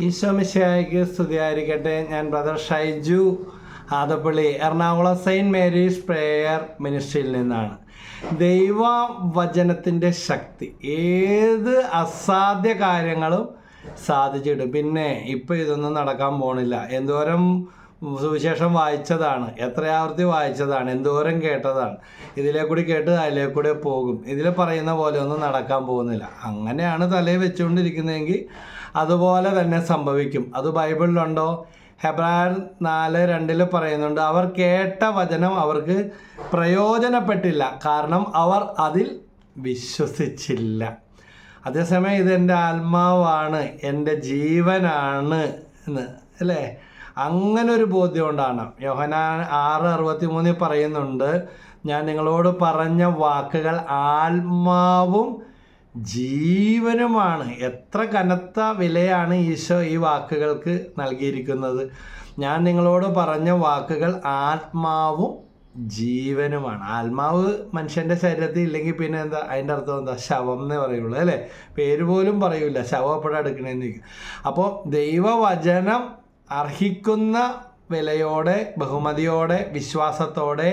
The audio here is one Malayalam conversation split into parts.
ഈശോ മിശിഹായ്ക്ക് സ്തുതിയായിരിക്കട്ടെ. ഞാൻ brother Shaiju Adappally, Ernakulam saint Mary's prayer മിനിസ്ട്രിയിൽ നിന്നാണ്. ദൈവവചനത്തിൻ്റെ ശക്തി ഏത് അസാധ്യ കാര്യങ്ങളും സാധിച്ചിടും. പിന്നെ ഇപ്പം ഇതൊന്നും നടക്കാൻ പോണില്ല. എന്തോരം സുവിശേഷം വായിച്ചതാണ്, എത്ര ആവർത്തി വായിച്ചതാണ്, എന്തോരം കേട്ടതാണ്. ഇതിലേ കൂടി കേട്ട് അതിലേ കൂടെ പോകും. ഇതിൽ പറയുന്ന പോലെ ഒന്നും നടക്കാൻ പോകുന്നില്ല. അങ്ങനെയാണ് തലയിൽ വെച്ചുകൊണ്ടിരിക്കുന്നതെങ്കിൽ അതുപോലെ തന്നെ സംഭവിക്കും. അത് ബൈബിളിലുണ്ടോ? ഹെബ്രായർ 4:2 പറയുന്നുണ്ട്, അവർ കേട്ട വചനം അവർക്ക് പ്രയോജനപ്പെട്ടില്ല, കാരണം അവർ അതിൽ വിശ്വസിച്ചില്ല. അതേസമയം ഇതെൻ്റെ ആത്മാവാണ്, എൻ്റെ ജീവനാണ് എന്ന് അല്ലേ, അങ്ങനൊരു ബോധ്യം കൊണ്ടാണ്. യോഹന്നാൻ 6:63 പറയുന്നുണ്ട്, ഞാൻ നിങ്ങളോട് പറഞ്ഞ വാക്കുകൾ ആത്മാവും ജീവനുമാണ്. എത്ര കനത്ത വിലയാണ് ഈശോ ഈ വാക്കുകൾക്ക് നൽകിയിരിക്കുന്നത്. ഞാൻ നിങ്ങളോട് പറഞ്ഞ വാക്കുകൾ ആത്മാവും ജീവനുമാണ്. ആത്മാവ് മനുഷ്യൻ്റെ ശരീരത്തിൽ ഇല്ലെങ്കിൽ പിന്നെ എന്താ അതിൻ്റെ അർത്ഥം? എന്താ? ശവം എന്നേ പറയുള്ളൂ അല്ലേ, പേര് പോലും പറയൂല. ശവം എപ്പോഴും എടുക്കണേന്ന് ചോദിക്കും. അപ്പോൾ ദൈവവചനം അർഹിക്കുന്ന വിലയോടെ, ബഹുമതിയോടെ, വിശ്വാസത്തോടെ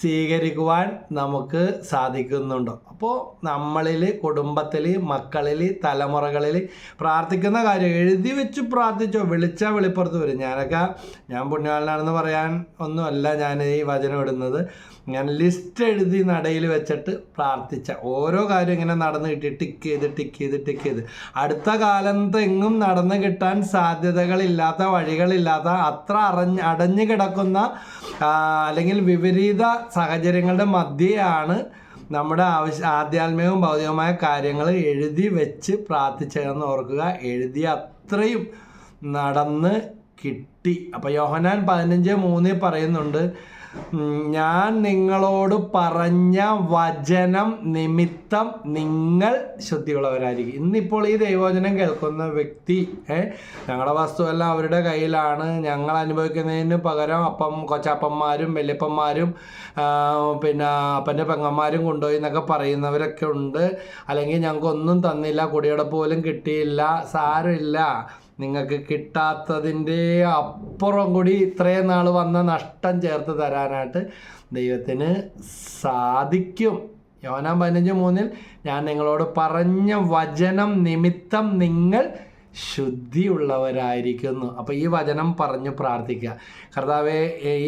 സ്വീകരിക്കുവാൻ നമുക്ക് സാധിക്കുന്നുണ്ടോ? അപ്പോൾ നമ്മളിൽ, കുടുംബത്തിൽ, മക്കളിൽ, തലമുറകളിൽ പ്രാർത്ഥിക്കുന്ന കാര്യം എഴുതി വെച്ച് പ്രാർത്ഥിച്ചോ. വിളിച്ചാൽ വെളിപ്പുറത്ത് വരും. ഞാൻ പുണ്യവാളനാണെന്ന് പറയാൻ ഒന്നുമല്ല ഞാൻ ഈ വചനം ഇടുന്നത്. ഞാൻ ലിസ്റ്റ് എഴുതി നടയിൽ വെച്ചിട്ട് പ്രാർത്ഥിച്ച ഓരോ കാര്യം ഇങ്ങനെ നടന്ന് കിട്ടി, ടിക്ക് ചെയ്ത് അടുത്ത കാലത്ത് എങ്ങും നടന്നു കിട്ടാൻ സാധ്യതകളില്ലാത്ത, വഴികളില്ലാത്ത, അത്ര അടഞ്ഞു കിടക്കുന്ന അല്ലെങ്കിൽ വിപരീത സാഹചര്യങ്ങളുടെ മധ്യയാണ് നമ്മുടെ ആധ്യാത്മികവും ഭൗതികമായ കാര്യങ്ങൾ എഴുതി വെച്ച് പ്രാർത്ഥിച്ചതെന്ന് ഓർക്കുക. എഴുതിയ അത്രയും നടന്ന് കിട്ടി. അപ്പോൾ യോഹന്നാൻ 15:3 പറയുന്നുണ്ട്, ഞാൻ നിങ്ങളോട് പറഞ്ഞ വചനം നിമിത്തം നിങ്ങൾ ശുദ്ധിയുള്ളവരായിരിക്കും. ഇന്നിപ്പോൾ ഈ ദൈവവചനം കേൾക്കുന്ന വ്യക്തി, ഞങ്ങളുടെ വസ്തുവെല്ലാം അവരുടെ കയ്യിലാണ്, ഞങ്ങൾ അനുഭവിക്കുന്നതിന് പകരം കൊച്ചപ്പന്മാരും വല്യപ്പന്മാരും പിന്നെ അപ്പൻ്റെ പെങ്ങന്മാരും കൊണ്ടുപോയി എന്നൊക്കെ പറയുന്നവരൊക്കെ ഉണ്ട്. അല്ലെങ്കിൽ ഞങ്ങൾക്കൊന്നും തന്നില്ല, കുടിയുടെ പോലും കിട്ടിയില്ല. സാരമില്ല, നിങ്ങൾക്ക് കിട്ടാത്തതിൻ്റെ അപ്പുറം കൂടി ഇത്രയും നാൾ വന്ന നഷ്ടം ചേർത്ത് തരാനായിട്ട് ദൈവത്തിന് സാധിക്കും. യോഹന്നാൻ 15:3 ഞാൻ നിങ്ങളോട് പറഞ്ഞ വചനം നിമിത്തം നിങ്ങൾ ശുദ്ധിയുള്ളവരായിരിക്കുന്നു. അപ്പോൾ ഈ വചനം പറഞ്ഞ് പ്രാർത്ഥിക്കുക. കർത്താവേ,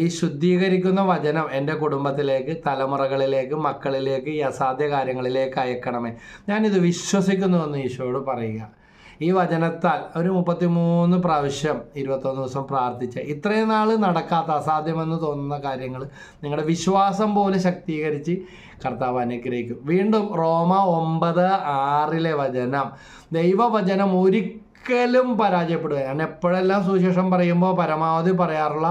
ഈ ശുദ്ധീകരിക്കുന്ന വചനം എൻ്റെ കുടുംബത്തിലേക്ക്, തലമുറകളിലേക്ക്, മക്കളിലേക്ക്, ഈ അസാധ്യ കാര്യങ്ങളിലേക്ക് അയക്കണമേ. ഞാനിത് വിശ്വസിക്കുന്നുവെന്ന് ഈശോയോട് പറയുക. ഈ വചനത്താൽ ഒരു 33 പ്രാവശ്യം 21 ദിവസം പ്രാർത്ഥിച്ച ഇത്രയും നാൾ നടക്കാത്ത, അസാധ്യമെന്ന് തോന്നുന്ന കാര്യങ്ങൾ നിങ്ങളുടെ വിശ്വാസം പോലെ ശക്തീകരിച്ച് കർത്താവ് അനുഗ്രഹിക്കും. വീണ്ടും റോമ 9:6 വചനം, ദൈവവചനം ഒരിക്കലും പരാജയപ്പെടുക. ഞാൻ എപ്പോഴെല്ലാം സുവിശേഷം പറയുമ്പോൾ പരമാവധി പറയാറുള്ള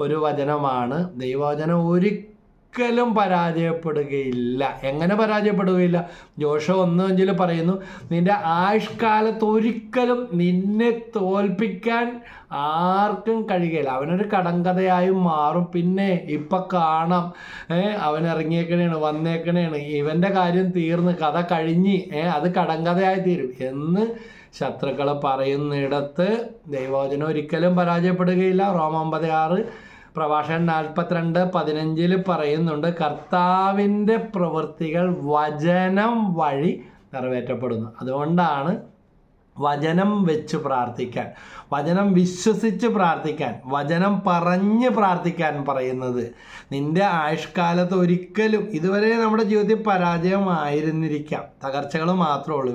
ഒരു വചനമാണ്. ദൈവവചനം ഒരിക്കലും പരാജയപ്പെടുകയില്ല. എങ്ങനെ പരാജയപ്പെടുകയില്ല? ജോഷുവ 1:5 പറയുന്നു, നിന്റെ ആയുഷ്കാലത്ത് ഒരിക്കലും നിന്നെ തോൽപ്പിക്കാൻ ആർക്കും കഴിയുകയില്ല. അവനൊരു കടങ്കഥയായും മാറും. പിന്നെ ഇപ്പം കാണാം, അവൻ ഇറങ്ങിയേക്കണേണ്, വന്നേക്കണേണ്, ഇവൻ്റെ കാര്യം തീർന്ന്, കഥ കഴിഞ്ഞ്, അത് കടങ്കഥയായി തീരും എന്ന് ശത്രുക്കൾ പറയുന്നിടത്ത് ദൈവവചനം ഒരിക്കലും പരാജയപ്പെടുകയില്ല. റോമ 9:6 പ്രഭാഷകൻ 42:15 പറയുന്നുണ്ട്, കർത്താവിൻ്റെ പ്രവൃത്തികൾ വചനം വഴി നിറവേറ്റപ്പെടുന്നു. അതുകൊണ്ടാണ് വചനം വെച്ച് പ്രാർത്ഥിക്കാൻ, വചനം വിശ്വസിച്ച് പ്രാർത്ഥിക്കാൻ, വചനം പറഞ്ഞ് പ്രാർത്ഥിക്കാൻ പറയുന്നത്. നിൻ്റെ ആയുഷ്കാലത്ത് ഒരിക്കലും, ഇതുവരെ നമ്മുടെ ജീവിതത്തിൽ പരാജയമായിരുന്നിരിക്കാം, തകർച്ചകൾ മാത്രമേ ഉള്ളൂ.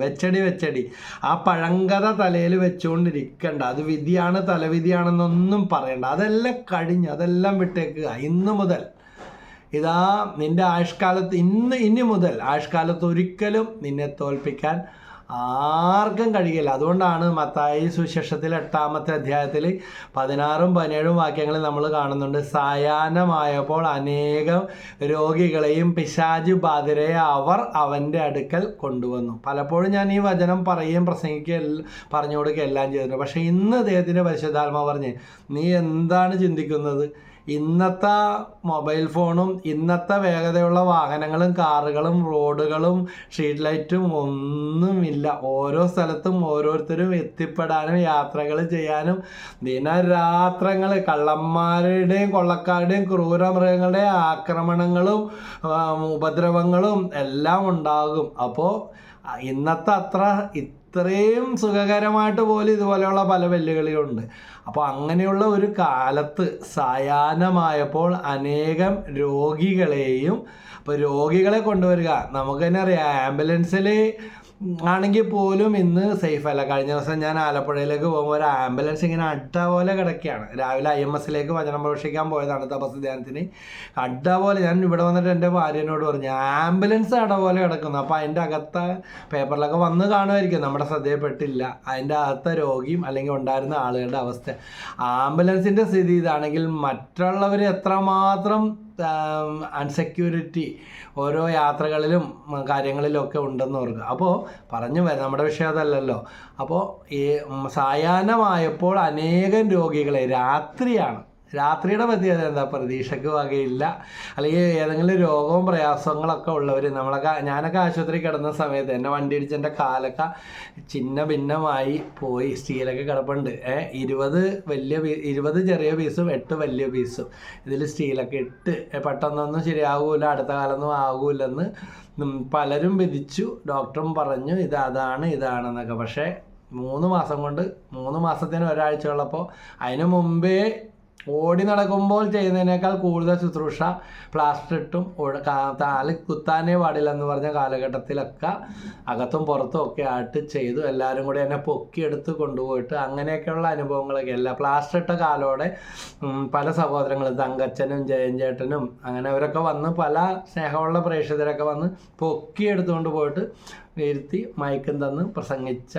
വെച്ചടി ആ പഴങ്കഥ തലയിൽ വെച്ചുകൊണ്ടിരിക്കണ്ട. അത് വിധിയാണ്, തലവിധിയാണെന്നൊന്നും പറയണ്ട. അതെല്ലാം കഴിഞ്ഞ്, അതെല്ലാം വിട്ടേക്കുക. ഇന്ന് മുതൽ ഇതാ നിൻ്റെ ആയുഷ്കാലത്ത്, ഇനി മുതൽ ആയുഷ്കാലത്ത് ഒരിക്കലും നിന്നെ തോൽപ്പിക്കാൻ ആർക്കും കഴിയില്ല. അതുകൊണ്ടാണ് മത്തായി സുവിശേഷത്തിൽ 8-ാമത്തെ അധ്യായത്തിൽ 16-ഉം 17-ഉം വാക്യങ്ങളിൽ നമ്മൾ കാണുന്നുണ്ട്, സായാഹ്നമായപ്പോൾ അനേകം രോഗികളെയും പിശാച് ബാധിതരെയും അവർ അവൻ്റെ അടുക്കൽ കൊണ്ടുവന്നു. പലപ്പോഴും ഞാൻ ഈ വചനം പറയുകയും പറഞ്ഞു കൊടുക്കുകയും എല്ലാം ചെയ്തിട്ടുണ്ട്. പക്ഷേ ഇന്ന് അദ്ദേഹത്തിൻ്റെ പരിശുദ്ധാത്മാവ് പറഞ്ഞ്, നീ എന്താണ് ചിന്തിക്കുന്നത്? ഇന്നത്തെ മൊബൈൽ ഫോണും ഇന്നത്തെ വേഗതയുള്ള വാഹനങ്ങളും കാറുകളും റോഡുകളും സ്ട്രീറ്റ് ലൈറ്റും ഒന്നുമില്ല. ഓരോ സ്ഥലത്തും ഓരോരുത്തരും എത്തിപ്പെടാനും യാത്രകൾ ചെയ്യാനും ദിനരാത്രങ്ങൾ കള്ളന്മാരുടെയും കൊള്ളക്കാരുടെയും ക്രൂരമൃഗങ്ങളുടെയും ആക്രമണങ്ങളും ഉപദ്രവങ്ങളും എല്ലാം ഉണ്ടാകും. അപ്പോൾ ഇന്നത്തെ ഇത്രയും സുഖകരമായിട്ട് പോലും ഇതുപോലെയുള്ള പല വെല്ലുവിളികളുണ്ട്. അപ്പോൾ അങ്ങനെയുള്ള ഒരു കാലത്ത് സായാഹ്നമായപ്പോൾ അനേകം രോഗികളെയും, അപ്പോൾ രോഗികളെ കൊണ്ടുവരിക, നമുക്ക് തന്നെ അറിയാം ആംബുലൻസിൽ ആണെങ്കിൽ പോലും ഇന്ന് സേഫ് അല്ല. കഴിഞ്ഞ ദിവസം ഞാൻ ആലപ്പുഴയിലേക്ക് പോകുമ്പോൾ ഒരു ആംബുലൻസ് ഇങ്ങനെ അഡ്ഡ പോലെ കിടക്കുകയാണ്. രാവിലെ IMS വചനം പ്രവേശിക്കാൻ പോയതാണ് തപസ് ധ്യാനത്തിന്. അഡ്ഡ പോലെ, ഞാൻ ഇവിടെ വന്നിട്ട് എൻ്റെ ഭാര്യനോട് പറഞ്ഞു ആംബുലൻസ് അട പോലെ കിടക്കുന്നു. അപ്പോൾ അതിൻ്റെ അകത്തെ പേപ്പറിലൊക്കെ വന്ന് കാണുമായിരിക്കും, നമ്മുടെ ശ്രദ്ധയിൽപ്പെട്ടില്ല. അതിൻ്റെ അകത്തെ രോഗിയും അല്ലെങ്കിൽ ഉണ്ടായിരുന്ന ആളുകളുടെ അവസ്ഥ. ആംബുലൻസിൻ്റെ സ്ഥിതി ഇതാണെങ്കിൽ മറ്റുള്ളവർ എത്രമാത്രം അൺസെക്യൂരിറ്റി ഓരോ യാത്രകളിലും കാര്യങ്ങളിലൊക്കെ ഉണ്ടെന്ന് ഓർക്കുക. അപ്പോൾ പറഞ്ഞു വരാം, നമ്മുടെ വിഷയം അതല്ലല്ലോ. അപ്പോൾ ഈ സായാഹ്നമായപ്പോൾ അനേകം രോഗികളെ, രാത്രിയുടെ പ്രത്യേകത എന്താ? പ്രതീക്ഷയ്ക്ക് വകയില്ല. അല്ലെങ്കിൽ ഏതെങ്കിലും രോഗവും പ്രയാസങ്ങളൊക്കെ ഉള്ളവർ, ഞാനൊക്കെ ആശുപത്രി കിടന്ന സമയത്ത് എന്നെ വണ്ടി ഇടിച്ച് എൻ്റെ കാലൊക്കെ ചിന്ന ഭിന്നമായി പോയി. സ്റ്റീലൊക്കെ കിടപ്പുണ്ട്. 20 ചെറിയ പീസും 8 വലിയ പീസും ഇതിൽ സ്റ്റീലൊക്കെ ഇട്ട് പെട്ടെന്നൊന്നും ശരിയാകൂല, അടുത്ത കാലമൊന്നും ആകൂലെന്ന് പലരും വിധിച്ചു. ഡോക്ടറും പറഞ്ഞു ഇതാണെന്നൊക്കെ. പക്ഷേ 3 മാസത്തിന് ഒരാഴ്ച ഉള്ളപ്പോൾ അതിന് മുമ്പേ ഓടി നടക്കുമ്പോൾ ചെയ്യുന്നതിനേക്കാൾ കൂടുതൽ ശുശ്രൂഷ പ്ലാസ്റ്റർ ഇട്ടും താല് കുത്താനേ പാടില്ലെന്ന് പറഞ്ഞ കാലഘട്ടത്തിലൊക്കെ അകത്തും പുറത്തും ഒക്കെ ആയിട്ട് ചെയ്തു. എല്ലാവരും കൂടി എന്നെ പൊക്കിയെടുത്ത് കൊണ്ടുപോയിട്ട് അങ്ങനെയൊക്കെയുള്ള അനുഭവങ്ങളൊക്കെ പ്ലാസ്റ്റർ ഇട്ട കാലോടെ പല സഹോദരങ്ങളും തങ്കച്ചനും ജയൻ ചേട്ടനും അങ്ങനെ അവരൊക്കെ വന്ന്, പല സ്നേഹമുള്ള പ്രേക്ഷകരൊക്കെ വന്ന് പൊക്കിയെടുത്തുകൊണ്ട് പോയിട്ട് ഇരുത്തി മയക്കം തന്ന് പ്രസംഗിച്ച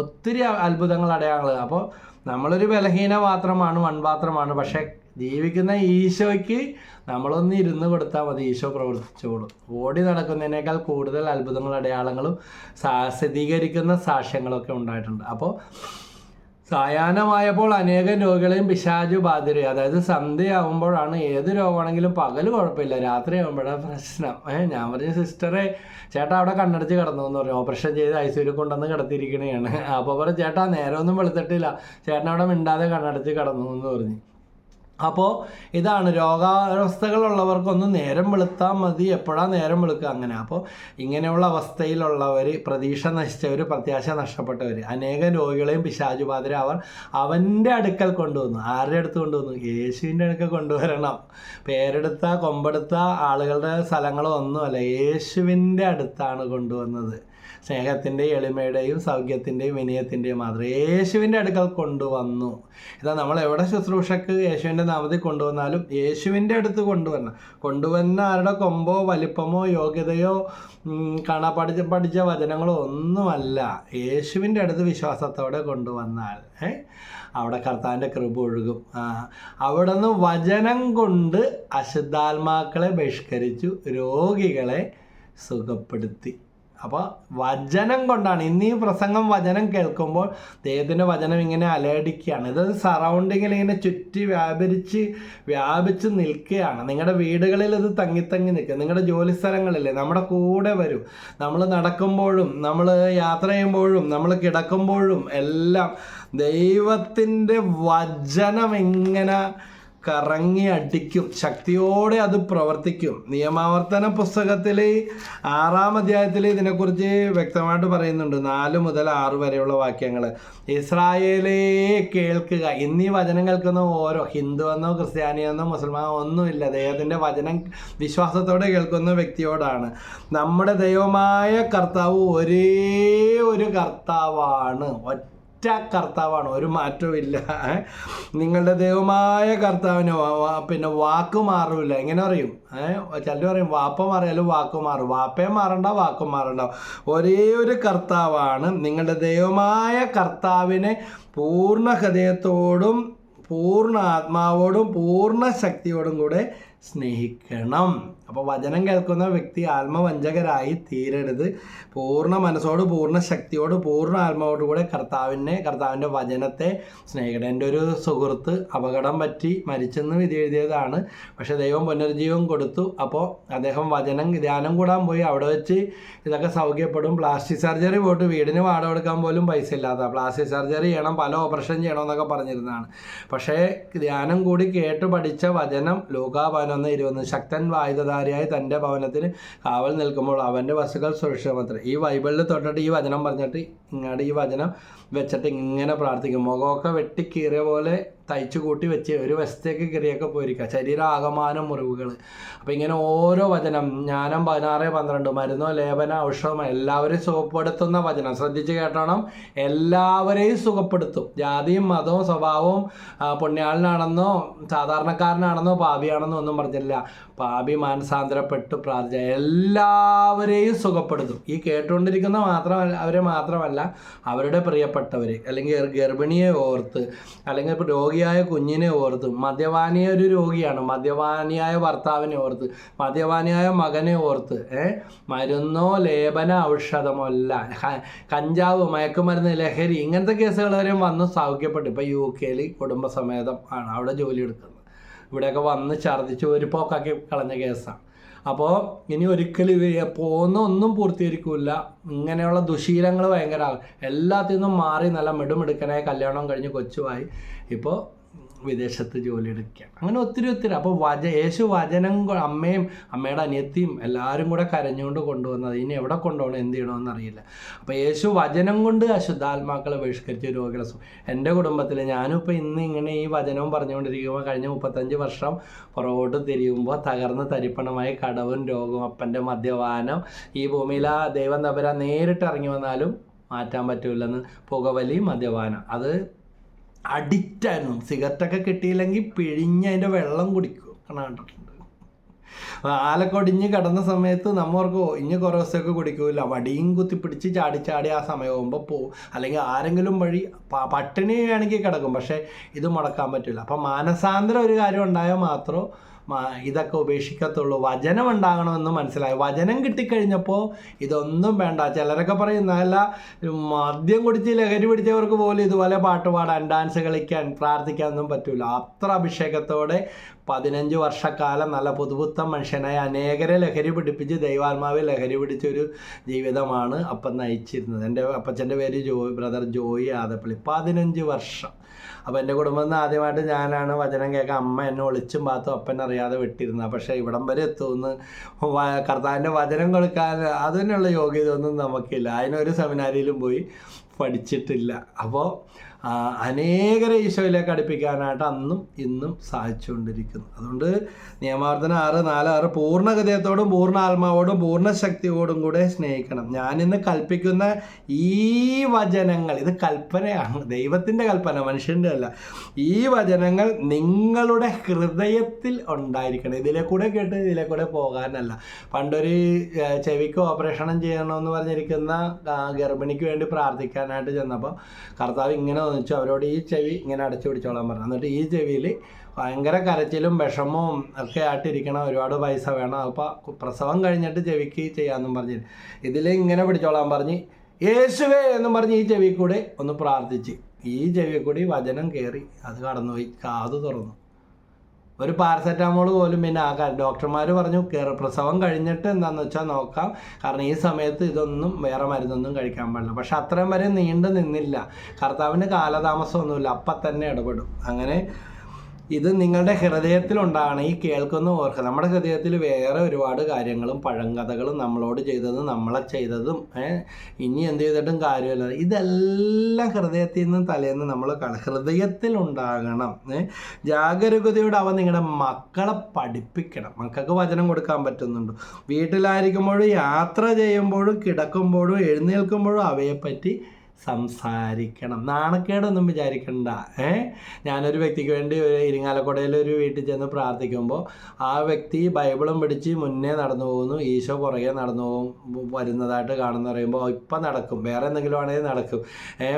ഒത്തിരി അത്ഭുതങ്ങൾ, അടയാളങ്ങൾ. അപ്പോൾ നമ്മളൊരു ബലഹീന മൺപാത്രമാണ്. പക്ഷെ ജീവിക്കുന്ന ഈശോയ്ക്ക് നമ്മളൊന്ന് ഇരുന്ന് കൊടുത്താൽ മതി, ഈശോ പ്രവർത്തിച്ചോളും. ഓടി നടക്കുന്നതിനേക്കാൾ കൂടുതൽ അത്ഭുതങ്ങളും അടയാളങ്ങളും സ്ഥിരീകരിക്കുന്ന സാക്ഷ്യങ്ങളൊക്കെ ഉണ്ടായിട്ടുണ്ട്. അപ്പോൾ സായാഹ്നമായപ്പോൾ അനേകം രോഗികളെയും പിശാചു ബാധിതരെയും, അതായത് സന്ധ്യയാവുമ്പോഴാണ്, ഏത് രോഗമാണെങ്കിലും പകൽ കുഴപ്പമില്ല, രാത്രി ആകുമ്പോഴാണ് പ്രശ്നം. ഞാൻ പറഞ്ഞു സിസ്റ്ററെ, ചേട്ടാ അവിടെ കണ്ണടച്ച് കിടന്നു എന്ന് പറഞ്ഞു. ഓപ്പറേഷൻ ചെയ്ത് ICUയിൽ കൊണ്ടുവന്ന് കിടത്തിയിരിക്കണതാണ്. അപ്പോൾ പറഞ്ഞു ചേട്ടാ നേരമൊന്നും വെളുത്തിട്ടില്ല, ചേട്ടൻ അവിടെ മിണ്ടാതെ കണ്ണടച്ച് കിടന്നു എന്ന് പറഞ്ഞു. അപ്പോൾ ഇതാണ് രോഗാവസ്ഥകളുള്ളവർക്കൊന്ന് നേരം വെളുത്താൽ മതി. എപ്പോഴാണ് നേരം വെളുക്കുക അങ്ങനെ. അപ്പോൾ ഇങ്ങനെയുള്ള അവസ്ഥയിലുള്ളവർ, പ്രതീക്ഷ നശിച്ചവർ, പ്രത്യാശ നഷ്ടപ്പെട്ടവർ, അനേകം രോഗികളെയും പിശാചുബാധരെ അവൻ്റെ അടുക്കൽ കൊണ്ടുവന്നു. ആരുടെ അടുത്ത് കൊണ്ടുവന്നു? യേശുവിൻ്റെ അടുക്കൽ കൊണ്ടുവരണം. പേരെടുത്ത കൊമ്പെടുത്ത ആളുകളുടെ സ്ഥലങ്ങളോ ഒന്നുമല്ല, യേശുവിൻ്റെ അടുത്താണ് കൊണ്ടുവന്നത്. സ്നേഹത്തിൻ്റെയും എളിമയുടെയും സൗഖ്യത്തിൻ്റെയും വിനയത്തിൻ്റെയും മാത്രം യേശുവിൻ്റെ അടുക്കൽ കൊണ്ടുവന്നു. ഇതാ നമ്മൾ എവിടെ ശുശ്രൂഷക്ക് യേശുവിൻ്റെ നാമത്തിൽ കൊണ്ടുവന്നാലും യേശുവിൻ്റെ അടുത്ത് കൊണ്ടുവന്ന ആരുടെ കൊമ്പോ വലിപ്പമോ യോഗ്യതയോ പഠിച്ച വചനങ്ങളോ ഒന്നുമല്ല. യേശുവിൻ്റെ അടുത്ത് വിശ്വാസത്തോടെ കൊണ്ടുവന്നാൽ അവിടെ കർത്താവിൻ്റെ കൃപ ഒഴുകും. അവിടെ നിന്ന് വചനം കൊണ്ട് അശുദ്ധാത്മാക്കളെ ബഹിഷ്കരിച്ചു, രോഗികളെ സുഖപ്പെടുത്തി. അപ്പോൾ വചനം കൊണ്ടാണ്. ഇന്ന് ഈ പ്രസംഗം വചനം കേൾക്കുമ്പോൾ ദൈവത്തിൻ്റെ വചനം ഇങ്ങനെ അലയടിക്കുകയാണ്. ഇത് സറൗണ്ടിങ്ങിൽ ഇങ്ങനെ ചുറ്റി വ്യാപിച്ച് നിൽക്കുകയാണ്. നിങ്ങളുടെ വീടുകളിൽ ഇത് തങ്ങി നിൽക്കുക, നിങ്ങളുടെ ജോലി സ്ഥലങ്ങളില്ലേ, നമ്മുടെ കൂടെ വരും. നമ്മൾ നടക്കുമ്പോഴും നമ്മൾ യാത്ര ചെയ്യുമ്പോഴും നമ്മൾ കിടക്കുമ്പോഴും എല്ലാം ദൈവത്തിൻ്റെ വചനം ഇങ്ങനെ കറങ്ങി അടിക്കും, ശക്തിയോടെ അത് പ്രവർത്തിക്കും. നിയമാവർത്തന പുസ്തകത്തിൽ 6-ാം അധ്യായത്തിൽ ഇതിനെക്കുറിച്ച് വ്യക്തമായിട്ട് പറയുന്നുണ്ട്. 4 മുതൽ 6 വരെയുള്ള വാക്യങ്ങൾ. ഇസ്രായേലേ കേൾക്കുക. ഇന്നീ വചനം കേൾക്കുന്ന ഓരോ ഹിന്ദുവെന്നോ ക്രിസ്ത്യാനിയെന്നോ മുസൽമാനോ ഒന്നുമില്ല, ദൈവത്തിൻ്റെ വചനം വിശ്വാസത്തോടെ കേൾക്കുന്ന വ്യക്തിയോടാണ്. നമ്മുടെ ദൈവമായ കർത്താവ് ഒരേ ഒരു കർത്താവാണ്, കർത്താവാണ്, ഒരു മാറ്റവും ഇല്ല. നിങ്ങളുടെ ദൈവമായ കർത്താവിന് പിന്നെ വാക്ക് മാറില്ല. എങ്ങനെ അറിയും? ചിലർ പറയും വാപ്പ മാറിയാലും വാക്ക് മാറും. വാപ്പയും മാറണ്ട, വാക്കും മാറണ്ട. ഒരേ ഒരു കർത്താവാണ്. നിങ്ങളുടെ ദൈവമായ കർത്താവിനെ പൂർണ്ണ ഹൃദയത്തോടും പൂർണ്ണ ആത്മാവോടും പൂർണ്ണ ശക്തിയോടും കൂടെ സ്നേഹിക്കണം. അപ്പോൾ വചനം കേൾക്കുന്ന വ്യക്തി ആത്മവഞ്ചകരായി തീരരുത്. പൂർണ്ണ മനസ്സോട്, പൂർണ്ണ ശക്തിയോട്, പൂർണ്ണ ആത്മാവോടുകൂടെ കർത്താവിൻ്റെ വചനത്തെ സ്നേഹിക്കണം. എൻ്റെ ഒരു സുഹൃത്ത് അപകടം പറ്റി മരിച്ചെന്ന് വിധി എഴുതിയതാണ്. പക്ഷേ ദൈവം പുനർജീവൻ കൊടുത്തു. അപ്പോൾ അദ്ദേഹം ധ്യാനം കൂടാൻ പോയി. അവിടെ വെച്ച് ഇതൊക്കെ സൗഖ്യപ്പെടും. പ്ലാസ്റ്റിക് സർജറി പോയിട്ട് വീടിന് വാടക കൊടുക്കാൻ പോലും പൈസ ഇല്ലാത്ത, പ്ലാസ്റ്റിക് സർജറി ചെയ്യണം, പല ഓപ്പറേഷൻ ചെയ്യണമെന്നൊക്കെ പറഞ്ഞിരുന്നതാണ്. പക്ഷേ ധ്യാനം കൂടി കേട്ട് പഠിച്ച വചനം ലൂക്കാ 11:20, ശക്തൻ ആയുധധാരിയായി തൻ്റെ ഭവനത്തിന് കാവൽ നിൽക്കുമ്പോൾ അവൻ്റെ വസ്തുക്കൾ സുരക്ഷിതമത്രേ. ഈ ബൈബിളിൽ തൊട്ടിട്ട് ഈ വചനം പറഞ്ഞിട്ട് ഇങ്ങോട്ട് ഈ വചനം വെച്ചിട്ട് ഇങ്ങനെ പ്രാർത്ഥിക്കും. മുഖമൊക്കെ വെട്ടി കീറിയ പോലെ തയ്ച്ചു കൂട്ടി വെച്ച് ഒരു വശത്തേക്ക് കീറിയൊക്കെ പോയിരിക്കുക, ശരീരാകമാനം മുറിവുകൾ. അപ്പോൾ ഇങ്ങനെ ഓരോ വചനം, ജ്ഞാനം 16:12, മരുന്നോ ലേപന ഔഷധമോ എല്ലാവരെയും സുഖപ്പെടുത്തുന്ന വചനം. ശ്രദ്ധിച്ച് കേട്ടോണം, എല്ലാവരെയും സുഖപ്പെടുത്തും. ജാതിയും മതവും സ്വഭാവവും പുണ്യാളനാണെന്നോ സാധാരണക്കാരനാണെന്നോ പാപിയാണെന്നോ ഒന്നും പറഞ്ഞില്ല. പാപി മാനസാന്തരപ്പെട്ട് പ്രാർത്ഥിച്ച എല്ലാവരെയും സുഖപ്പെടുത്തും. ഈ കേട്ടുകൊണ്ടിരിക്കുന്ന അവരെ മാത്രമല്ല, അവരുടെ പ്രിയപ്പെട്ടവർ, അല്ലെങ്കിൽ ഗർഭിണിയെ ഓർത്ത്, അല്ലെങ്കിൽ രോഗിയായ കുഞ്ഞിനെ ഓർത്ത്, മദ്യപാനിയായ ഒരു രോഗിയാണ്, മദ്യപാനിയായ ഭർത്താവിനെ ഓർത്ത്, മദ്യപാനിയായ മകനെ ഓർത്ത്, മരുന്നോ ലേപന ഔഷധമോ അല്ല, കഞ്ചാവ്, മയക്കുമരുന്ന്, ലഹരി, ഇങ്ങനത്തെ കേസുകൾ വരെയും വന്ന് സൗഖ്യപ്പെട്ടു. ഇപ്പോൾ UK കുടുംബസമേതം ആണ് അവിടെ ജോലി എടുക്കുന്നത്. ഇവിടെയൊക്കെ വന്ന് ഛർദ്ദിച്ച് ഒരു പോക്കാക്കി കളഞ്ഞ കേസാണ്. അപ്പോൾ ഇനി ഒരിക്കലും ഒന്നും പൂർത്തീകരിക്കില്ല. ഇങ്ങനെയുള്ള ദുശീലങ്ങൾ ഭയങ്കര എല്ലാത്തിൽ നിന്നും മാറി നല്ല മിടുമിടുക്കനായി കല്യാണം കഴിഞ്ഞ് കൊച്ചുമായി ഇപ്പോൾ വിദേശത്ത് ജോലി എടുക്കുകയാണ്. അങ്ങനെ ഒത്തിരി. അപ്പോൾ യേശു വചനം അമ്മയും അമ്മയുടെ അനിയത്തിയും എല്ലാവരും കൂടെ കരഞ്ഞുകൊണ്ട് കൊണ്ടുവന്നത്. ഇനി എവിടെ കൊണ്ടുപോകണം, എന്ത് ചെയ്യണമെന്ന് അറിയില്ല. അപ്പോൾ യേശു വചനം കൊണ്ട് അശുദ്ധാത്മാക്കളെ ബഹിഷ്കരിച്ച രോഗികളെ എൻ്റെ കുടുംബത്തിൽ ഞാനും ഇപ്പോൾ ഇന്ന് ഇങ്ങനെ ഈ വചനവും പറഞ്ഞുകൊണ്ടിരിക്കുമ്പോൾ കഴിഞ്ഞ 35 വർഷം പുറകോട്ട് തിരിയുമ്പോൾ തകർന്ന് തരിപ്പണമായി കടവും രോഗവും അപ്പൻ്റെ മദ്യപാനം ഈ ഭൂമിയിൽ ആ ദൈവം തമ്പുരാൻ നേരിട്ട് ഇറങ്ങി വന്നാലും മാറ്റാൻ പറ്റില്ലെന്ന്. പുകവലി, മദ്യപാനം, അത് അഡിക്റ്റായിരുന്നു. സിഗരറ്റൊക്കെ കിട്ടിയില്ലെങ്കിൽ പിഴിഞ്ഞ് അതിൻ്റെ വെള്ളം കുടിക്കും. കണ്ടിട്ടുണ്ട്. ആലക്കൊടിഞ്ഞ് കിടന്ന സമയത്ത് നമ്മൾക്ക് ഇനി കുറേ ദിവസമൊക്കെ കുടിക്കില്ല. വടിയും കുത്തിപ്പിടിച്ച് ചാടി ആ സമയമാകുമ്പോൾ പോവും. അല്ലെങ്കിൽ ആരെങ്കിലും വഴി പട്ടിണി ആണെങ്കിൽ കിടക്കും. പക്ഷേ ഇത് മുടക്കാൻ പറ്റില്ല. അപ്പം മാനസാന്തരം ഒരു കാര്യം ഉണ്ടായാൽ മാത്രമേ ഇതൊക്കെ ഉപേക്ഷിക്കത്തുള്ളൂ. വചനം ഉണ്ടാകണമെന്ന് മനസ്സിലായി. വചനം കിട്ടിക്കഴിഞ്ഞപ്പോൾ ഇതൊന്നും വേണ്ട. ചിലരൊക്കെ പറയുന്ന അല്ല, മദ്യം കുടിച്ച് ലഹരി പിടിച്ചവർക്ക് പോലും ഇതുപോലെ പാട്ട് പാടാൻ, ഡാൻസ് കളിക്കാൻ, പ്രാർത്ഥിക്കാനൊന്നും പറ്റില്ല. അത്ര അഭിഷേകത്തോടെ 15 വർഷക്കാലം നല്ല പുതുപുത്തൻ മനുഷ്യനായി അനേകരെ ലഹരി പിടിപ്പിച്ച് ദൈവാത്മാവിൽ ലഹരി പിടിച്ചൊരു ജീവിതമാണ് അപ്പം നയിച്ചിരുന്നത്. എൻ്റെ അപ്പച്ചൻ്റെ പേര് ബ്രദർ ജോയി ആദപ്പള്ളി. 15 വർഷം. അപ്പോൾ എൻ്റെ കുടുംബത്തിൽ നിന്ന് ആദ്യമായിട്ട് ഞാനാണ് വചനം കേൾക്കാൻ. അമ്മ എന്നെ ഒളിച്ചും പാത്തും അപ്പൻ അറിയാതെ വിട്ടിരുന്നത്. പക്ഷേ ഇവിടം വരെ എത്തുമെന്ന് കർത്താവിൻ്റെ വചനം കൊടുക്കാൻ അതിനുള്ള യോഗ്യത ഒന്നും നമുക്കില്ല. അതിനൊരു സെമിനാരിയിലും പോയി പഠിച്ചിട്ടില്ല. അപ്പോൾ അനേകരെ ഈശോയിലേക്ക് അടുപ്പിക്കാനായിട്ട് അന്നും ഇന്നും സാധിച്ചുകൊണ്ടിരിക്കുന്നു. അതുകൊണ്ട് നിയമാവർത്തനം 6:4-6 പൂർണ്ണ ഹൃദയത്തോടും പൂർണ്ണ ആത്മാവോടും പൂർണ്ണ ശക്തിയോടും കൂടെ സ്നേഹിക്കണം. ഞാനിന്ന് കൽപ്പിക്കുന്ന ഈ വചനങ്ങൾ, ഇത് കൽപ്പനയാണ്, ദൈവത്തിൻ്റെ കൽപ്പന, മനുഷ്യൻ്റെ അല്ല. ഈ വചനങ്ങൾ നിങ്ങളുടെ ഹൃദയത്തിൽ ഉണ്ടായിരിക്കണം. ഇതിലെ കൂടെ കേട്ട് ഇതിലെ കൂടെ പോകാനല്ല. പണ്ടൊരു ചെവിക്ക് ഓപ്പറേഷൻ ചെയ്യണമെന്ന് പറഞ്ഞിരിക്കുന്ന ഗർഭിണിക്ക് വേണ്ടി പ്രാർത്ഥിക്കാനായിട്ട് ചെന്നപ്പോൾ കർത്താവ് ഇങ്ങനെ വെച്ചു അവരോട് ഈ ചെവി ഇങ്ങനെ അടച്ചു പിടിച്ചോളാൻ പറഞ്ഞു. എന്നിട്ട് ഈ ചെവിയിൽ ഭയങ്കര കരച്ചിലും വിഷമവും ഒക്കെ ആയിട്ടിരിക്കണം, ഒരുപാട് പൈസ വേണം, അപ്പോൾ പ്രസവം കഴിഞ്ഞിട്ട് ചെവിക്ക് ചെയ്യാമെന്നും പറഞ്ഞ് ഇതിൽ ഇങ്ങനെ പിടിച്ചോളാൻ പറഞ്ഞ് യേശുവേ എന്നും പറഞ്ഞ് ഈ ചെവി കൂടെ ഒന്ന് പ്രാർത്ഥിച്ച് ഈ ചെവി കൂടി വചനം കയറി അത് കടന്നുപോയി, കാത് തുറന്നു. ഒരു പാരസെറ്റാമോൾ പോലും പിന്നെ ഡോക്ടർമാർ പറഞ്ഞു പ്രസവം കഴിഞ്ഞിട്ട് എന്താണെന്ന് വെച്ചാൽ നോക്കാം, കാരണം ഈ സമയത്ത് ഇതൊന്നും വേറെ മരുന്നൊന്നും കഴിക്കാൻ പാടില്ല. പക്ഷെ അത്രയും വരെ നീണ്ടു നിന്നില്ല. കർത്താവിന് കാലതാമസമൊന്നുമില്ല, അപ്പം തന്നെ ഇടപെടും. അങ്ങനെ ഇത് നിങ്ങളുടെ ഹൃദയത്തിലുണ്ടാകണം. ഈ കേൾക്കുന്ന ഓർക്കുക, നമ്മുടെ ഹൃദയത്തിൽ വേറെ ഒരുപാട് കാര്യങ്ങളും പഴങ്കഥകളും നമ്മളോട് ചെയ്തതും നമ്മളെ ചെയ്തതും ഇനി എന്ത് ചെയ്തിട്ടും കാര്യമില്ല. ഇതെല്ലാം ഹൃദയത്തിൽ നിന്നും തലേന്ന് നമ്മൾ ഹൃദയത്തിലുണ്ടാകണം. ജാഗരൂകതയോടെ അവൻ നിങ്ങളുടെ മക്കളെ പഠിപ്പിക്കണം. മക്കൾക്ക് വചനം കൊടുക്കാൻ പറ്റുന്നുണ്ട്. വീട്ടിലായിരിക്കുമ്പോഴും യാത്ര ചെയ്യുമ്പോഴും കിടക്കുമ്പോഴും എഴുന്നേൽക്കുമ്പോഴും അവയെപ്പറ്റി സംസാരിക്കണം. നാണക്കേടൊന്നും വിചാരിക്കണ്ട. ഞാനൊരു വ്യക്തിക്ക് വേണ്ടി ഇരിങ്ങാലക്കുടയിൽ ഒരു വീട്ടിൽ ചെന്ന് പ്രാർത്ഥിക്കുമ്പോൾ ആ വ്യക്തി ബൈബിളും പിടിച്ച് മുന്നേ നടന്നു പോകുന്നു, ഈശോ പുറകെ നടന്നു വരുന്നതായിട്ട് കാണുന്നു പറയുമ്പോൾ ഇപ്പം നടക്കും, വേറെ എന്തെങ്കിലും ആണെങ്കിൽ നടക്കും.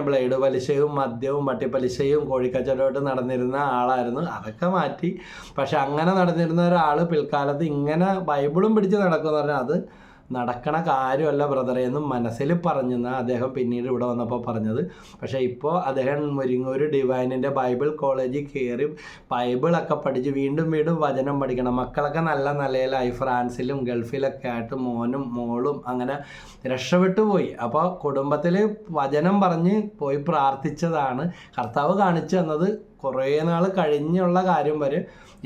ബ്ലേഡ് പലിശയും മദ്യവും വട്ടിപ്പലിശയും കോഴിക്കച്ചവടമായിട്ട് നടന്നിരുന്ന ആളായിരുന്നു. അതൊക്കെ മാറ്റി. പക്ഷെ അങ്ങനെ നടന്നിരുന്ന ഒരാൾ പിൽക്കാലത്ത് ഇങ്ങനെ ബൈബിളും പിടിച്ച് നടക്കുമെന്ന് പറഞ്ഞാൽ അത് നടക്കണ കാര്യമല്ല ബ്രദറെ എന്നും മനസ്സിൽ പറഞ്ഞെന്ന് അദ്ദേഹം പിന്നീട് ഇവിടെ വന്നപ്പോൾ പറഞ്ഞത്. പക്ഷേ ഇപ്പോൾ അദ്ദേഹം മുരിങ്ങൂർ ഡിവൈനിൻ്റെ ബൈബിൾ കോളേജിൽ കയറി ബൈബിളൊക്കെ പഠിച്ച് വീണ്ടും വചനം പഠിക്കണം. മക്കളൊക്കെ നല്ല നിലയിലായി, ഫ്രാൻസിലും ഗൾഫിലൊക്കെ ആയിട്ട് മോനും മോളും അങ്ങനെ രക്ഷപ്പെട്ടു പോയി. അപ്പോൾ കുടുംബത്തിൽ വചനം പറഞ്ഞ് പോയി പ്രാർത്ഥിച്ചതാണ് കർത്താവ് കാണിച്ചു തന്നത്. കുറേ നാൾ കഴിഞ്ഞുള്ള കാര്യം വരെ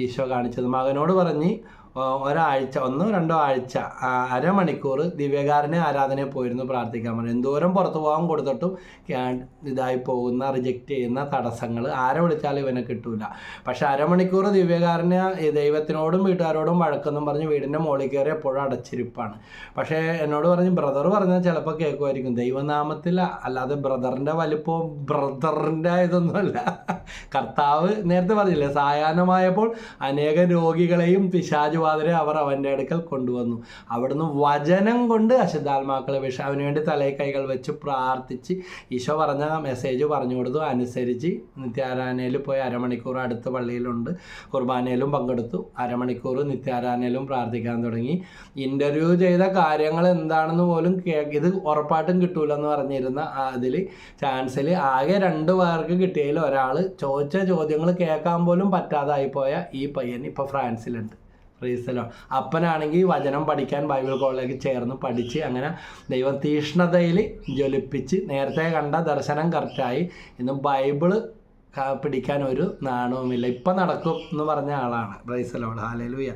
ഈശോ കാണിച്ചത്. മകനോട് പറഞ്ഞ് ഒരാഴ്ച 1-2 ആഴ്ച അരമണിക്കൂർ ദിവ്യകാരുണ്യ ആരാധനയിൽ പോയിരുന്നു പ്രാർത്ഥിക്കാൻ പറഞ്ഞു. എന്തോരം പുറത്തു പോകാൻ കൊടുത്തിട്ടും ഇതായി പോകുന്ന റിജക്റ്റ് ചെയ്യുന്ന തടസ്സങ്ങൾ ആരെ വിളിച്ചാലും ഇവനെ കിട്ടൂല. പക്ഷെ അരമണിക്കൂർ ദിവ്യകാരുണ്യ ദൈവത്തിനോടും വീട്ടുകാരോടും വഴക്കൊന്നും പറഞ്ഞ് വീടിൻ്റെ മുകളിൽ കയറി എപ്പോഴും അടച്ചിരിപ്പാണ്. പക്ഷേ എന്നോട് പറഞ്ഞ് ബ്രദർ പറഞ്ഞാൽ ചിലപ്പോൾ കേൾക്കുമായിരിക്കും, ദൈവനാമത്തിൽ അല്ലാതെ ബ്രദറിൻ്റെ വലിപ്പവും ബ്രദറിൻ്റെ ഇതൊന്നുമല്ല. കർത്താവ് നേരത്തെ പറഞ്ഞില്ലേ, സായാഹ്നമായപ്പോൾ അനേകം രോഗികളെയും പിശാചുബാധരെ അവർ അവൻ്റെ അടുക്കൽ കൊണ്ടുവന്നു. അവിടുന്ന് വചനം കൊണ്ട് അശുദ്ധാത്മാക്കളെ അവന് വേണ്ടി തലയിൽ കൈകൾ വെച്ച് പ്രാർത്ഥിച്ച് ഈശോ പറഞ്ഞ മെസ്സേജ് പറഞ്ഞു കൊടുത്തു. അനുസരിച്ച് നിത്യാരാധനയിൽ പോയി അരമണിക്കൂർ അടുത്ത പള്ളിയിലുണ്ട്, കുർബാനയിലും പങ്കെടുത്തു. അരമണിക്കൂർ നിത്യാരാധനയിലും പ്രാർത്ഥിക്കാൻ തുടങ്ങി. ഇൻ്റർവ്യൂ ചെയ്ത കാര്യങ്ങൾ എന്താണെന്ന് പോലും ഇത് ഉറപ്പായിട്ടും കിട്ടൂലെന്ന് പറഞ്ഞിരുന്ന അതിൽ ചാൻസിൽ ആകെ 2 പേർക്ക് കിട്ടിയതിൽ ഒരാൾ ചോദിച്ച ചോദ്യങ്ങൾ കേൾക്കാൻ പോലും പറ്റാതായിപ്പോയ ഈ പയ്യൻ ഇപ്പോൾ ഫ്രാൻസിലുണ്ട്. ഫ്രീസലോ അപ്പനാണെങ്കിൽ വചനം പഠിക്കാൻ ബൈബിൾ കോളേജിൽ ചേർന്ന് പഠിച്ച് അങ്ങനെ ദൈവം തീഷ്ണതയിൽ ജ്വലിപ്പിച്ച് നേരത്തെ കണ്ട ദർശനം കറക്റ്റായി. ഇന്ന് ബൈബിള് പിടിക്കാൻ ഒരു നാണവുമില്ല, ഇപ്പം നടക്കും എന്ന് പറഞ്ഞ ആളാണ്. പ്രൈസലോട് ഹല്ലേലൂയ.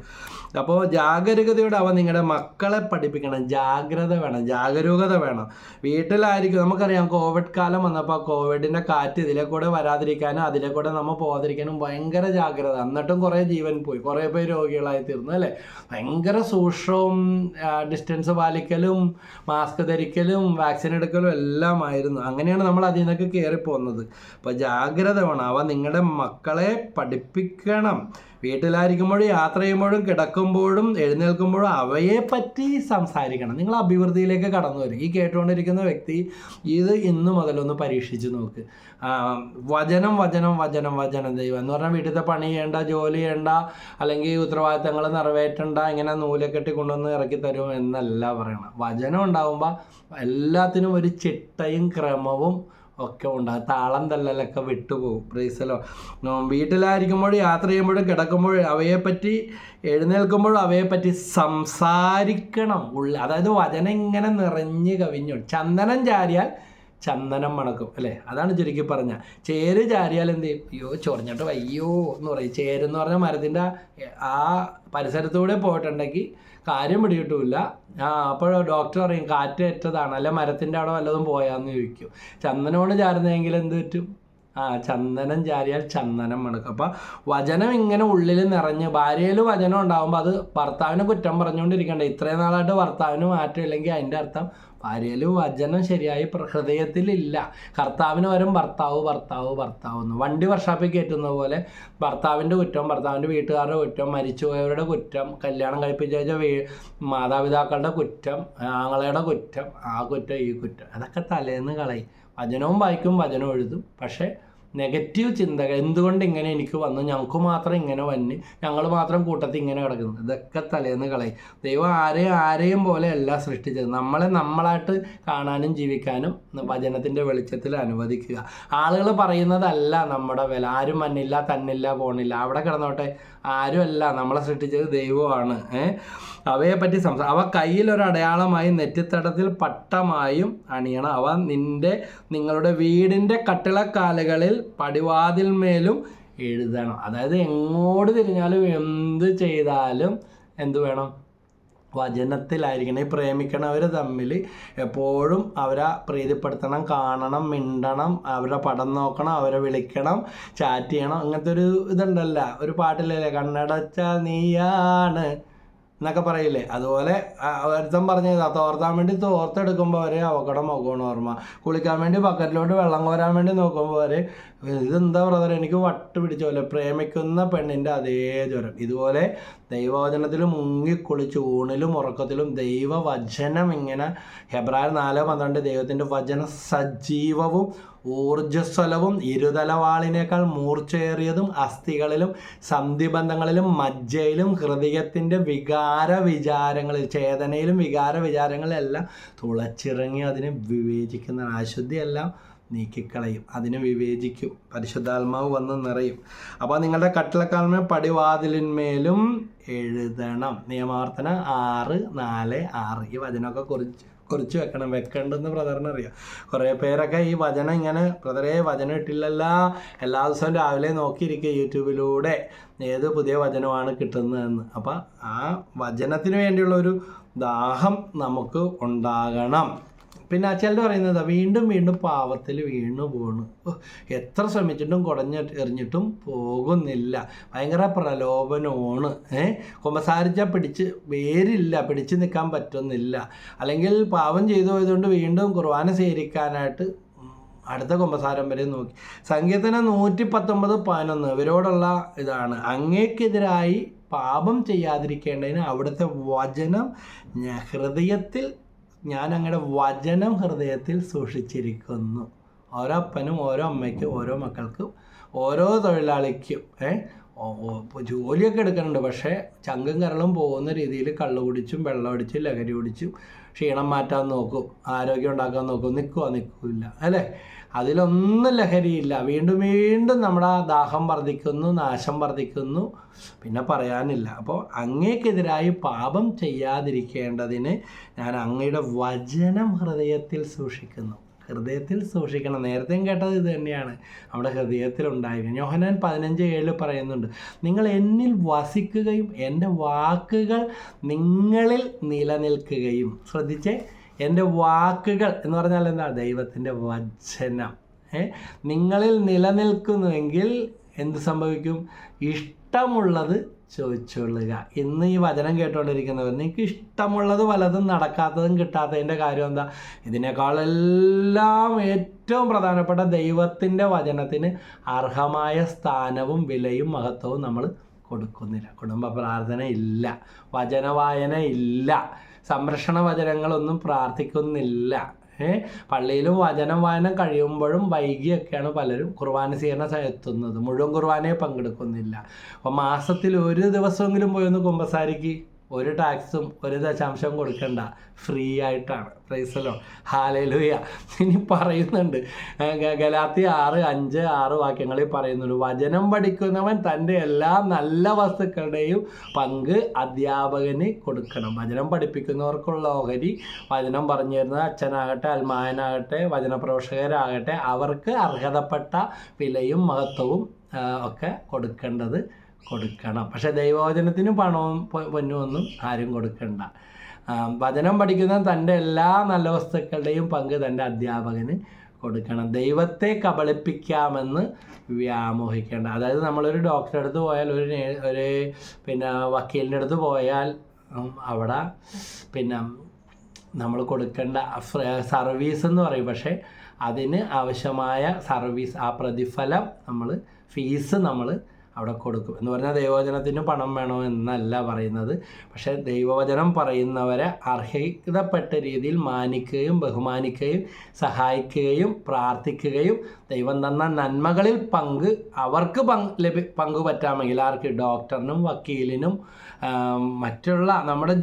അപ്പോൾ ജാഗരൂകതയോടെ അവ നിങ്ങളുടെ മക്കളെ പഠിപ്പിക്കണം. ജാഗ്രത വേണം, ജാഗരൂകത വേണം. വീട്ടിലായിരിക്കും. നമുക്കറിയാം കോവിഡ് കാലം വന്നപ്പോൾ കോവിഡിൻ്റെ കാറ്റ് ഇതിലെ കൂടെ വരാതിരിക്കാനും അതിലെ കൂടെ നമ്മൾ പോകാതിരിക്കാനും ഭയങ്കര ജാഗ്രത. എന്നിട്ടും കുറേ ജീവൻ പോയി, കുറേ പേര് രോഗികളായി തീർന്നു അല്ലേ. ഭയങ്കര സൂക്ഷ്മവും ഡിസ്റ്റൻസ് പാലിക്കലും മാസ്ക് ധരിക്കലും വാക്സിൻ എടുക്കലും എല്ലാം ആയിരുന്നു. അങ്ങനെയാണ് നമ്മൾ അതിൽ നിന്നൊക്കെ കയറിപ്പോകുന്നത്. അപ്പോൾ ജാഗ്രത വേണം. അവ നിങ്ങളുടെ മക്കളെ പഠിപ്പിക്കണം. വീട്ടിലായിരിക്കുമ്പോഴും യാത്ര ചെയ്യുമ്പോഴും കിടക്കുമ്പോഴും എഴുന്നേൽക്കുമ്പോഴും അവയെപ്പറ്റി സംസാരിക്കണം. നിങ്ങൾ അഭിവൃദ്ധിയിലേക്ക് കടന്നു വരും. ഈ കേട്ടുകൊണ്ടിരിക്കുന്ന വ്യക്തി ഇത് ഇന്നു മുതലൊന്ന് പരീക്ഷിച്ച് നോക്ക്. വചനം വചനം വചനം വചനം ദൈവം എന്ന് പറഞ്ഞാൽ വീട്ടിലത്തെ പണി ചെയ്യേണ്ട, ജോലി ചെയ്യേണ്ട, അല്ലെങ്കിൽ ഉത്തരവാദിത്തങ്ങൾ നിറവേറ്റേണ്ട, ഇങ്ങനെ നൂലക്കെട്ടി കൊണ്ടുവന്ന് ഇറക്കി തരും എന്നല്ല പറയണം. വചനം ഉണ്ടാകുമ്പോൾ എല്ലാത്തിനും ഒരു ചിട്ടയും ക്രമവും ഒക്കെ ഉണ്ടാകും. താളം തല്ലലൊക്കെ വിട്ടുപോകും. പ്രൈസലോ. വീട്ടിലായിരിക്കുമ്പോഴും യാത്ര ചെയ്യുമ്പോഴും കിടക്കുമ്പോഴും അവയെപ്പറ്റി എഴുന്നേൽക്കുമ്പോഴും അവയെപ്പറ്റി സംസാരിക്കണം. അതായത് വചനം ഇങ്ങനെ നിറഞ്ഞ് കവിഞ്ഞു. ചന്ദനം ചാരിയാൽ ചന്ദനം മണക്കും അല്ലേ. അതാണ് ചുരുക്കി പറഞ്ഞാൽ. ചേര് ചാരിയാൽ എന്ത് ചെയ്യും? അയ്യോ ചൊറിഞ്ഞിട്ട് വയ്യോ എന്ന് പറയും. ചേരെന്ന് പറഞ്ഞാൽ മരത്തിൻ്റെ ആ പരിസരത്തൂടെ പോയിട്ടുണ്ടെങ്കിൽ കാര്യം പിടികിട്ടില്ല. അപ്പോൾ ഡോക്ടർ പറയും കാറ്റേറ്റതാണ്, അല്ലെ മരത്തിൻ്റെ അവിടെ വല്ലതും പോയാന്ന് ചോദിക്കും. ചന്ദനോട് ചാരുന്നതെങ്കിൽ എന്ത് പറ്റും? ചന്ദനം ചാരിയാൽ ചന്ദനം മണക്കും. അപ്പം വചനം ഇങ്ങനെ ഉള്ളിൽ നിറഞ്ഞ് ഭാര്യയിൽ വചനം ഉണ്ടാകുമ്പോൾ അത് ഭർത്താവിനെ കുറ്റം പറഞ്ഞുകൊണ്ടിരിക്കണ്ട. ഇത്രയും നാളായിട്ട് ഭർത്താവിന് മാറ്റമില്ലെങ്കിൽ അതിൻ്റെ അർത്ഥം ഭാര്യയിൽ വചനം ശരിയായി ഹൃദയത്തിലില്ല. കർത്താവിന് വരും ഭർത്താവ് ഭർത്താവ് ഭർത്താവ് എന്ന്. വണ്ടി വർഷാപ്പിൽ കയറ്റുന്ന പോലെ ഭർത്താവിൻ്റെ കുറ്റം, ഭർത്താവിൻ്റെ വീട്ടുകാരുടെ കുറ്റം, മരിച്ചുപോയവരുടെ കുറ്റം, കല്യാണം കഴിപ്പിച്ച മാതാപിതാക്കളുടെ കുറ്റം, ആങ്ങളയുടെ കുറ്റം, ആ കുറ്റം ഈ കുറ്റം, അതൊക്കെ തലേന്ന് കളയും. വചനവും വായിക്കും, വചനം എഴുതും. പക്ഷേ നെഗറ്റീവ് ചിന്തകൾ, എന്തുകൊണ്ട് ഇങ്ങനെ എനിക്ക് വന്നു, ഞങ്ങൾക്ക് മാത്രം ഇങ്ങനെ വന്ന്, ഞങ്ങൾ മാത്രം കൂട്ടത്തിൽ ഇങ്ങനെ കിടക്കുന്നു, ഇതൊക്കെ തലേന്ന് കളയും. ദൈവം ആരെയും പോലെ അല്ല സൃഷ്ടിച്ചത്. നമ്മളെ നമ്മളായിട്ട് കാണാനും ജീവിക്കാനും വചനത്തിൻ്റെ വെളിച്ചത്തിൽ അനുവദിക്കുക. ആളുകൾ പറയുന്നതല്ല നമ്മുടെ വില. ആരും മണ്ണില്ല, തന്നില്ല, പോണില്ല, അവിടെ കിടന്നോട്ടെ. ആരുമല്ല, നമ്മളെ സൃഷ്ടിച്ചത് ദൈവമാണ്. അവയെപ്പറ്റി അവ കയ്യിലൊരടയാളമായി നെറ്റിത്തടത്തിൽ പട്ടമായും അണിയണം. അവ നിങ്ങളുടെ വീടിൻ്റെ കട്ടിളക്കാലുകളിൽ പടിവാതിൽമേലും എഴുതണം. അതായത് എങ്ങോട്ട് തിരിഞ്ഞാലും എന്ത് ചെയ്താലും എന്ത് വേണം? വചനത്തിലായിരിക്കണം. ഈ പ്രേമിക്കണവർ തമ്മിൽ എപ്പോഴും അവരെ പ്രീതിപ്പെടുത്തണം, കാണണം, മിണ്ടണം, അവരുടെ പടം നോക്കണം, അവരെ വിളിക്കണം, ചാറ്റ് ചെയ്യണം. അങ്ങനത്തെ ഒരു ഇതുണ്ടല്ല, ഒരു പാട്ടിലല്ലേ, കണ്ണടച്ച നീയാണ് എന്നൊക്കെ പറയില്ലേ, അതുപോലെ ഒരുത്തം പറഞ്ഞത് തോർത്താൻ വേണ്ടി തോർത്തെടുക്കുമ്പോൾ വരെ അവക്കടെ മുഖമാണ് ഓർമ്മ, കുളിക്കാൻ വേണ്ടി ബക്കറ്റിലോട്ട് വെള്ളം കോരാൻ വേണ്ടി നോക്കുമ്പോൾ വരെ ഇതെന്താ ബ്രദർ എനിക്ക് വട്ട് പിടിച്ച പോലെ, പ്രേമിക്കുന്ന പെണ്ണിൻ്റെ അതേ ജ്വരം. ഇതുപോലെ ദൈവവചനത്തിൽ മുങ്ങിക്കുളിച്ച് ഊണിലും ഉറക്കത്തിലും ദൈവവചനം ഇങ്ങനെ ഹെബ്രായർ 4:12 ദൈവത്തിൻ്റെ വചനം സജീവവും ഊർജ്ജസ്വലവും ഇരുതലവാളിനേക്കാൾ മൂർച്ചയേറിയതും അസ്ഥികളിലും സന്ധിബന്ധങ്ങളിലും മജ്ജയിലും ഹൃദയത്തിൻ്റെ വിചാരങ്ങളിൽ ചേതനയിലും വിചാരങ്ങളിലെല്ലാം തുളച്ചിറങ്ങി അതിനെ വിവേചിക്കുന്ന അശുദ്ധിയെല്ലാം നീക്കിക്കളയും, അതിനെ വിവേചിക്കും, പരിശുദ്ധാത്മാവ് വന്ന് നിറയും. അപ്പോൾ നിങ്ങളുടെ കട്ടിളക്കാൽമേൽ പടിവാതിലിന്മേലും എഴുതണം. നിയമാവർത്തന 6:4-6 ഈ വചനമൊക്കെ കുറിച്ച് വെക്കേണ്ടെന്ന് ബ്രദറിനറിയാം. കുറേ പേരൊക്കെ ഈ വചനം ഇങ്ങനെ ബ്രദറെ വചനം ഇട്ടില്ലല്ല, എല്ലാ ദിവസവും രാവിലെ നോക്കിയിരിക്കുക യൂട്യൂബിലൂടെ ഏത് പുതിയ വചനമാണ് കിട്ടുന്നതെന്ന്. അപ്പം ആ വചനത്തിന് വേണ്ടിയുള്ളൊരു ദാഹം നമുക്ക് ഉണ്ടാകണം. പിന്നെ ചിലർ പറയുന്നത് വീണ്ടും വീണ്ടും പാപത്തിൽ വീണു പോണു, എത്ര ശ്രമിച്ചിട്ടും എറിഞ്ഞിട്ടും പോകുന്നില്ല, ഭയങ്കര പ്രലോഭനമാണ്, കുമ്പസാരിച്ചാൽ പിടിച്ച് നിൽക്കാൻ പറ്റുന്നില്ല, അല്ലെങ്കിൽ പാപം ചെയ്തു പോയതുകൊണ്ട് വീണ്ടും കുർബാന സ്വീകരിക്കാനായിട്ട് അടുത്ത കുമ്പസാരം വരെ നോക്കി. സങ്കീർത്തനം 119:11 ഇവരോടുള്ള ഇതാണ്, അങ്ങേക്കെതിരായി പാപം ചെയ്യാതിരിക്കേണ്ടതിന് അവിടുത്തെ വചനം ഹൃദയത്തിൽ ഞാൻ അങ്ങയുടെ വചനം ഹൃദയത്തിൽ സൂക്ഷിച്ചിരിക്കുന്നു. ഓരോ അപ്പനും ഓരോ അമ്മയ്ക്കും ഓരോ മക്കൾക്കും ഓരോ തൊഴിലാളിക്കും ജോലിയൊക്കെ എടുക്കുന്നുണ്ട്, പക്ഷേ ചങ്കും കരളും പോകുന്ന രീതിയിൽ കള്ളു കുടിച്ചും വെള്ളം അടിച്ചും ലഹരി കുടിച്ചും ക്ഷീണം മാറ്റാൻ നോക്കും, ആരോഗ്യം ഉണ്ടാക്കാൻ നോക്കും, നിൽക്കില്ല അല്ലേ? അതിലൊന്നും ലഹരിയില്ല. വീണ്ടും വീണ്ടും നമ്മുടെ ദാഹം വർദ്ധിക്കുന്നു, നാശം വർദ്ധിക്കുന്നു, പിന്നെ പറയാനില്ല. അപ്പോൾ അങ്ങേക്കെതിരായി പാപം ചെയ്യാതിരിക്കേണ്ടതിന് ഞാൻ അങ്ങയുടെ വചനം ഹൃദയത്തിൽ സൂക്ഷിക്കണം. നേരത്തെയും കേട്ടത് ഇത് തന്നെയാണ്, നമ്മുടെ ഹൃദയത്തിലുണ്ടായിരിക്കും. യോഹന്നാൻ 15:7 പറയുന്നുണ്ട്, നിങ്ങൾ എന്നിൽ വസിക്കുകയും എൻ്റെ വാക്കുകൾ നിങ്ങളിൽ നിലനിൽക്കുകയും. ശ്രദ്ധിച്ചേ, എൻ്റെ വാക്കുകൾ എന്ന് പറഞ്ഞാൽ എന്താ? ദൈവത്തിൻ്റെ വചനം നിങ്ങളിൽ നിലനിൽക്കുന്നുവെങ്കിൽ എന്ത് സംഭവിക്കും? ഇഷ്ടമുള്ളത് ചോദിച്ചുകൊള്ളുക. ഇന്ന് ഈ വചനം കേട്ടുകൊണ്ടിരിക്കുന്നവർ, നിങ്ങൾക്ക് ഇഷ്ടമുള്ളത് പലതും നടക്കാത്തതും കിട്ടാത്തതിൻ്റെ കാര്യം എന്താ? ഇതിനേക്കാളെല്ലാം ഏറ്റവും പ്രധാനപ്പെട്ട ദൈവത്തിൻ്റെ വചനത്തിന് അർഹമായ സ്ഥാനവും വിലയും മഹത്വവും നമ്മൾ കൊടുക്കുന്നില്ല. കുടുംബ പ്രാർത്ഥന ഇല്ല, വചനവായന ഇല്ല, സംരക്ഷണ വചനങ്ങളൊന്നും പ്രാർത്ഥിക്കുന്നില്ല. പള്ളിയിലും വചനം വായന കഴിയുമ്പോഴും വൈകിയൊക്കെയാണ് പലരും കുർബാന സ്വീകരണം എത്തുന്നത്, മുഴുവൻ കുർബാനയെ പങ്കെടുക്കുന്നില്ല. അപ്പോൾ മാസത്തിൽ ഒരു ദിവസമെങ്കിലും പോയി ഒന്ന് കുമ്പസാരിക്ക്, ഒരു ടാക്സും ഒരു ദശാംശം കൊടുക്കണ്ട, ഫ്രീ ആയിട്ടാണ്. Price the lord, hallelujah. ഇനി പറയുന്നുണ്ട്, ഗലാത്യർ 6:5-6 വാക്യങ്ങളിൽ പറയുന്നുണ്ട്, വചനം പഠിക്കുന്നവൻ തൻ്റെ എല്ലാ നല്ല വസ്തുക്കളുടെയും പങ്ക് അധ്യാപകന് കൊടുക്കണം. വചനം പഠിപ്പിക്കുന്നവർക്കുള്ള ഓഹരി, വചനം പറഞ്ഞു തരുന്ന അച്ഛനാകട്ടെ അൽമായനാകട്ടെ വചനപ്രഭാഷകരാകട്ടെ അവർക്ക് അർഹതപ്പെട്ട വിലയും മഹത്വവും ഒക്കെ കൊടുക്കണം. പക്ഷേ ദൈവവചനത്തിന് പണവും പൊന്നുമൊന്നും ആരും കൊടുക്കണ്ട. വചനം പഠിക്കുന്ന തൻ്റെ എല്ലാ നല്ല വസ്തുക്കളുടെയും പങ്ക് തൻ്റെ അധ്യാപകന് കൊടുക്കണം. ദൈവത്തെ കബളിപ്പിക്കാമെന്ന് വ്യാമോഹിക്കേണ്ട. അതായത് നമ്മളൊരു ഡോക്ടറെ അടുത്ത് പോയാൽ, ഒരു വക്കീലിൻ്റെ അടുത്ത് പോയാൽ അവിടെ നമ്മൾ കൊടുക്കേണ്ട സർവീസ് എന്ന് പറയും, പക്ഷേ അതിന് ആവശ്യമായ സർവീസ്, ആ പ്രതിഫലം ഫീസ് നമ്മൾ അവിടെ കൊടുക്കും. എന്ന് പറഞ്ഞാൽ ദൈവവചനത്തിന് പണം വേണോ എന്നല്ല പറയുന്നത്, പക്ഷേ ദൈവവചനം പറയുന്നവരെ അർഹതപ്പെട്ട രീതിയിൽ മാനിക്കുകയും ബഹുമാനിക്കുകയും സഹായിക്കുകയും പ്രാർത്ഥിക്കുകയും ദൈവം തന്ന നന്മകളിൽ അവർക്ക് പങ്ക് പറ്റാമെങ്കിൽ, ആർക്ക്? ഡോക്ടറിനും വക്കീലിനും മറ്റുള്ള നമ്മുടെ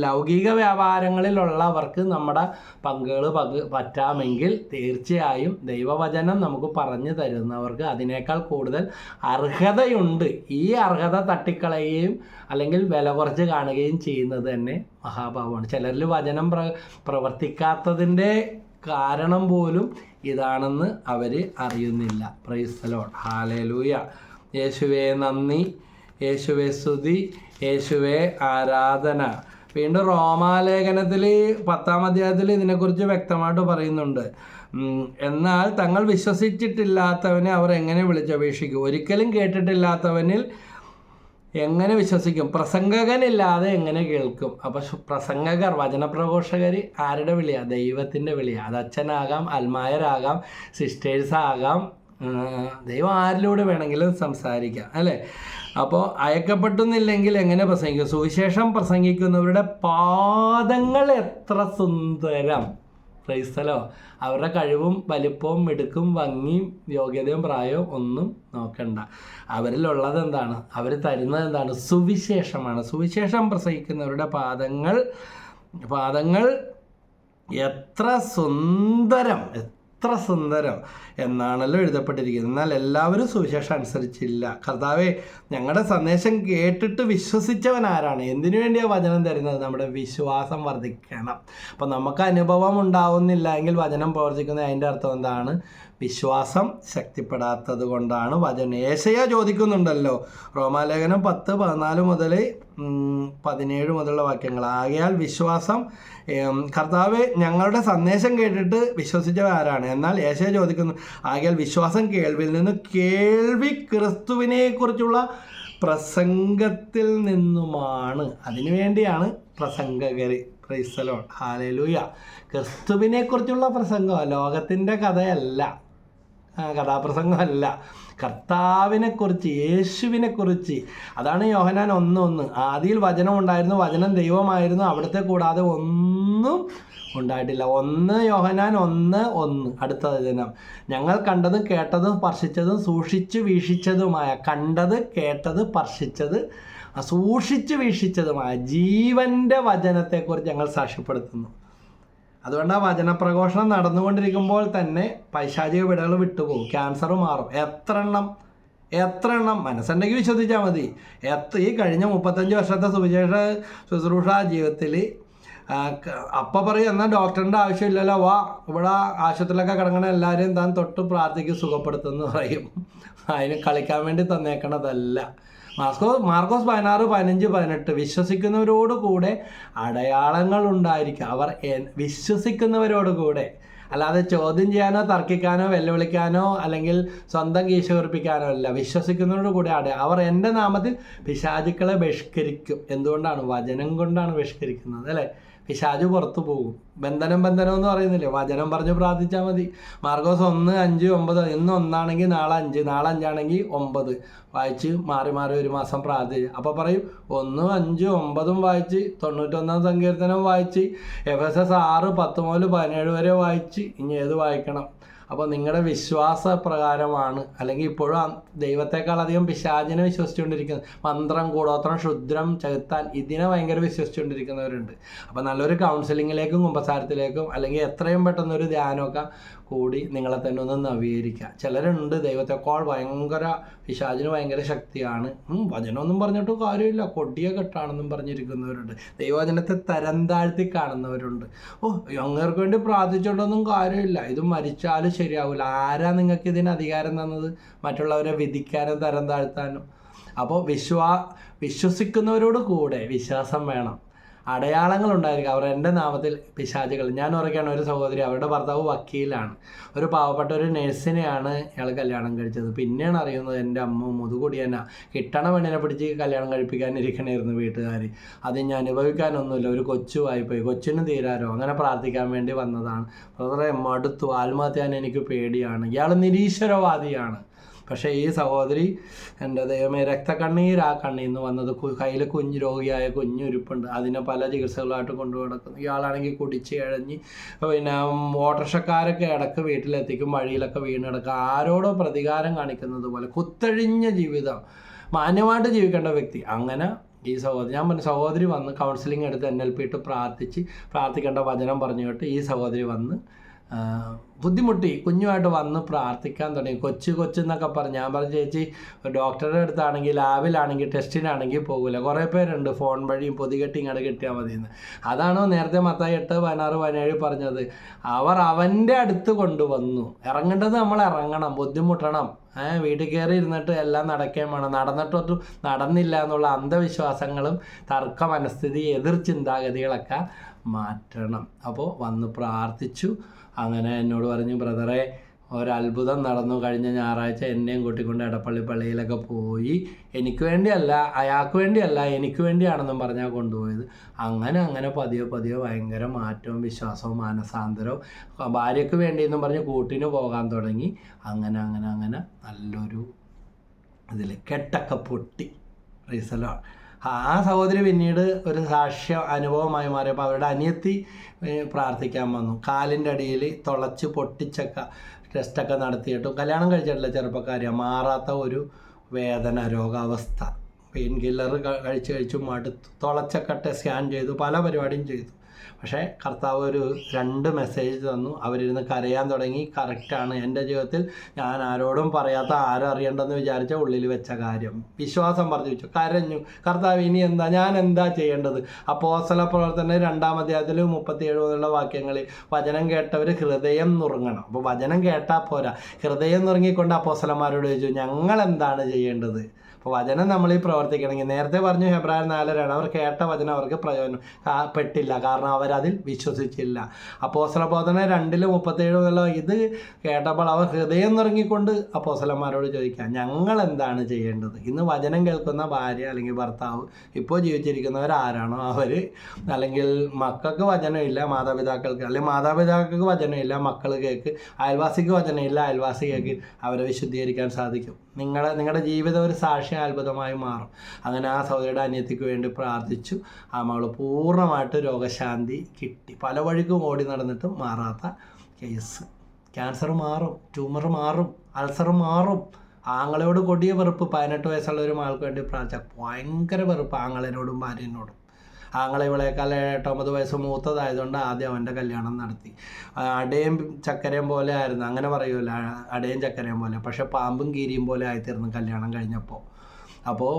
ലൗകിക വ്യാപാരങ്ങളിലുള്ളവർക്ക് നമ്മുടെ പങ്കുകൾ പറ്റാമെങ്കിൽ തീർച്ചയായും ദൈവവചനം നമുക്ക് പറഞ്ഞു തരുന്നവർക്ക് അതിനേക്കാൾ കൂടുതൽ അർഹതയുണ്ട്. ഈ അർഹത തട്ടിക്കളയുകയും അല്ലെങ്കിൽ വില കുറച്ച് കാണുകയും ചെയ്യുന്നത് തന്നെ മഹാപാപമാണ്. ചിലരിൽ വചനം പ്രവർത്തിക്കാത്തതിൻ്റെ കാരണം പോലും ഇതാണെന്ന് അവർ അറിയുന്നില്ല. Price the lord, hallelujah. യേശുവേ നന്ദി, യേശുവേ സ്തുതി, യേശുവേ ആരാധന. വീണ്ടും റോമാലേഖനത്തിൽ 10-ാം അധ്യായത്തിൽ ഇതിനെക്കുറിച്ച് വ്യക്തമായിട്ട് പറയുന്നുണ്ട്. എന്നാൽ തങ്ങൾ വിശ്വസിച്ചിട്ടില്ലാത്തവനെ അവർ എങ്ങനെ വിളിച്ചപേക്ഷിക്കും? ഒരിക്കലും കേട്ടിട്ടില്ലാത്തവനിൽ എങ്ങനെ വിശ്വസിക്കും? പ്രസംഗകനില്ലാതെ എങ്ങനെ കേൾക്കും? അപ്പോൾ പ്രസംഗകർ, വചനപ്രഘോഷകർ ആരുടെ വിളിയാണ്? ദൈവത്തിൻ്റെ വിളിയാണ്. അത് അച്ഛനാകാം, അൽമായരാകാം, സിസ്റ്റേഴ്സാകാം, ദൈവം ആരിലൂടെ വേണമെങ്കിലും സംസാരിക്കാം, അല്ലേ? അപ്പോൾ അയക്കപ്പെട്ടുന്നില്ലെങ്കിൽ എങ്ങനെ പ്രസംഗിക്കും? സുവിശേഷം പ്രസംഗിക്കുന്നവരുടെ പാദങ്ങൾ എത്ര സുന്ദരം! ക്രൈസ്തലോ, അവരുടെ കഴിവും വലിപ്പവും മിടുക്കും ഭംഗിയും യോഗ്യതയും പ്രായവും ഒന്നും നോക്കണ്ട. അവരിലുള്ളത് എന്താണ്? അവർ തരുന്നത് എന്താണ്? സുവിശേഷമാണ്. സുവിശേഷം പ്രസംഗിക്കുന്നവരുടെ പാദങ്ങൾ എത്ര സുന്ദരം, എത്ര സുന്ദരം എന്നാണല്ലോ എഴുതപ്പെട്ടിരിക്കുന്നത്. എന്നാൽ എല്ലാവരും സുവിശേഷം അനുസരിച്ചില്ല. കർത്താവേ, ഞങ്ങളുടെ സന്ദേശം കേട്ടിട്ട് വിശ്വസിച്ചവൻ ആരാണ്? എന്തിനു വേണ്ടിയാണ് വചനം തരുന്നത്? നമ്മുടെ വിശ്വാസം വർദ്ധിക്കണം. അപ്പം നമുക്ക് അനുഭവം ഉണ്ടാവുന്നില്ല എങ്കിൽ വചനം പ്രവർത്തിക്കുന്നത് അതിൻ്റെ അർത്ഥം എന്താണ്? വിശ്വാസം ശക്തിപ്പെടാത്തത് കൊണ്ടാണ്. വചനം യേശയ്യ ചോദിക്കുന്നുണ്ടല്ലോ, റോമാലേഖനം 10:14 മുതൽ 17 മുതലുള്ള വാക്യങ്ങൾ. ആകയാൽ വിശ്വാസം, കർത്താവ് ഞങ്ങളുടെ സന്ദേശം കേട്ടിട്ട് വിശ്വസിച്ചവരാരാണ്? എന്നാൽ യേശയ്യ ചോദിക്കുന്നു, ആകയാൽ വിശ്വാസം കേൾവിയിൽ നിന്ന്, കേൾവി ക്രിസ്തുവിനെക്കുറിച്ചുള്ള പ്രസംഗത്തിൽ നിന്നുമാണ്. അതിനുവേണ്ടിയാണ് പ്രസംഗകർ. Praise the lord, hallelujah. ക്രിസ്തുവിനെക്കുറിച്ചുള്ള പ്രസംഗം, ലോകത്തിൻ്റെ കഥയല്ല, കഥാപ്രസംഗമല്ല, കർത്താവിനെക്കുറിച്ച്, യേശുവിനെക്കുറിച്ച്. അതാണ് യോഹന്നാൻ 1:1. ആദിയിൽ വചനം ഉണ്ടായിരുന്നു, വചനം ദൈവമായിരുന്നു, അവിടുത്തെ കൂടാതെ ഒന്നും ഉണ്ടായിട്ടില്ല. 1 യോഹന്നാൻ 1:1. അടുത്ത വചനം, ഞങ്ങൾ കണ്ടതും കേട്ടതും സ്പർശിച്ചതും സൂക്ഷിച്ചു വീക്ഷിച്ചതുമായ, കണ്ടത് കേട്ടത് സ്പർശിച്ചത് സൂക്ഷിച്ചു വീക്ഷിച്ചതുമായ ജീവൻ്റെ വചനത്തെക്കുറിച്ച് ഞങ്ങൾ സാക്ഷ്യപ്പെടുത്തുന്നു. അതുകൊണ്ട് ആ വചനപ്രഘോഷണം നടന്നുകൊണ്ടിരിക്കുമ്പോൾ തന്നെ പൈശാചിക വിടകൾ വിട്ടുപോകും, ക്യാൻസർ മാറും. എത്ര എണ്ണം മനസ്സുണ്ടെങ്കിൽ വിശ്വസിച്ചാൽ മതി. ഈ കഴിഞ്ഞ 35 വർഷത്തെ സുവിശേഷ ശുശ്രൂഷ ജീവിതത്തിൽ അപ്പം പറയും, എന്നാൽ ഡോക്ടറിൻ്റെ ആവശ്യമില്ലല്ലോ, വാ ഇവിടെ ആശുപത്രിയിലൊക്കെ കിടങ്ങണ എല്ലാവരെയും താൻ തൊട്ട് പ്രാർത്ഥിക്ക് സുഖപ്പെടുത്തുമെന്ന് പറയും. അതിന് കളിക്കാൻ വേണ്ടി തന്നേക്കണതല്ല. മാർക്കോസ് 16:15-18 വിശ്വസിക്കുന്നവരോട് കൂടെ അടയാളങ്ങൾ ഉണ്ടായിരിക്കും. അവർ വിശ്വസിക്കുന്നവരോട് കൂടെ, അല്ലാതെ ചോദ്യം ചെയ്യാനോ തർക്കിക്കാനോ വെല്ലുവിളിക്കാനോ അല്ലെങ്കിൽ സ്വന്തം കീശ ഉറപ്പിക്കാനോ അല്ല. വിശ്വസിക്കുന്നവരോട് കൂടെ അവർ എൻ്റെ നാമത്തിൽ പിശാചുക്കളെ ബഹിഷ്കരിക്കും. എന്തുകൊണ്ടാണ്? വചനം കൊണ്ടാണ് ബഹിഷ്കരിക്കുന്നത്, അല്ലേ? പിശാചു പുറത്തു പോകും. ബന്ധനം എന്ന് പറയുന്നില്ലേ? വചനം പറഞ്ഞ് പ്രാർത്ഥിച്ചാൽ മതി. മാർക്കോസ് 1:5-9. ഇന്ന് 1 നാളെ 5, നാളെ 5 9 വായിച്ച് മാറി ഒരു മാസം പ്രാർത്ഥിച്ച്. അപ്പോൾ പറയും 1, 5, 9 വായിച്ച്, 91 സങ്കീർത്തനം വായിച്ച്, എഫെസസ് 6:10 മുതൽ 17 വരെ വായിച്ച്, ഇനി ഏത് വായിക്കണം? അപ്പോൾ നിങ്ങളുടെ വിശ്വാസ പ്രകാരമാണ്. അല്ലെങ്കിൽ ഇപ്പോഴും ദൈവത്തെക്കാളധികം പിശാചിനെ വിശ്വസിച്ചുകൊണ്ടിരിക്കുന്നത്. മന്ത്രം, കൂടോത്രം, ക്ഷുദ്രം, ചെകുത്താൻ, ഇതിനെ ഭയങ്കര വിശ്വസിച്ചുകൊണ്ടിരിക്കുന്നവരുണ്ട്. അപ്പോൾ നല്ലൊരു കൗൺസിലിങ്ങിലേക്കും കുമ്പസാരത്തിലേക്കും അല്ലെങ്കിൽ എത്രയും പെട്ടെന്നൊരു ധ്യാനമൊക്കെ കൂടി നിങ്ങളെ തന്നെ ഒന്ന് നവീകരിക്കുക. ചിലരുണ്ട് ദൈവത്തെക്കാൾ ഭയങ്കര, പിശാചിന് ഭയങ്കര ശക്തിയാണ്, വചനമൊന്നും പറഞ്ഞിട്ട് കാര്യമില്ല, കൊടിയ കെട്ടാണെന്നും പറഞ്ഞിരിക്കുന്നവരുണ്ട്. ദൈവവചനത്തെ തരം താഴ്ത്തി കാണുന്നവരുണ്ട്. അങ്ങേർക്ക് വേണ്ടി പ്രാർത്ഥിച്ചുകൊണ്ടൊന്നും കാര്യമില്ല, ഇത് മരിച്ചാലും ശരിയാവില്ല. ആരാ നിങ്ങൾക്ക് ഇതിന് അധികാരം തന്നത്? മറ്റുള്ളവരെ വിധിക്കാനും തരം താഴ്ത്താനും. അപ്പോൾ വിശ്വസിക്കുന്നവരോട് കൂടെ വിശ്വാസം വേണം. അടയാളങ്ങൾ ഉണ്ടായിരിക്കും. അവർ എൻ്റെ നാമത്തിൽ പിശാചുകൾ. ഞാൻ ഓർക്കുകയാണ്, ഒരു സഹോദരി, അവരുടെ ഭർത്താവ് വക്കീലാണ്, ഒരു പാവപ്പെട്ട ഒരു നഴ്സിനെയാണ് അയാൾ കല്യാണം കഴിച്ചത്. പിന്നെയാണ് അറിയുന്നത് എൻ്റെ അമ്മ മുതുകുടിയനാ, കിട്ടണ പെണ്ണിനെ പിടിച്ച് കല്യാണം കഴിപ്പിക്കാനിരിക്കണമായിരുന്നു വീട്ടുകാർ. അത് ഞാൻ അനുഭവിക്കാനൊന്നുമില്ല, ഒരു കൊച്ചുവായിപ്പോയി, കൊച്ചിന് തീരാരോ, അങ്ങനെ പ്രാർത്ഥിക്കാൻ വേണ്ടി വന്നതാണ്. വളരെ മടുത്തു, ആത്മഹത്യ എനിക്ക് പേടിയാണ്. ഇയാൾ നിരീശ്വരവാദിയാണ്. പക്ഷേ ഈ സഹോദരി, എൻ്റെ ദൈവമേ, രക്തക്കണ്ണീർ ആ കണ്ണിൽ നിന്ന് വന്നത്. കയ്യിൽ രോഗിയായ കുഞ്ഞുരുപ്പുണ്ട്, അതിനെ പല ചികിത്സകളായിട്ട് കൊണ്ടു നടക്കുന്നു. ഇയാളാണെങ്കിൽ കുടിച്ച് ഇഴഞ്ഞ്, പിന്നെ ഓട്ടോറിക്ഷക്കാരൊക്കെ ഇടയ്ക്ക് വീട്ടിലെത്തിക്കും, വഴിയിലൊക്കെ വീണ് കിടക്കുക. ആരോടോ പ്രതികാരം കാണിക്കുന്നത് പോലെ കുത്തഴിഞ്ഞ ജീവിതം, മാന്യമായിട്ട് ജീവിക്കേണ്ട വ്യക്തി. അങ്ങനെ ഈ സഹോദരി, ഞാൻ പറഞ്ഞു, സഹോദരി വന്ന് കൗൺസിലിംഗ് എടുത്ത് NLP ഇട്ട് പ്രാർത്ഥിക്കേണ്ട വചനം പറഞ്ഞു കേട്ട് ഈ സഹോദരി വന്ന് ബുദ്ധിമുട്ടി കുഞ്ഞുമായിട്ട് വന്ന് പ്രാർത്ഥിക്കാൻ തുടങ്ങി. കൊച്ചെന്നൊക്കെ പറഞ്ഞു. ഞാൻ പറഞ്ഞു, ചേച്ചി ഡോക്ടറുടെ അടുത്താണെങ്കിൽ ലാബിലാണെങ്കിൽ ടെസ്റ്റിനാണെങ്കിൽ പോകില്ല. കുറേ പേരുണ്ട് ഫോൺ വഴിയും പൊതികെട്ടി ഇങ്ങോട്ട് കിട്ടിയാൽ മതിയെന്ന്. അതാണോ നേരത്തെ മത്തായി 8:16-17 പറഞ്ഞത്? അവർ അവൻ്റെ അടുത്ത് കൊണ്ടുവന്നു. ഇറങ്ങേണ്ടത് നമ്മൾ ഇറങ്ങണം, ബുദ്ധിമുട്ടണം. വീട്ടിൽ കയറി ഇരുന്നിട്ട് എല്ലാം നടക്കുകയും വേണം. നടന്നിട്ടൊന്നും നടന്നില്ല എന്നുള്ള അന്ധവിശ്വാസങ്ങളും തർക്ക മനസ്ഥിതി, എതിർ ചിന്താഗതികളൊക്കെ മാറ്റണം. അപ്പോൾ വന്ന് പ്രാർത്ഥിച്ചു. അങ്ങനെ എന്നോട് പറഞ്ഞു, ബ്രദറെ ഒരത്ഭുതം നടന്നു. കഴിഞ്ഞ ഞായറാഴ്ച എന്നെയും കൂട്ടിക്കൊണ്ട് എടപ്പള്ളി പള്ളിയിലൊക്കെ പോയി. എനിക്ക് വേണ്ടിയല്ല, അയാൾക്ക് വേണ്ടിയല്ല, എനിക്ക് വേണ്ടിയാണെന്നും പറഞ്ഞാൽ കൊണ്ടുപോയത്. അങ്ങനെ പതിയെ ഭയങ്കര മാറ്റവും വിശ്വാസവും മാനസാന്തരവും. ഭാര്യയ്ക്ക് വേണ്ടിയെന്നും പറഞ്ഞ് കൂട്ടിന് പോകാൻ തുടങ്ങി. അങ്ങനെ നല്ലൊരു ഇതിൽ കെട്ടൊക്കെ പൊട്ടി. റീസലോ ആ സഹോദരി പിന്നീട് ഒരു സാക്ഷ്യ അനുഭവമായി മാറിയപ്പോൾ അവരുടെ അനിയത്തി പ്രാർത്ഥിക്കാൻ വന്നു. കാലിൻ്റെ അടിയിൽ തുളച്ച് പൊട്ടിച്ചൊക്കെ ടെസ്റ്റൊക്കെ നടത്തിയിട്ടും കല്യാണം കഴിച്ചിട്ടില്ല, ചെറുപ്പക്കാരിയാണ്, മാറാത്ത ഒരു വേദന, രോഗാവസ്ഥ, പെയിൻ കില്ലർ കഴിച്ച് മടുത്തു. തുളച്ചൊക്കെ സ്കാൻ ചെയ്തു, പല പരിപാടിയും ചെയ്തു. പക്ഷേ കർത്താവ് ഒരു 2 മെസ്സേജ് തന്നു. അവരിരുന്ന് കരയാൻ തുടങ്ങി. കറക്റ്റാണ്, എൻ്റെ ജീവിതത്തിൽ ഞാൻ ആരോടും പറയാത്ത, ആരും അറിയണ്ടെന്ന് വിചാരിച്ച ഉള്ളിൽ വെച്ച കാര്യം വിശ്വാസം പറഞ്ഞു വെച്ചു. കരഞ്ഞു, കർത്താവ് ഇനി എന്താ, ഞാൻ എന്താ ചെയ്യേണ്ടത്? അപ്പോസ്തല പ്രവർത്തന 2-ാം അധ്യായത്തിൽ 37 മുതലുള്ള വാക്യങ്ങളിൽ വചനം കേട്ടവർ ഹൃദയം നുറുങ്ങണം. അപ്പോൾ വചനം കേട്ടാൽ പോരാ, ഹൃദയം നുറുങ്ങിക്കൊണ്ട് അപ്പോസ്തലന്മാരോട് ചോദിച്ചു, ഞങ്ങൾ എന്താണ് ചെയ്യേണ്ടത്? അപ്പോൾ വചനം നമ്മൾ ഈ പ്രവർത്തിക്കണമെങ്കിൽ, നേരത്തെ പറഞ്ഞു ഹെബ്രായർ 4:2, അവർ കേട്ട വചനം അവർക്ക് പ്രയോജനപ്പെട്ടില്ല, കാരണം അവരതിൽ വിശ്വസിച്ചില്ല. അപ്പോസ്തല പ്രവർത്തനം 2:37 എന്നുള്ള ഇത് കേട്ടപ്പോൾ അവർ ഹൃദയം നിറങ്ങിക്കൊണ്ട് അപ്പോസ്തലന്മാരോട് ചോദിക്കാം, ഞങ്ങൾ എന്താണ് ചെയ്യേണ്ടത്? ഇന്ന് വചനം കേൾക്കുന്ന ഭാര്യ അല്ലെങ്കിൽ ഭർത്താവ്, ഇപ്പോൾ ജീവിച്ചിരിക്കുന്നവരാരാണോ അവർ, അല്ലെങ്കിൽ മക്കൾക്ക് വചനമില്ല, മാതാപിതാക്കൾക്ക്, അല്ലെങ്കിൽ മാതാപിതാക്കൾക്ക് വചനമില്ല, മക്കൾ കേൾക്ക്, അയൽവാസിക്ക് വചനമില്ല, അയൽവാസി കേൾക്ക്, അവരെ വിശുദ്ധീകരിക്കാൻ സാധിക്കും. നിങ്ങളുടെ ജീവിതം ഒരു സാക്ഷി അത്ഭുതമായി മാറും. അങ്ങനെ ആ സഹോദരിയുടെ അനിയത്തിക്ക് വേണ്ടി പ്രാർത്ഥിച്ചു. ആ മകൾ പൂർണ്ണമായിട്ട് രോഗശാന്തി കിട്ടി. പല വഴിക്കും ഓടി നടന്നിട്ടും മാറാത്ത കേസ്. ക്യാൻസർ മാറും, ട്യൂമർ മാറും, അൾസർ മാറും. ആങ്ങളയോട് കൊടിയ വെറുപ്പ്. 18 വയസ്സുള്ള ഒരു മകൾക്ക് വേണ്ടി പ്രാർത്ഥിച്ച ഭയങ്കര വെറുപ്പ് ആങ്ങളനോടും ഭാര്യനോടും. ആങ്ങളെ ഇവളേക്കാൾ 8-9 വയസ്സ് മൂത്തതായതുകൊണ്ട് ആദ്യം അവൻ്റെ കല്യാണം നടത്തി. അടയും ചക്കരയും പോലെ ആയിരുന്നു, അങ്ങനെ പറയുമല്ലോ, അടയും ചക്കരയും പോലെ. പക്ഷെ പാമ്പും കീരിയും പോലെ ആയിത്തീർന്നു കല്യാണം കഴിഞ്ഞപ്പോൾ. അപ്പോൾ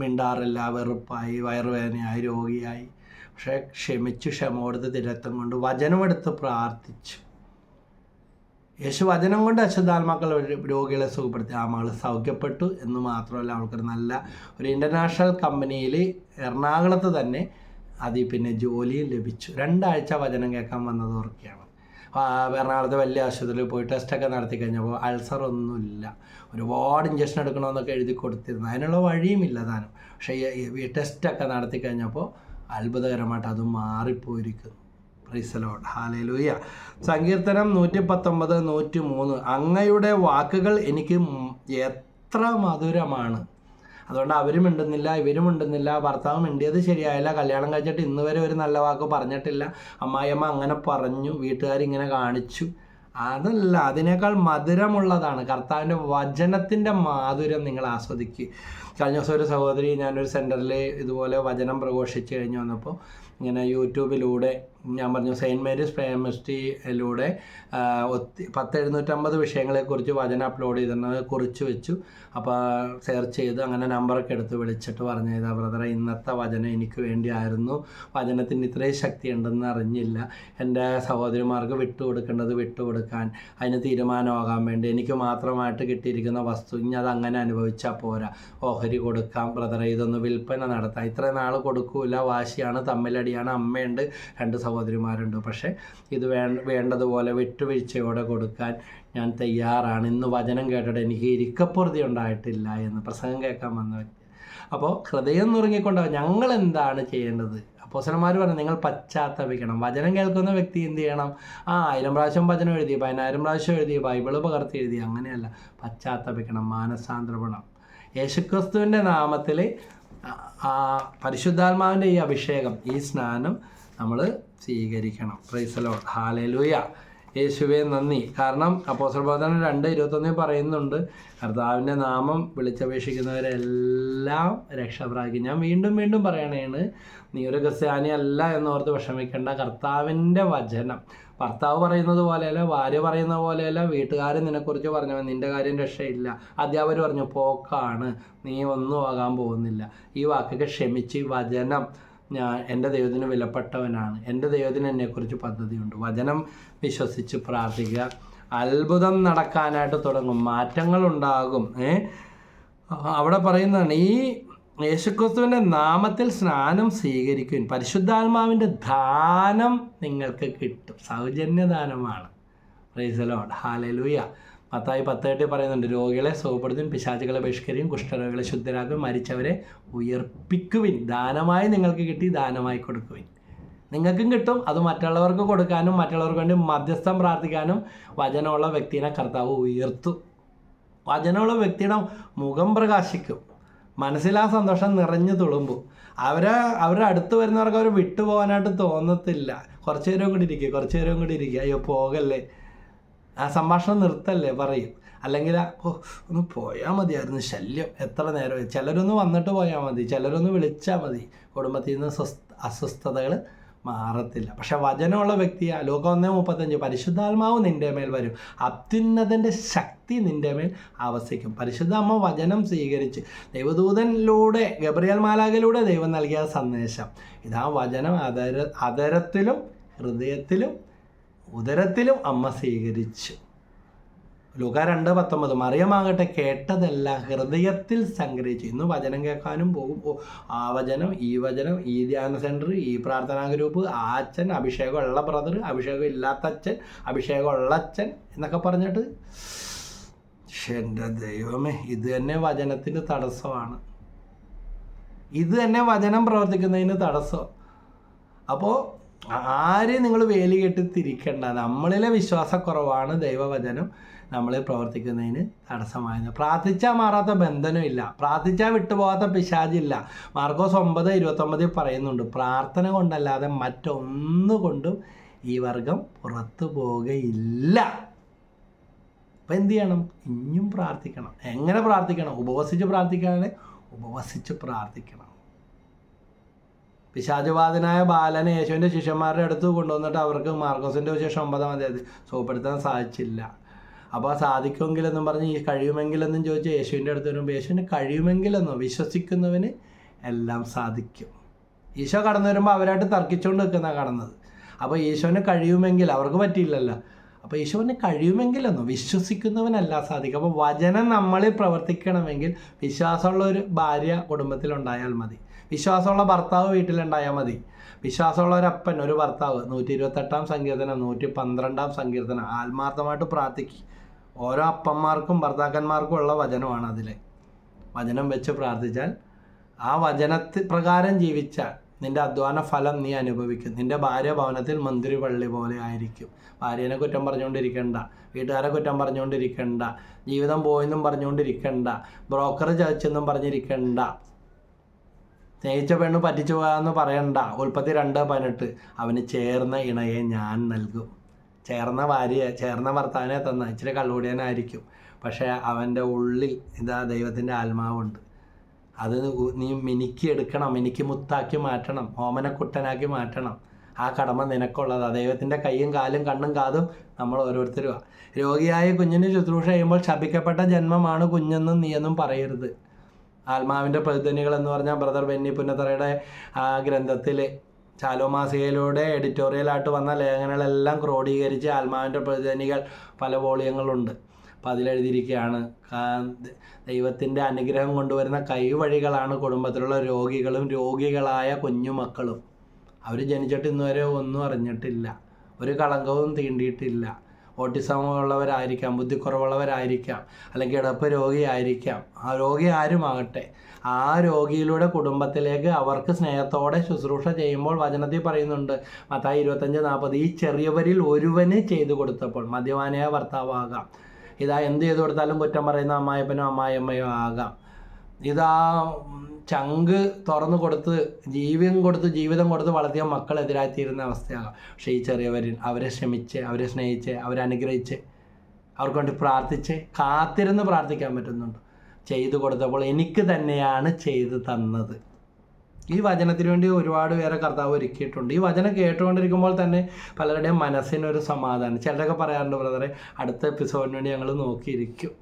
മിണ്ടാറില്ല, വെറുപ്പായി, വയറുവേദനയായി, രോഗിയായി. പക്ഷേ ക്ഷമിച്ചു, ക്ഷമ കൊടുത്ത് തിരത്തം കൊണ്ട് വചനമെടുത്ത് പ്രാർത്ഥിച്ചു. യേശു വചനം കൊണ്ട് അശുദ്ധാത്മാക്കൾ രോഗികളെ സുഖപ്പെടുത്തി. ആ മകൾ സൗഖ്യപ്പെട്ടു എന്ന് മാത്രമല്ല, അവൾക്കൊരു നല്ല ഒരു ഇൻ്റർനാഷണൽ കമ്പനിയിൽ എറണാകുളത്ത് തന്നെ അതിൽ പിന്നെ ജോലിയും ലഭിച്ചു. 2 ആഴ്ച വചനം കേൾക്കാൻ വന്നത് ഓർക്കുകയാണ്. എറണാകുളത്ത് വലിയ ആശുപത്രിയിൽ പോയി ടെസ്റ്റൊക്കെ നടത്തി കഴിഞ്ഞപ്പോൾ അൾസറൊന്നുമില്ല. ഒരുപാട് ഇഞ്ചക്ഷൻ എടുക്കണമെന്നൊക്കെ എഴുതി കൊടുത്തിരുന്നു, അതിനുള്ള വഴിയുമില്ല താനും. പക്ഷേ ഈ ടെസ്റ്റൊക്കെ നടത്തി കഴിഞ്ഞപ്പോൾ അത്ഭുതകരമായിട്ട് അത് മാറിപ്പോയിരിക്കുന്നു. Praise the lord, hallelujah. സങ്കീർത്തനം 119, 103, അങ്ങയുടെ വാക്കുകൾ എനിക്ക് എത്ര മധുരമാണ്. അതുകൊണ്ട് അവരും മിണ്ടുന്നില്ല, ഇവരും മിണ്ടുന്നില്ല. ഭർത്താവ് മിണ്ടിയത് ശരിയായില്ല, കല്യാണം കഴിച്ചിട്ട് ഇന്ന് വരെ ഒരു നല്ല വാക്ക് പറഞ്ഞിട്ടില്ല. അമ്മായിയമ്മ അങ്ങനെ പറഞ്ഞു, വീട്ടുകാരിങ്ങനെ കാണിച്ചു. അതല്ല, അതിനേക്കാൾ മധുരമുള്ളതാണ് കർത്താവിൻ്റെ വചനത്തിൻ്റെ മാധുര്യം. നിങ്ങൾ ആസ്വദിക്കുക. കഴിഞ്ഞ ദിവസം ഒരു സഹോദരി, ഞാനൊരു സെൻറ്ററിൽ ഇതുപോലെ വചനം പ്രഘോഷിച്ച് കഴിഞ്ഞ് വന്നപ്പോൾ ഇങ്ങനെ യൂട്യൂബിലൂടെ ഞാൻ പറഞ്ഞു, സെയിൻറ്റ് മേരീസ് മിനിസ്ട്രിയിലൂടെ 10,750 വിഷയങ്ങളെക്കുറിച്ച് വചനം അപ്ലോഡ് ചെയ്തിരുന്നത് കുറിച്ച് വെച്ചു. അപ്പോൾ സെർച്ച് ചെയ്ത് അങ്ങനെ നമ്പറൊക്കെ എടുത്ത് വിളിച്ചിട്ട് പറഞ്ഞു, ഇതാ ബ്രദറെ, ഇന്നത്തെ വചനം എനിക്ക് വേണ്ടിയായിരുന്നു. വചനത്തിന് ഇത്രയും ശക്തി ഉണ്ടെന്ന് അറിഞ്ഞില്ല. എൻ്റെ സഹോദരിമാർക്ക് വിട്ടുകൊടുക്കേണ്ടത് വിട്ടുകൊടുക്കാൻ, അതിന് തീരുമാനമാകാൻ വേണ്ടി എനിക്ക് മാത്രമായിട്ട് കിട്ടിയിരിക്കുന്ന വസ്തു ഇനി അതങ്ങനെ അനുഭവിച്ചാൽ പോരാ, ഓഹരി കൊടുക്കാം ബ്രദറെ, ഇതൊന്ന് വിൽപ്പന നടത്താം. ഇത്രയും നാൾ കൊടുക്കൂല, വാശിയാണ്, തമ്മിലടിയാണ്, അമ്മയുണ്ട്, 2 സഹോദരിമാരുണ്ട്. പക്ഷേ ഇത് വേണ്ടതുപോലെ വിട്ടുവീഴ്ചയോടെ കൊടുക്കാൻ ഞാൻ തയ്യാറാണ്. ഇന്ന് വചനം കേട്ടിട്ട് എനിക്ക് ഇരിക്കപ്പുറതി ഉണ്ടായിട്ടില്ല എന്ന് പ്രസംഗം കേൾക്കാൻ വന്ന വ്യക്തി. അപ്പോൾ ഹൃദയം നുറുങ്ങിക്കൊണ്ടാവും. ഞങ്ങൾ എന്താണ് ചെയ്യേണ്ടത്? അപ്പോസ്തലന്മാർ പറഞ്ഞു, നിങ്ങൾ പശ്ചാത്തപിക്കണം. വചനം കേൾക്കുന്ന വ്യക്തി എന്ത് ചെയ്യണം? 1000 പ്രാവശ്യം വചനം എഴുതി, 10000 പ്രാവശ്യം എഴുതി, ബൈബിള് പകർത്തി എഴുതി, അങ്ങനെയല്ല. പശ്ചാത്തപിക്കണം, മാനസാന്തരപ്പെടണം. യേശുക്രിസ്തുവിൻ്റെ നാമത്തിൽ പരിശുദ്ധാത്മാവിൻ്റെ ഈ അഭിഷേകം, ഈ സ്നാനം നമ്മൾ സ്വീകരിക്കണം. Price the lord, hallelujah. യേശുവേ നന്ദി. കാരണം അപ്പോസ്തല പ്രവർത്തനം 2:21 പറയുന്നുണ്ട്, കർത്താവിൻ്റെ നാമം വിളിച്ചപേക്ഷിക്കുന്നവരെല്ലാം രക്ഷ പ്രാപിക്കും. ഞാൻ വീണ്ടും പറയണേണ്, നീ ഒരു ക്രിസ്ത്യാനി അല്ല എന്നോർത്ത് വിഷമിക്കേണ്ട. കർത്താവിൻ്റെ വചനം ഭർത്താവ് പറയുന്നത് പോലെയല്ല, ഭാര്യ പറയുന്ന പോലെയല്ല, വീട്ടുകാരൻ നിന്നെക്കുറിച്ച് പറഞ്ഞു നിൻ്റെ കാര്യം രക്ഷയില്ല, അധ്യാപകർ പറഞ്ഞു പോക്കാണ്, നീ ഒന്നും ആകാൻ പോകുന്നില്ല. ഈ വാക്കൊക്കെ ക്ഷമിച്ച് വചനം, ഞാൻ എൻ്റെ ദൈവത്തിന് വിലപ്പെട്ടവനാണ്, എൻ്റെ ദൈവത്തിന് എന്നെക്കുറിച്ച് പദ്ധതിയുണ്ട്, വചനം വിശ്വസിച്ച് പ്രാർത്ഥിക്കുക. അത്ഭുതം നടക്കാനായിട്ട് തുടങ്ങും, മാറ്റങ്ങളുണ്ടാകും. അവിടെ പറയുന്നതാണ്, ഈ യേശുക്രിസ്തുവിൻ്റെ നാമത്തിൽ സ്നാനം സ്വീകരിക്കുവിൻ, പരിശുദ്ധാത്മാവിൻ്റെ ദാനം നിങ്ങൾക്ക് കിട്ടും. സൗജന്യദാനമാണ്. Praise the lord, hallelujah. Mathai 10:8 പറയുന്നുണ്ട്, രോഗികളെ സുഖപ്പെടുത്തും, പിശാചുകളെ ബഹിഷ്കരിക്കും, കുഷ്ഠരോഗികളെ ശുദ്ധരാക്കും, മരിച്ചവരെ ഉയർപ്പിക്കുവിൻ, ദാനമായി നിങ്ങൾക്ക് കിട്ടി ദാനമായി കൊടുക്കുവിൻ. നിങ്ങൾക്കും കിട്ടും, അത് മറ്റുള്ളവർക്ക് കൊടുക്കാനും മറ്റുള്ളവർക്ക് വേണ്ടി മധ്യസ്ഥം പ്രാർത്ഥിക്കാനും വചനമുള്ള വ്യക്തിനെ കർത്താവ് ഉയർത്തും. വചനമുള്ള വ്യക്തിയുടെ മുഖം പ്രകാശിക്കും, മനസ്സിലാ സന്തോഷം നിറഞ്ഞു തുളുമ്പും. അവരുടെ അടുത്ത് വരുന്നവർക്ക് അവർ വിട്ടുപോകാനായിട്ട് തോന്നത്തില്ല. കുറച്ച് നേരം കൂടി ഇരിക്കുക, അയ്യോ പോകല്ലേ, ആ സംഭാഷണം നിർത്തല്ലേ പറയും. അല്ലെങ്കിൽ ഒന്ന് പോയാൽ മതിയായിരുന്നു, ശല്യം എത്ര നേരം. ചിലരൊന്ന് വന്നിട്ട് പോയാൽ മതി, ചിലരൊന്ന് വിളിച്ചാൽ മതി, കുടുംബത്തിൽ നിന്ന് അസ്വസ്ഥതകൾ മാറത്തില്ല. പക്ഷെ വചനമുള്ള വ്യക്തിയാ, ലോകം 1:35, പരിശുദ്ധാത്മാവ് നിൻ്റെ മേൽ വരും, അത്യുന്നതൻ്റെ ശക്തി നിൻ്റെ മേൽ ആവസിക്കും. പരിശുദ്ധ അമ്മ വചനം സ്വീകരിച്ച് ദൈവദൂതനിലൂടെ, ഗബ്രിയേൽ മാലാഖയിലൂടെ ദൈവം നൽകിയ സന്ദേശം ഇതാ. വചനം അതരത്തിലും ഹൃദയത്തിലും ഉദരത്തിലും അമ്മ സ്വീകരിച്ചു. ലൂക്കാ 2:19, മറിയമാകട്ടെ കേട്ടതെല്ലാം ഹൃദയത്തിൽ സംഗ്രഹിച്ചു. ഇന്ന് വചനം കേൾക്കാനും പോകും. ആ വചനം, ഈ വചനം, ഈ ധ്യാന സെൻറ്റർ, ഈ പ്രാർത്ഥനാ ഗ്രൂപ്പ്, ആ അച്ഛൻ, അഭിഷേകമുള്ള ബ്രദർ, അഭിഷേകം ഇല്ലാത്ത അച്ഛൻ, അഭിഷേകമുള്ള അച്ഛൻ എന്നൊക്കെ പറഞ്ഞിട്ട്, എൻ്റെ ദൈവമേ, ഇത് തന്നെ വചനത്തിന് തടസ്സമാണ്. ഇത് തന്നെ വചനം പ്രവർത്തിക്കുന്നതിന് തടസ്സം. അപ്പോൾ ആരെയും നിങ്ങൾ വേലി കെട്ടി തിരിക്കേണ്ട. നമ്മളിലെ വിശ്വാസക്കുറവാണ് ദൈവവചനം നമ്മളിൽ പ്രവർത്തിക്കുന്നതിന് തടസ്സമായത്. പ്രാർത്ഥിച്ചാൽ മാറാത്ത ബന്ധനമില്ല, പ്രാർത്ഥിച്ചാൽ വിട്ടുപോകാത്ത പിശാചില്ല. മാർക്കോസ് 9:29 പറയുന്നുണ്ട്, പ്രാർത്ഥന കൊണ്ടല്ലാതെ മറ്റൊന്നുകൊണ്ടും ഈ വർഗം പുറത്തു പോവുകയില്ല. അപ്പം എന്ത് ചെയ്യണം? ഇനിയും പ്രാർത്ഥിക്കണം. എങ്ങനെ പ്രാർത്ഥിക്കണം? ഉപവസിച്ച് പ്രാർത്ഥിക്കണം. പിശാചുബാധനായ ബാലനെ യേശുവിൻ്റെ ശിഷ്യന്മാരുടെ അടുത്ത് കൊണ്ടുവന്നിട്ട് അവർക്ക് മാർക്കോസിൻ്റെ വിശേഷം 9-ാം അധ്യായത്തിൽ സുഖപ്പെടുത്താൻ സാധിച്ചില്ല. അപ്പോൾ സാധിക്കുമെങ്കിലെന്നും പറഞ്ഞ് ഈ കഴിയുമെങ്കിലെന്നും ചോദിച്ച് യേശുവിൻ്റെ അടുത്ത് വരുമ്പോൾ യേശുവിന് കഴിയുമെങ്കിലെന്നോ, വിശ്വസിക്കുന്നവന് എല്ലാം സാധിക്കും. ഈശോ കടന്നു വരുമ്പോൾ അവരായിട്ട് തർക്കിച്ചുകൊണ്ട് നിൽക്കുന്നതാണ് കാണുന്നത്. അപ്പോൾ ഈശോന് കഴിയുമെങ്കിൽ, അവർക്ക് പറ്റിയില്ലല്ലോ. അപ്പോൾ ഈശോന് കഴിയുമെങ്കിലെന്നോ, വിശ്വസിക്കുന്നവനെല്ലാം സാധിക്കും. അപ്പോൾ വചനം നമ്മളിൽ പ്രവർത്തിക്കണമെങ്കിൽ വിശ്വാസമുള്ള ഒരു ഭാര്യ കുടുംബത്തിലുണ്ടായാൽ മതി, വിശ്വാസമുള്ള ഭർത്താവ് വീട്ടിലുണ്ടായാൽ മതി, വിശ്വാസമുള്ള ഒരു അപ്പൻ, ഒരു ഭർത്താവ്. 128-ാം സങ്കീർത്തനം, 112-ാം സങ്കീർത്തനം ആത്മാർത്ഥമായിട്ട് പ്രാർത്ഥിക്കും. ഓരോ അപ്പന്മാർക്കും ഭർത്താക്കന്മാർക്കും ഉള്ള വചനമാണ് അതിലെ. വചനം വെച്ച് പ്രാർത്ഥിച്ചാൽ, ആ വചനത്തിൽ പ്രകാരം ജീവിച്ചാൽ നിൻ്റെ അധ്വാന ഫലം നീ അനുഭവിക്കും. നിൻ്റെ ഭാര്യ ഭവനത്തിൽ മന്ത്രി പള്ളി പോലെ ആയിരിക്കും. ഭാര്യനെ കുറ്റം പറഞ്ഞുകൊണ്ടിരിക്കണ്ട, വീട്ടുകാരെ കുറ്റം പറഞ്ഞുകൊണ്ടിരിക്കണ്ട, ജീവിതം പോയെന്നും പറഞ്ഞുകൊണ്ടിരിക്കണ്ട, ബ്രോക്കർ ചതിച്ചെന്നും പറഞ്ഞിരിക്കണ്ട, സ്നേഹിച്ച പെണ്ണ് പറ്റിച്ചു പോകാമെന്ന് പറയണ്ട. ഉൽപ്പത്തി 2:18, അവന് ചേർന്ന ഇണയെ ഞാൻ നൽകും. ചേർന്ന ഭാര്യയെ, ചേർന്ന ഭർത്താവിനെ തന്ന ഇച്ചിരി കള്ളുകൂടിയനായിരിക്കും, പക്ഷേ അവൻ്റെ ഉള്ളിൽ ഇതാ ദൈവത്തിൻ്റെ ആത്മാവുണ്ട്. അത് നീ മിനുക്കിയെടുക്കണം, മിനുക്കി മുത്താക്കി മാറ്റണം, ഓമനക്കുട്ടനാക്കി മാറ്റണം. ആ കടമ നിനക്കുള്ളതാണ്. ദൈവത്തിൻ്റെ കൈയും കാലും കണ്ണും കാതും നമ്മൾ ഓരോരുത്തരും. രോഗിയായ കുഞ്ഞിന് ശുശ്രൂഷ ചെയ്യുമ്പോൾ ശപിക്കപ്പെട്ട ജന്മമാണ് കുഞ്ഞെന്നും നീയെന്നും പറയരുത്. ആത്മാവിൻ്റെ പ്രതിധ്വനികൾ എന്ന് പറഞ്ഞാൽ ബ്രദർ ബെന്നി പുന്നത്തറയുടെ ആ ഗ്രന്ഥത്തിൽ ചാലോമാസികയിലൂടെ എഡിറ്റോറിയലായിട്ട് വന്ന ലേഖനങ്ങളെല്ലാം ക്രോഡീകരിച്ച് ആത്മാവിൻ്റെ പ്രതിധ്വനികൾ പല വോളിയങ്ങളുണ്ട്. അപ്പോൾ അതിലെഴുതിയിരിക്കുകയാണ്, ദൈവത്തിൻ്റെ അനുഗ്രഹം കൊണ്ടുവരുന്ന കൈവഴികളാണ് കുടുംബത്തിലുള്ള രോഗികളും രോഗികളായ കുഞ്ഞുമക്കളും. അവർ ജനിച്ചിട്ട് ഇന്നുവരെ ഒന്നും അറിഞ്ഞിട്ടില്ല, ഒരു കളങ്കവും തീണ്ടിയിട്ടില്ല. ഓട്ടിസം ഉള്ളവരായിരിക്കാം, ബുദ്ധിക്കുറവുള്ളവരായിരിക്കാം, അല്ലെങ്കിൽ കിടപ്പ് രോഗിയായിരിക്കാം. ആ രോഗി ആരുമാകട്ടെ, ആ രോഗിയിലൂടെ കുടുംബത്തിലേക്ക് അവർക്ക് സ്നേഹത്തോടെ ശുശ്രൂഷ ചെയ്യുമ്പോൾ വചനത്തിൽ പറയുന്നുണ്ട്, മത്തായി 25:40, ഈ ചെറിയവരിൽ ഒരുവന് ചെയ്തു കൊടുത്തപ്പോൾ, മദ്യപാനിയായ ഭർത്താവാകാം, ഇതാ എന്ത് ചെയ്തു കൊടുത്താലും കുറ്റം പറയുന്ന അമ്മായപ്പനോ അമ്മായിയമ്മയോ ആകാം, ഇതാ ചങ്ക് തുറന്നു കൊടുത്ത് ജീവിതം കൊടുത്ത് വളർത്തിയ മക്കളെതിരായിത്തീരുന്ന അവസ്ഥയാകാം. പക്ഷേ ഈ ചെറിയവരിൽ അവരെ ക്ഷമിച്ച്, അവരെ സ്നേഹിച്ച്, അവരെ അനുഗ്രഹിച്ച്, അവർക്ക് വേണ്ടി പ്രാർത്ഥിച്ച്, കാത്തിരുന്ന് പ്രാർത്ഥിക്കാൻ പറ്റുന്നുണ്ട്. ചെയ്തു കൊടുത്തപ്പോൾ എനിക്ക് തന്നെയാണ് ചെയ്തു തന്നത്. ഈ വചനത്തിന് വേണ്ടി ഒരുപാട് പേരെ കർത്താവ് ഒരുക്കിയിട്ടുണ്ട്. ഈ വചനം കേട്ടുകൊണ്ടിരിക്കുമ്പോൾ തന്നെ പലരുടെയും മനസ്സിനൊരു സമാധാനം. ചിലരൊക്കെ പറയാറുണ്ട്, ബ്രദറെ അടുത്ത എപ്പിസോഡിന് വേണ്ടി ഞങ്ങൾ നോക്കിയിരിക്കും.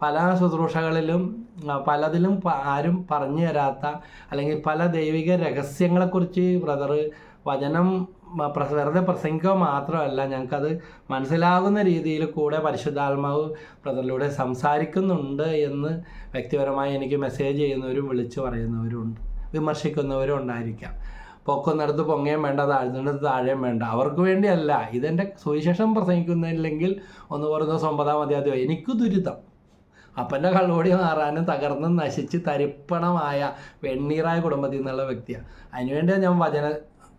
പല ശുശ്രൂഷകളിലും പലതിലും ആരും പറഞ്ഞു തരാത്ത, അല്ലെങ്കിൽ പല ദൈവിക രഹസ്യങ്ങളെക്കുറിച്ച് ബ്രദർ വചനം വെറുതെ പ്രസംഗിക്കുക മാത്രമല്ല, ഞങ്ങൾക്കത് മനസ്സിലാകുന്ന രീതിയിൽ കൂടെ പരിശുദ്ധാത്മാവ് ബ്രദറിലൂടെ സംസാരിക്കുന്നുണ്ട് എന്ന് വ്യക്തിപരമായി എനിക്ക് മെസ്സേജ് ചെയ്യുന്നവരും വിളിച്ചു പറയുന്നവരും ഉണ്ട്, വിമർശിക്കുന്നവരും ഉണ്ടായിരിക്കാം. പൊക്കുന്നിടത്ത് പൊങ്ങയും വേണ്ട, താഴ്ന്നിടത്ത് താഴെയും വേണ്ട. അവർക്ക് വേണ്ടിയല്ല. ഇതെൻ്റെ സുവിശേഷം പ്രസംഗിക്കുന്നില്ലെങ്കിൽ 1 കൊരിന്ത്യർ 9 എനിക്ക് ദുരിതം. അപ്പൻ്റെ കള്ളോടി മാറാനും തകർന്ന് നശിച്ച് തരിപ്പണമായ വെണ്ണീറായ കുടുംബത്തിൽ നിന്നുള്ള വ്യക്തിയാണ്. അതിനുവേണ്ടിയാണ് ഞാൻ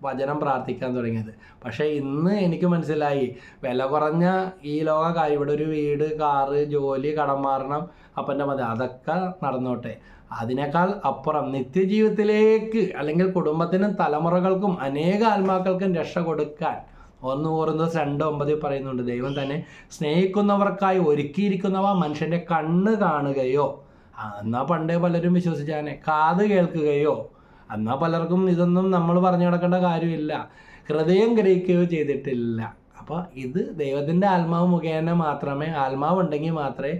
വചനം പ്രാർത്ഥിക്കാൻ തുടങ്ങിയത്. പക്ഷേ ഇന്ന് എനിക്ക് മനസ്സിലായി, വില കുറഞ്ഞ ഈ ലോക ഇവിടെ ഒരു വീട്, കാറ്, ജോലി, കടം മാറണം, അപ്പൻ്റെ മതി, അതൊക്കെ നടന്നോട്ടെ. അതിനേക്കാൾ അപ്പുറം നിത്യജീവിതത്തിലേക്ക്, അല്ലെങ്കിൽ കുടുംബത്തിനും തലമുറകൾക്കും അനേക ആത്മാക്കൾക്കും രക്ഷ കൊടുക്കാൻ 1 കൊരിന്ത്യർ 2:9 പറയുന്നുണ്ട്, ദൈവം തന്നെ സ്നേഹിക്കുന്നവർക്കായി ഒരുക്കിയിരിക്കുന്നവ മനുഷ്യൻ്റെ കണ്ണ് കാണുകയോ, എന്നാൽ പണ്ടേ പലരും വിശ്വസിച്ചാനെ, കാത് കേൾക്കുകയോ, എന്നാൽ പലർക്കും ഇതൊന്നും നമ്മൾ പറഞ്ഞു നടക്കേണ്ട കാര്യമില്ല, ഹൃദയം ഗ്രഹിക്കുകയോ ചെയ്തിട്ടില്ല. അപ്പോൾ ഇത് ദൈവത്തിൻ്റെ ആത്മാവ് മുഖേന മാത്രമേ, ആത്മാവുണ്ടെങ്കിൽ മാത്രമേ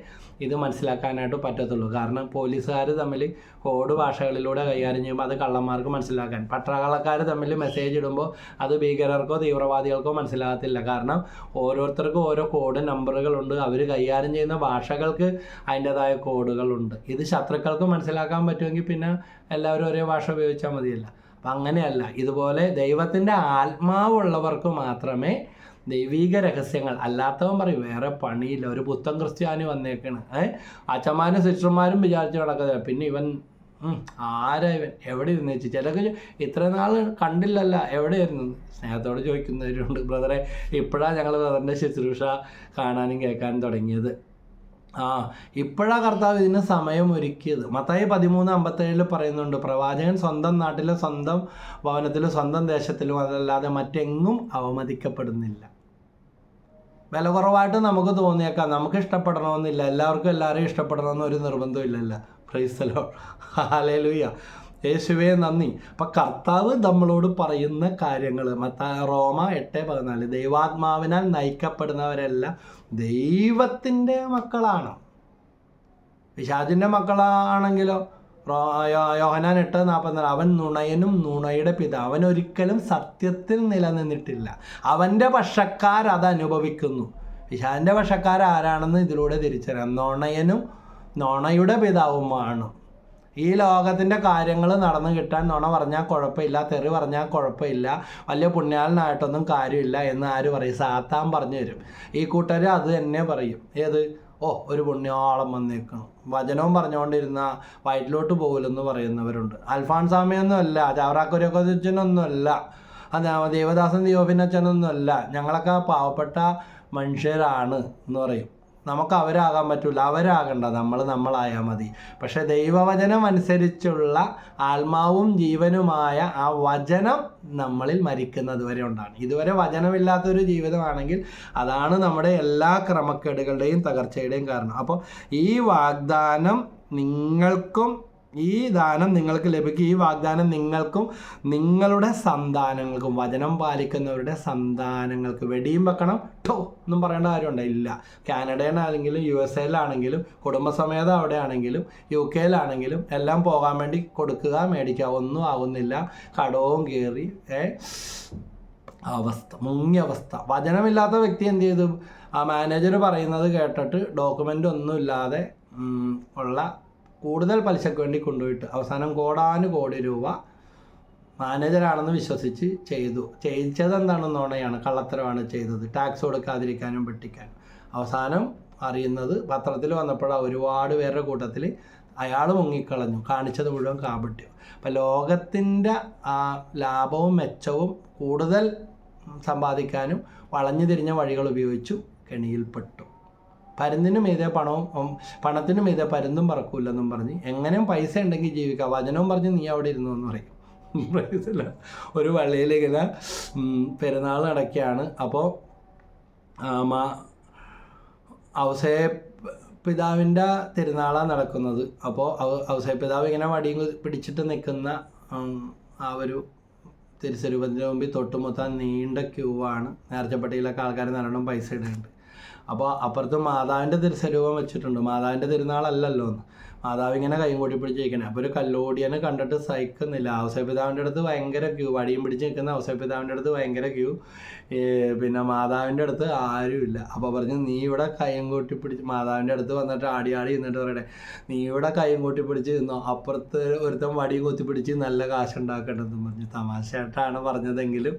ഇത് മനസ്സിലാക്കാനായിട്ട് പറ്റത്തുള്ളൂ. കാരണം പോലീസുകാർ തമ്മിൽ കോഡ് ഭാഷകളിലൂടെ കൈകാര്യം ചെയ്യുമ്പോൾ അത് കള്ളന്മാർക്ക് മനസ്സിലാക്കാൻ, പട്ടാളക്കാർ തമ്മിൽ മെസ്സേജ് ഇടുമ്പോൾ അത് ഭീകരർക്കോ തീവ്രവാദികൾക്കോ മനസ്സിലാകത്തില്ല. കാരണം ഓരോരുത്തർക്കും ഓരോ കോഡ് നമ്പറുകളുണ്ട്, അവർ കൈകാര്യം ചെയ്യുന്ന ഭാഷകൾക്ക് അതിൻ്റെതായ കോഡുകളുണ്ട്. ഇത് ശത്രുക്കൾക്ക് മനസ്സിലാക്കാൻ പറ്റുമെങ്കിൽ പിന്നെ എല്ലാവരും ഒരേ ഭാഷ ഉപയോഗിച്ചാൽ മതിയല്ല. അപ്പം അങ്ങനെയല്ല. ഇതുപോലെ ദൈവത്തിൻ്റെ ആത്മാവുള്ളവർക്ക് മാത്രമേ ദൈവീക രഹസ്യങ്ങൾ, അല്ലാത്തവൻ പറയും വേറെ പണിയില്ല, ഒരു പുത്തൻ ക്രിസ്ത്യാനി വന്നേക്കണ്, അച്ഛന്മാരും സിസ്റ്റർമാരും വിചാരിച്ച് നടക്കുന്നത്, പിന്നെ ഇവൻ ആരാ, ഇവൻ എവിടെ ഇരുന്ന് വെച്ച്, ചിലക്ക് ഇത്ര നാൾ കണ്ടില്ലല്ല, എവിടെയായിരുന്നു, സ്നേഹത്തോട് ചോദിക്കുന്നവരുണ്ട്. ബ്രദറെ, ഇപ്പോഴാണ് ഞങ്ങൾ ബ്രദറിൻ്റെ ശുശ്രൂഷ കാണാനും കേൾക്കാനും തുടങ്ങിയത്. ഇപ്പോഴാണ് കർത്താവ് ഇതിന് സമയം ഒരുക്കിയത്. മത്തായി 13:57 പറയുന്നുണ്ട്, പ്രവാചകൻ സ്വന്തം നാട്ടിലും സ്വന്തം ഭവനത്തിലും സ്വന്തം ദേശത്തിലും അതല്ലാതെ മറ്റെങ്ങും അവമതിക്കപ്പെടുന്നില്ല. വില കുറവായിട്ട് നമുക്ക് തോന്നിയേക്കാം, നമുക്ക് ഇഷ്ടപ്പെടണമെന്നില്ല, എല്ലാവർക്കും എല്ലാവരെയും ഇഷ്ടപ്പെടണമെന്ന് ഒരു നിർബന്ധവും ഇല്ലല്ലോ. പ്രൈസ് ദി ലോർഡ്, ഹല്ലേലൂയ, യേശുവേ നന്ദി. അപ്പം കർത്താവ് നമ്മളോട് പറയുന്ന കാര്യങ്ങൾ, റോമ 8:14, ദൈവാത്മാവിനാൽ നയിക്കപ്പെടുന്നവരെല്ലാം ദൈവത്തിൻ്റെ മക്കളാണ്. പിശാചിൻ്റെ മക്കളാണെങ്കിലോ, യോഹന്നാൻ 8:44, അവൻ നുണയനും നുണയുടെ പിതാവ്, അവൻ ഒരിക്കലും സത്യത്തിൽ നിലനിന്നിട്ടില്ല, അവൻ്റെ പക്ഷക്കാർ അത് അനുഭവിക്കുന്നു. പിശാചിൻ്റെ പക്ഷക്കാരാരാണെന്ന് ഇതിലൂടെ തിരിച്ചറിയാം. നുണയനും നുണയുടെ പിതാവുമാണ്. ഈ ലോകത്തിൻ്റെ കാര്യങ്ങൾ നടന്നു കിട്ടാൻ നുണ പറഞ്ഞാൽ കുഴപ്പമില്ല, തെറി പറഞ്ഞാൽ കുഴപ്പമില്ല, വലിയ പുണ്യാളനായിട്ടൊന്നും കാര്യമില്ല എന്ന് ആര് പറയും? സാത്താൻ പറഞ്ഞു തരും. ഈ കൂട്ടർ അത് തന്നെ പറയും. ഏത്? ഒരു പുണ്യാളം വന്നേക്കണം, വചനവും പറഞ്ഞുകൊണ്ടിരുന്ന വയറ്റിലോട്ട് പോകില്ലെന്ന് പറയുന്നവരുണ്ട്. അൽഫാൻസാമയൊന്നും അല്ല, ചാവറാക്കൊരൊക്കൊച്ചനൊന്നും അല്ല, ദേവദാസൻ ദിയോഫിനച്ഛനൊന്നും അല്ല, ഞങ്ങളൊക്കെ പാവപ്പെട്ട മനുഷ്യരാണ് എന്ന് പറയും. നമുക്ക് അവരാകാൻ പറ്റില്ല, അവരാകണ്ട, നമ്മളായാൽ മതി. പക്ഷെ ദൈവവചനം അനുസരിച്ചുള്ള ആത്മാവും ജീവനുമായ ആ വചനം നമ്മളിൽ മരിക്കുന്നത് വരെ ഉണ്ടാണ്. ഇതുവരെ വചനമില്ലാത്തൊരു ജീവിതമാണെങ്കിൽ അതാണ് നമ്മുടെ എല്ലാ ക്രമക്കേടുകളുടെയും തകർച്ചയുടെയും കാരണം. അപ്പോൾ ഈ വാഗ്ദാനം നിങ്ങൾക്കും, ഈ ദാനം നിങ്ങൾക്ക് ലഭിക്കും, ഈ വാഗ്ദാനം നിങ്ങൾക്കും നിങ്ങളുടെ സന്താനങ്ങൾക്കും, വചനം പാലിക്കുന്നവരുടെ സന്താനങ്ങൾക്ക്. വെടിയും വെക്കണം ഒന്നും പറയേണ്ട കാര്യമുണ്ടോ? ഇല്ല. കാനഡയിലാണെങ്കിലും USA കുടുംബസമേതം അവിടെ ആണെങ്കിലും UK എല്ലാം പോകാൻ വേണ്ടി കൊടുക്കുക, മേടിക്കുക, ഒന്നും ആകുന്നില്ല. കടവും കയറി മുങ്ങിയ അവസ്ഥ. വചനമില്ലാത്ത വ്യക്തി എന്ത് ചെയ്തു? ആ മാനേജർ പറയുന്നത് കേട്ടിട്ട് ഡോക്യുമെൻ്റ് ഒന്നുമില്ലാതെ ഉള്ള കൂടുതൽ പലിശക്ക് വേണ്ടി കൊണ്ടുപോയിട്ട് അവസാനം കോടാനുകോടി രൂപ മാനേജറാണെന്ന് വിശ്വസിച്ച് ചെയ്യിച്ചത് എന്താണെന്ന് നുണയാണ്, കള്ളത്തരമാണ് ചെയ്തത്, ടാക്സ് കൊടുക്കാതിരിക്കാനും വെട്ടിക്കാനും. അവസാനം അറിയുന്നത് പത്രത്തിൽ വന്നപ്പോഴാണ് ഒരുപാട് പേരുടെ കൂട്ടത്തിൽ അയാൾ മുങ്ങിക്കളഞ്ഞു, കാണിച്ചത് മുഴുവൻ കാപട്യം. അപ്പം ലോകത്തിൻ്റെ ആ ലാഭവും മെച്ചവും കൂടുതൽ സമ്പാദിക്കാനും വളഞ്ഞു തിരിഞ്ഞ വഴികൾ ഉപയോഗിച്ചു കെണിയിൽപ്പെട്ടു. പരുന്തിന് മീതെ പണത്തിന് മീതെ പരുന്തും പറക്കൂലെന്നും പറഞ്ഞ് എങ്ങനെയും പൈസ ഉണ്ടെങ്കിൽ ജീവിക്കാം, വചനവും പറഞ്ഞ് നീ അവിടെ ഇരുന്നു എന്ന് പറയും. ഒരു പള്ളിയിൽ ഇങ്ങനെ പെരുന്നാൾ നടക്കുകയാണ്. അപ്പോൾ ഔസേ പിതാവിൻ്റെ തിരുനാളാണ് നടക്കുന്നത്. അപ്പോൾ ഔസേ പിതാവ് ഇങ്ങനെ വടിയും പിടിച്ചിട്ട് നിൽക്കുന്ന ആ ഒരു തിരുസ്വരൂപത്തിൻ്റെ മുമ്പിൽ തൊട്ടുമുത്താൻ നീണ്ട ക്യൂ ആണ്. നേർച്ചപ്പട്ടിയിലൊക്കെ ആൾക്കാർ നല്ലോണം പൈസ ഇടുന്നുണ്ട്. അപ്പോൾ അപ്പുറത്ത് മാതാവിൻ്റെ തിരുസ്വരൂപം വെച്ചിട്ടുണ്ട്. മാതാവിൻ്റെ തിരുനാളല്ലല്ലോ എന്ന്. മാതാവ് ഇങ്ങനെ കൈയും കൂട്ടി പിടിച്ചിരിക്കണേ. അപ്പോൾ ഒരു കല്ലോടിയനെ കണ്ടിട്ട് സഹിക്കുന്നില്ല. ഔസേപ്പിതാവിൻ്റെ അടുത്ത് ഭയങ്കര ക്യൂ, വടിയും പിടിച്ച് നിൽക്കുന്ന ഔസേപ്പിതാവിൻ്റെ അടുത്ത് ഭയങ്കര ക്യൂ. പിന്നെ മാതാവിൻ്റെ അടുത്ത് ആരുമില്ല. അപ്പോൾ പറഞ്ഞു, നീ ഇവിടെ കൈയും കൂട്ടി പിടിച്ച്, മാതാവിൻ്റെ അടുത്ത് വന്നിട്ട് ആടി നിന്നിട്ട് പറയണേ, നീ ഇവിടെ കൈയും കൂട്ടി പിടിച്ച് നിന്നോ, അപ്പുറത്ത് ഒരുത്തം വടി കുത്തി പിടിച്ച് നല്ല കാശുണ്ടാക്കേണ്ടതെന്ന് പറഞ്ഞു. തമാശയായിട്ടാണ് പറഞ്ഞതെങ്കിലും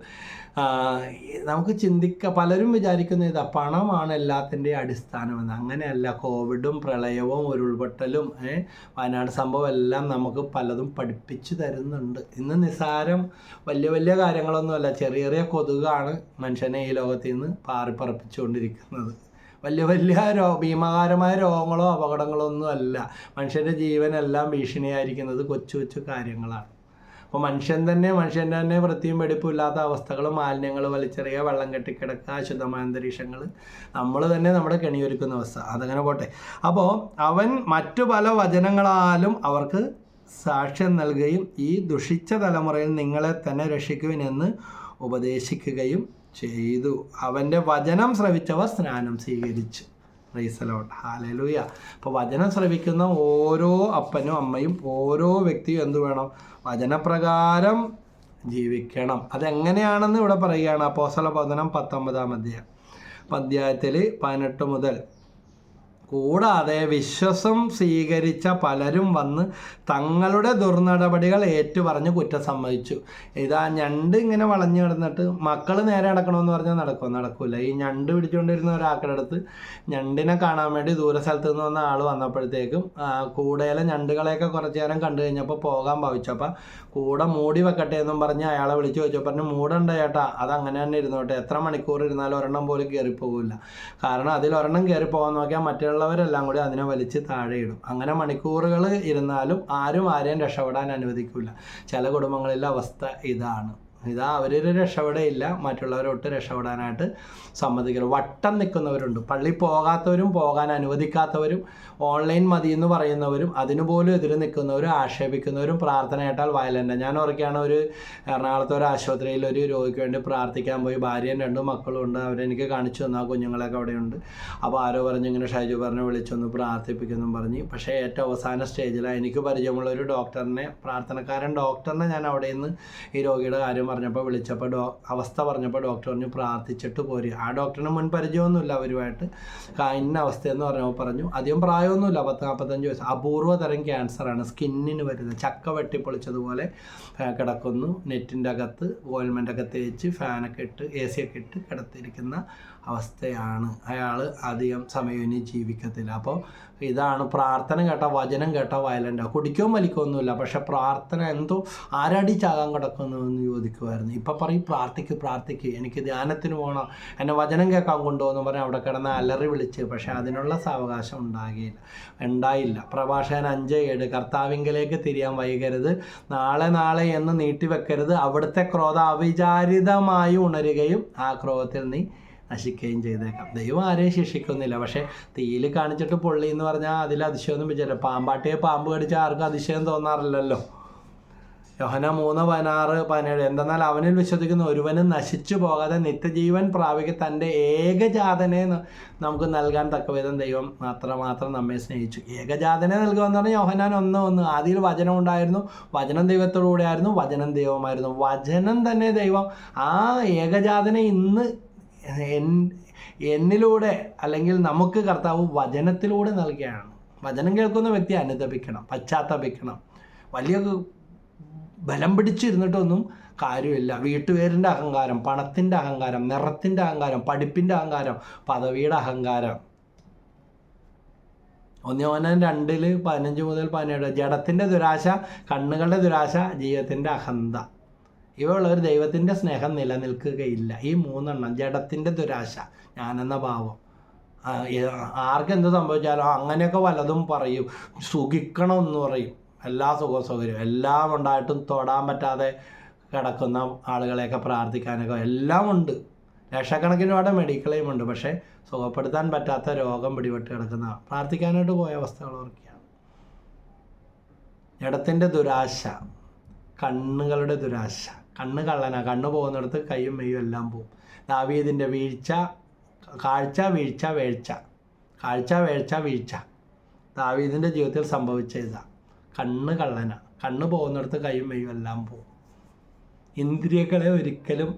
നമുക്ക് പലരും വിചാരിക്കുന്ന ഇതാ, പണമാണ് എല്ലാത്തിൻ്റെയും അടിസ്ഥാനമെന്ന്. അങ്ങനെയല്ല. കോവിഡും പ്രളയവും ഉരുൾപൊട്ടലും വയനാട് സംഭവം എല്ലാം നമുക്ക് പലതും പഠിപ്പിച്ചു തരുന്നുണ്ട്. ഇന്ന് നിസ്സാരം വലിയ വലിയ കാര്യങ്ങളൊന്നുമല്ല, ചെറിയ ചെറിയ കൊതുകാണ് മനുഷ്യനെ ഈ ലോകത്തിൽ നിന്ന് പാറിപ്പറപ്പിച്ചുകൊണ്ടിരിക്കുന്നത്. വലിയ വലിയ ഭീമാകാരമായ രോഗങ്ങളോ അപകടങ്ങളോ ഒന്നും അല്ല. മനുഷ്യൻ്റെ ജീവനെല്ലാം ഭീഷണിയായിരിക്കുന്നത് കൊച്ചു കൊച്ചു കാര്യങ്ങളാണ്. അപ്പോൾ മനുഷ്യൻ്റെ തന്നെ വൃത്തിയും വെടിപ്പും ഇല്ലാത്ത അവസ്ഥകൾ, മാലിന്യങ്ങൾ വലിച്ചെറിയുക, വെള്ളം കെട്ടിക്കിടക്കുക, അശുദ്ധമായ അന്തരീക്ഷങ്ങൾ, നമ്മൾ തന്നെ നമ്മുടെ കെണിയൊരുക്കുന്ന അവസ്ഥ. അതങ്ങനെ പോട്ടെ. അപ്പോൾ അവൻ മറ്റു പല വചനങ്ങളാലും അവർക്ക് സാക്ഷ്യം നൽകുകയും ഈ ദുഷിച്ച തലമുറയിൽ നിങ്ങളെ തന്നെ രക്ഷിക്കുവിനെന്ന് ഉപദേശിക്കുകയും ചെയ്തു. അവൻ്റെ വചനം ശ്രവിച്ചവർ സ്നാനം സ്വീകരിച്ചു. Price the lord. ഹല്ലേലൂയ. അപ്പോൾ വചനം ശ്രവിക്കുന്ന ഓരോ അപ്പനും അമ്മയും ഓരോ വ്യക്തിയും എന്ത് വേണം? വചനപ്രകാരം ജീവിക്കണം. അതെങ്ങനെയാണെന്ന് ഇവിടെ പറയുകയാണ്. അപ്പോസ്തല പ്രവർത്തനം 19-ാം അധ്യായത്തിൽ 18 മുതൽ. കൂടാതെ വിശ്വാസം സ്വീകരിച്ച പലരും വന്ന് തങ്ങളുടെ ദുർനടപടികൾ ഏറ്റുപറഞ്ഞ് കുറ്റം സമ്മതിച്ചു. ഇതാ ഞണ്ട് ഇങ്ങനെ വളഞ്ഞു കിടന്നിട്ട് മക്കൾ നേരെ നടക്കണമെന്ന് പറഞ്ഞാൽ നടക്കൂല. ഈ ഞണ്ട് പിടിച്ചുകൊണ്ടിരുന്ന ഒരാളുടെ അടുത്ത് ഞണ്ടിനെ കാണാൻ വേണ്ടി ദൂര സ്ഥലത്ത് നിന്ന് വന്ന ആൾ വന്നപ്പോഴത്തേക്കും കൂടയിലെ ഞണ്ടുകളെയൊക്കെ കുറച്ച് നേരം കണ്ടു കഴിഞ്ഞപ്പോൾ പോകാൻ ഭാവിച്ചപ്പോൾ കൂടെ മൂടി വെക്കട്ടെ എന്നും പറഞ്ഞ് അയാളെ വിളിച്ച് ചോദിച്ചപ്പോൾ പറഞ്ഞു, മൂടണ്ട ചേട്ടാ, അതങ്ങനെ തന്നെ ഇരുന്നോട്ടെ, എത്ര മണിക്കൂർ ഇരുന്നാലും ഒരെണ്ണം പോലും കയറിപ്പോകില്ല. കാരണം അതിലൊരെണ്ണം കയറിപ്പോകാൻ നോക്കിയാൽ മറ്റുള്ളവരെല്ലാം കൂടി അതിനെ വലിച്ച് താഴെ ഇടും. അങ്ങനെ മണിക്കൂറുകൾ ഇരുന്നാലും ആരും ആരെയും രക്ഷപ്പെടാൻ അനുവദിക്കില്ല. ചില കുടുംബങ്ങളിലെ അവസ്ഥ ഇതാണ്. അവരൊരു രക്ഷപ്പെടയില്ല, മറ്റുള്ളവരൊട്ട് രക്ഷപ്പെടാനായിട്ട് സമ്മതിക്കില്ല. വട്ടം നിൽക്കുന്നവരുണ്ട്. പള്ളി പോകാത്തവരും പോകാൻ അനുവദിക്കാത്തവരും ഓൺലൈൻ മതി എന്ന് പറയുന്നവരും അതിനുപോലും എതിര് നിൽക്കുന്നവരും ആക്ഷേപിക്കുന്നവരും പ്രാർത്ഥനയായിട്ടാൽ വയലൻ്റ്. ഞാൻ ഓർക്കുകയാണ്, ഒരു എറണാകുളത്തെ ഒരു ആശുപത്രിയിൽ ഒരു രോഗിക്ക് വേണ്ടി പ്രാർത്ഥിക്കാൻ പോയി. ഭാര്യയും 2 മക്കളും ഉണ്ട്. അവരെനിക്ക് കാണിച്ചു തന്നു, ആ കുഞ്ഞുങ്ങളൊക്കെ അവിടെയുണ്ട്. അപ്പോൾ ആരോ പറഞ്ഞു, ഇങ്ങനെ ഷൈജു പറഞ്ഞ് വിളിച്ചൊന്ന് പ്രാർത്ഥിപ്പിക്കുന്നു പറഞ്ഞ്. പക്ഷേ ഏറ്റവും അവസാന സ്റ്റേജിലാണ്. എനിക്ക് പരിചയമുള്ള ഒരു ഡോക്ടറിനെ, പ്രാർത്ഥനക്കാരൻ ഡോക്ടറിനെ ഞാൻ അവിടെ നിന്ന് ഈ രോഗിയുടെ കാര്യം പറഞ്ഞപ്പോൾ വിളിച്ചപ്പോൾ അവസ്ഥ പറഞ്ഞപ്പോൾ ഡോക്ടർ പറഞ്ഞു, പ്രാർത്ഥിച്ചിട്ട് പോരുക. ആ ഡോക്ടറിന് മുൻ പരിചയമൊന്നുമില്ല അവരുമായിട്ട്. ഇന്ന അവസ്ഥയെന്ന് പറഞ്ഞപ്പോൾ പറഞ്ഞു, അധികം പ്രായമൊന്നുമില്ല, 40-45 വയസ്സ്. അപൂർവ തരം ക്യാൻസറാണ്, സ്കിന്നിന് വരുന്നത്. ചക്ക വെട്ടിപ്പൊളിച്ചതുപോലെ കിടക്കുന്നു. നെറ്റിൻ്റെ അകത്ത് ഓയിൽമെൻ്റൊക്കെ തേച്ച് ഫാനൊക്കെ ഇട്ട് AC ഒക്കെ ഇട്ട് കിടത്തിയിരിക്കുന്ന അവസ്ഥയാണ്. അയാൾ അധികം സമയം ഇനി ജീവിക്കത്തില്ല. അപ്പോൾ ഇതാണ് പ്രാർത്ഥന കേട്ട, വചനം കേട്ട വയലൻ്റാണ്. കുടിക്കോ വലിക്കൊന്നുമില്ല, പക്ഷെ പ്രാർത്ഥന എന്തോ ആരടി ചാകാൻ കിടക്കുന്നു എന്ന് ചോദിക്കുമായിരുന്നു. ഇപ്പം പറയും, പ്രാർത്ഥിക്ക്, എനിക്ക് ധ്യാനത്തിന് പോകണം, എന്നെ വചനം കേൾക്കാൻ കൊണ്ടുപോകുന്നു പറഞ്ഞാൽ അവിടെ കിടന്ന് അലറി വിളിച്ച്. പക്ഷെ അതിനുള്ള സാവകാശം ഉണ്ടായില്ല. പ്രഭാഷകൻ 5:7, കർത്താവിങ്കലേക്ക് തിരിയാൻ വൈകരുത്, നാളെ എന്ന് നീട്ടിവെക്കരുത്. അവിടുത്തെ ക്രോധം അവിചാരിതമായി ഉണരുകയും ആ ക്രോധത്തിൽ നീ നശിക്കുകയും ചെയ്തേക്കാം. ദൈവം ആരെയും ശിക്ഷിക്കുന്നില്ല. പക്ഷേ തീയിൽ കാണിച്ചിട്ട് പൊള്ളി എന്ന് പറഞ്ഞാൽ അതിൽ അതിശയമൊന്നും വിചാരില്ല. പാമ്പാട്ടിയെ പാമ്പ് കടിച്ചാൽ ആർക്കും അതിശയം തോന്നാറില്ലല്ലോ. യോഹന്നാൻ 3:16-17, എന്തെന്നാൽ അവനിൽ വിശ്വസിക്കുന്ന ഒരുവനും നശിച്ചു പോകാതെ നിത്യജീവൻ പ്രാപിക്കുക തൻ്റെ ഏകജാതനെ നമുക്ക് നൽകാൻ തക്കവിധം ദൈവം മാത്രം നമ്മെ സ്നേഹിച്ചു. ഏകജാതനെ നൽകുക എന്ന് പറഞ്ഞാൽ യോഹന്നാൻ 1:1, ആദിയിൽ വചനം ഉണ്ടായിരുന്നു, വചനം ദൈവത്തോടുകൂടെ ആയിരുന്നു, വചനം ദൈവമായിരുന്നു. വചനം തന്നെ ദൈവം ആ ഏകജാതനെ ഇന്ന് എന്നിലൂടെ അല്ലെങ്കിൽ നമുക്ക് കർത്താവ് വചനത്തിലൂടെ നൽകുകയാണ്. വചനം കേൾക്കുന്ന വ്യക്തി അനുതപിക്കണം, പശ്ചാത്തപിക്കണം. വലിയ ബലം പിടിച്ചിരുന്നിട്ടൊന്നും കാര്യമില്ല. വീട്ടുപേരിൻ്റെ അഹങ്കാരം, പണത്തിൻ്റെ അഹങ്കാരം, നിറത്തിൻ്റെ അഹങ്കാരം, പഠിപ്പിൻ്റെ അഹങ്കാരം, പദവിയുടെ അഹങ്കാരം. 1 യോഹന്നാൻ 2:15-17, ജഡത്തിൻ്റെ ദുരാശ, കണ്ണുകളുടെ ദുരാശ, ജീവിതത്തിൻ്റെ അഹന്ത, ഇവയുള്ളവർ ദൈവത്തിൻ്റെ സ്നേഹം നിലനിൽക്കുകയില്ല. ഈ 3 ജഡത്തിൻ്റെ ദുരാശ, ഞാനെന്ന ഭാവം, ആർക്കെന്ത് സംഭവിച്ചാലോ അങ്ങനെയൊക്കെ വല്ലതും പറയും. സുഖിക്കണമെന്ന് പറയും, എല്ലാ സൗകര്യവും എല്ലാം ഉണ്ടായിട്ടും തൊടാൻ പറ്റാതെ കിടക്കുന്ന ആളുകളെയൊക്കെ പ്രാർത്ഥിക്കാനൊക്കെ എല്ലാം ഉണ്ട്. ലക്ഷക്കണക്കിന് അവിടെ മെഡിക്കൽ എയിം ഉണ്ട്. പക്ഷേ സുഖപ്പെടുത്താൻ പറ്റാത്ത രോഗം പിടിപെട്ട് കിടക്കുന്ന പ്രാർത്ഥിക്കാനായിട്ട് പോയ അവസ്ഥകളൊക്കെയാണ്. ജഡത്തിൻ്റെ ദുരാശ, കണ്ണുകളുടെ ദുരാശ. കണ്ണ് കള്ളനാ, കണ്ണ് പോകുന്നിടത്ത് കൈയും മെയ്യും എല്ലാം പോവും. ദാവീദിൻ്റെ വീഴ്ച, കാഴ്ച, വീഴ്ച, വേഴ്ച, കാഴ്ച, വേഴ്ച, വീഴ്ച. ദാവീദിൻ്റെ ജീവിതത്തിൽ സംഭവിച്ചതാ. കണ്ണ് കള്ളന, കണ്ണ് പോകുന്നിടത്ത് കൈയും മെയ്യും എല്ലാം പോകും. ഇന്ദ്രിയങ്ങളെ ഒരിക്കലും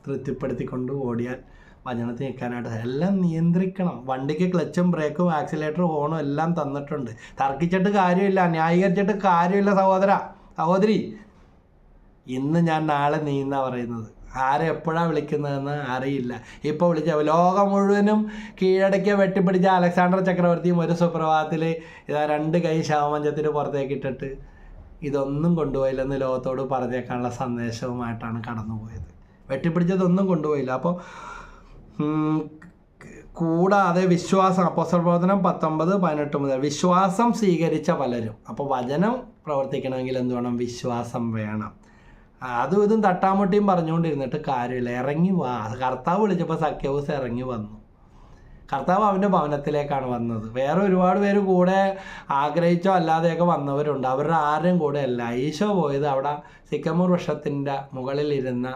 തൃപ്തിപ്പെടുത്തിക്കൊണ്ട് ഓടിയാൽ വചനത്തിൽ നിൽക്കാനായിട്ട് എല്ലാം നിയന്ത്രിക്കണം. വണ്ടിക്ക് ക്ലച്ചും ബ്രേക്കും ആക്സിലേറ്ററും ഹോണും എല്ലാം തന്നിട്ടുണ്ട്. തർക്കിച്ചിട്ട് കാര്യമില്ല, ന്യായീകരിച്ചിട്ട് കാര്യമില്ല സഹോദരി. ഇന്ന് ഞാൻ നാളെ നീ എന്നാ പറയുന്നത്. ആരെപ്പോഴാണ് വിളിക്കുന്നതെന്ന് അറിയില്ല. ഇപ്പോൾ വിളിച്ച ലോകം മുഴുവനും കീഴടക്കിയ വെട്ടിപ്പിടിച്ച അലക്സാണ്ടർ ചക്രവർത്തിയും ഒരു സുപ്രഭാതത്തിൽ ഇതാ 2 കൈ ശവമഞ്ചത്തിന് പുറത്തേക്ക് ഇട്ടിട്ട് ഇതൊന്നും കൊണ്ടുപോയില്ലെന്ന് ലോകത്തോട് പറഞ്ഞേക്കാനുള്ള സന്ദേശവുമായിട്ടാണ് കടന്നുപോയത്. വെട്ടിപ്പിടിച്ചതൊന്നും കൊണ്ടുപോയില്ല. അപ്പോൾ കൂടാതെ വിശ്വാസം, അപ്പോസ്തല പ്രവർത്തനം 19:18 മുതൽ വിശ്വാസം സ്വീകരിച്ച പലരും. അപ്പോൾ വചനം പ്രവർത്തിക്കണമെങ്കിൽ എന്ത് വേണം? വിശ്വാസം വേണം. അതും ഇതും തട്ടാമുട്ടിയും പറഞ്ഞുകൊണ്ടിരുന്നിട്ട് കാര്യമില്ല. ഇറങ്ങി വാ. കർത്താവ് വിളിച്ചപ്പോൾ സഖ്യവൂസ് ഇറങ്ങി വന്നു. കർത്താവ് അവൻ്റെ ഭവനത്തിലേക്കാണ് വന്നത്. വേറെ ഒരുപാട് പേര് കൂടെ ആഗ്രഹിച്ചോ അല്ലാതെയൊക്കെ വന്നവരുണ്ട്. അവരുടെ ആരുടെയും കൂടെ അല്ല. ഈശോ പോയത് അവിടെ സിക്കമൂർ വൃക്ഷത്തിൻ്റെ മുകളിലിരുന്ന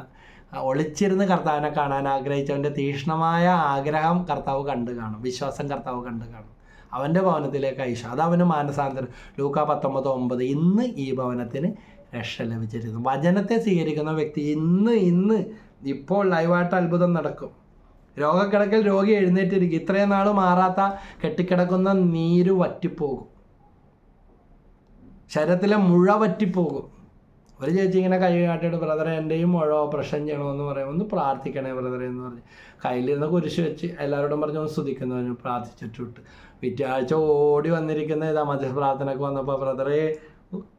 ഒളിച്ചിരുന്ന് കർത്താവിനെ കാണാൻ ആഗ്രഹിച്ചവൻ്റെ തീക്ഷ്ണമായ ആഗ്രഹം കർത്താവ് കണ്ടു കാണും. വിശ്വാസം കർത്താവ് കണ്ടു കാണും. അവൻ്റെ ഭവനത്തിലേക്ക് ഈശോ, അതവന് മാനസാന്തരം. ലൂക്ക 19:9 ഇന്ന് ഈ ഭവനത്തിന് രക്ഷ ലഭിച്ചിരുന്നു. വചനത്തെ സ്വീകരിക്കുന്ന വ്യക്തി ഇന്ന് ഇപ്പോൾ ലൈവായിട്ട് അത്ഭുതം നടക്കും. രോഗക്കിടക്കൽ രോഗി എഴുന്നേറ്റിരിക്കും. ഇത്രയും നാൾ മാറാത്ത കെട്ടിക്കിടക്കുന്ന നീര് വറ്റിപ്പോകും. ശരീരത്തിലെ മുഴ വറ്റിപ്പോകും. ഒരു ചേച്ചി ഇങ്ങനെ കൈ കാട്ടിയിട്ട്, ബ്രദറെ എൻ്റെയും മുഴ ഓപ്പറേഷൻ ചെയ്യണമെന്ന് പറയുമ്പോൾ ഒന്ന് പ്രാർത്ഥിക്കണേ ബ്രദറെ എന്ന് പറഞ്ഞ് കയ്യിലിരുന്ന് കുരിശ് വെച്ച് എല്ലാവരോടും പറഞ്ഞ് ഒന്ന് സ്തുതിക്കുന്നു പറഞ്ഞു. പ്രാർത്ഥിച്ചിട്ട് വിട്ട് പിറ്റേ ആഴ്ച ഓടി വന്നിരിക്കുന്ന ഇതാ മധ്യ പ്രാർത്ഥനയ്ക്ക് വന്നപ്പോൾ ബ്രദറെ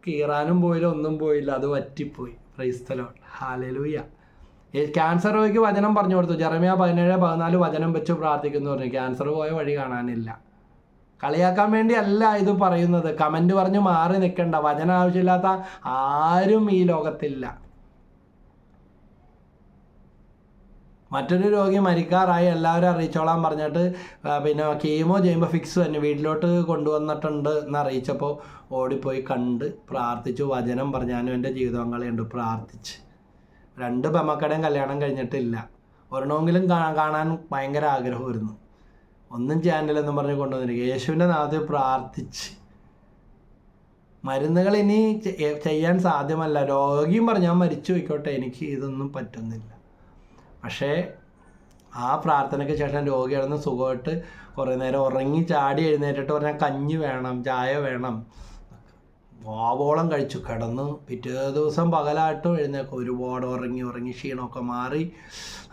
കീറാനും പോയില്ല, ഒന്നും പോയില്ല, അത് വറ്റിപ്പോയി. Praise the lord, hallelujah. Cancer രോഗിക്ക് വചനം പറഞ്ഞു കൊടുത്തു. ജെറമ്യ 17:14 വചനം വെച്ച് പ്രാർത്ഥിക്കുന്നു പറഞ്ഞു. ക്യാൻസർ പോയ വഴി കാണാനില്ല. കളിയാക്കാൻ വേണ്ടി അല്ല ഇത് പറയുന്നത്. കമൻറ്റ് പറഞ്ഞ് മാറി നിൽക്കണ്ട. വചനം ആവശ്യമില്ലാത്ത ആരും ഈ ലോകത്തില്ല. മറ്റൊരു രോഗി മരിക്കാറായി, എല്ലാവരും അറിയിച്ചോളാൻ പറഞ്ഞിട്ട് പിന്നെ കീമോ ചെയ്യുമ്പോൾ ഫിക്സ് തന്നെ വീട്ടിലോട്ട് കൊണ്ടുവന്നിട്ടുണ്ട് എന്ന് അറിയിച്ചപ്പോൾ ഓടിപ്പോയി കണ്ട് പ്രാർത്ഥിച്ചു. വചനം പറഞ്ഞാലും എൻ്റെ ജീവിതങ്ങളിലുണ്ട് പ്രാർത്ഥിച്ച്. 2 പെമ്മക്കടയും കല്യാണം കഴിഞ്ഞിട്ടില്ല. ഒരെണ്ണമെങ്കിലും കാണാൻ ഭയങ്കര ആഗ്രഹമായിരുന്നു. ഒന്നും ചെയ്യാനില്ലെന്നും പറഞ്ഞ് കൊണ്ടുവന്നിരിക്കുക. യേശുവിൻ്റെ നാമത്തിൽ പ്രാർത്ഥിച്ച്. മരുന്നുകൾ ഇനി ചെയ്യാൻ സാധ്യമല്ല. രോഗിയും പറഞ്ഞു ഞാൻ മരിച്ചു പോയിക്കോട്ടെ, എനിക്ക് ഇതൊന്നും പറ്റുന്നില്ല. പക്ഷേ ആ പ്രാർത്ഥനയ്ക്ക് ശേഷം രോഗി കിടന്ന് സുഖമായിട്ട് കുറേ നേരം ഉറങ്ങി ചാടി എഴുന്നേറ്റിട്ട് പറഞ്ഞാൽ കഞ്ഞി വേണം, ചായ വേണം, വാവോളം കഴിച്ചു കിടന്നു. പിറ്റേ ദിവസം പകലായിട്ടും എഴുന്നേക്കും. ഒരുപാട് ഉറങ്ങി ക്ഷീണമൊക്കെ മാറി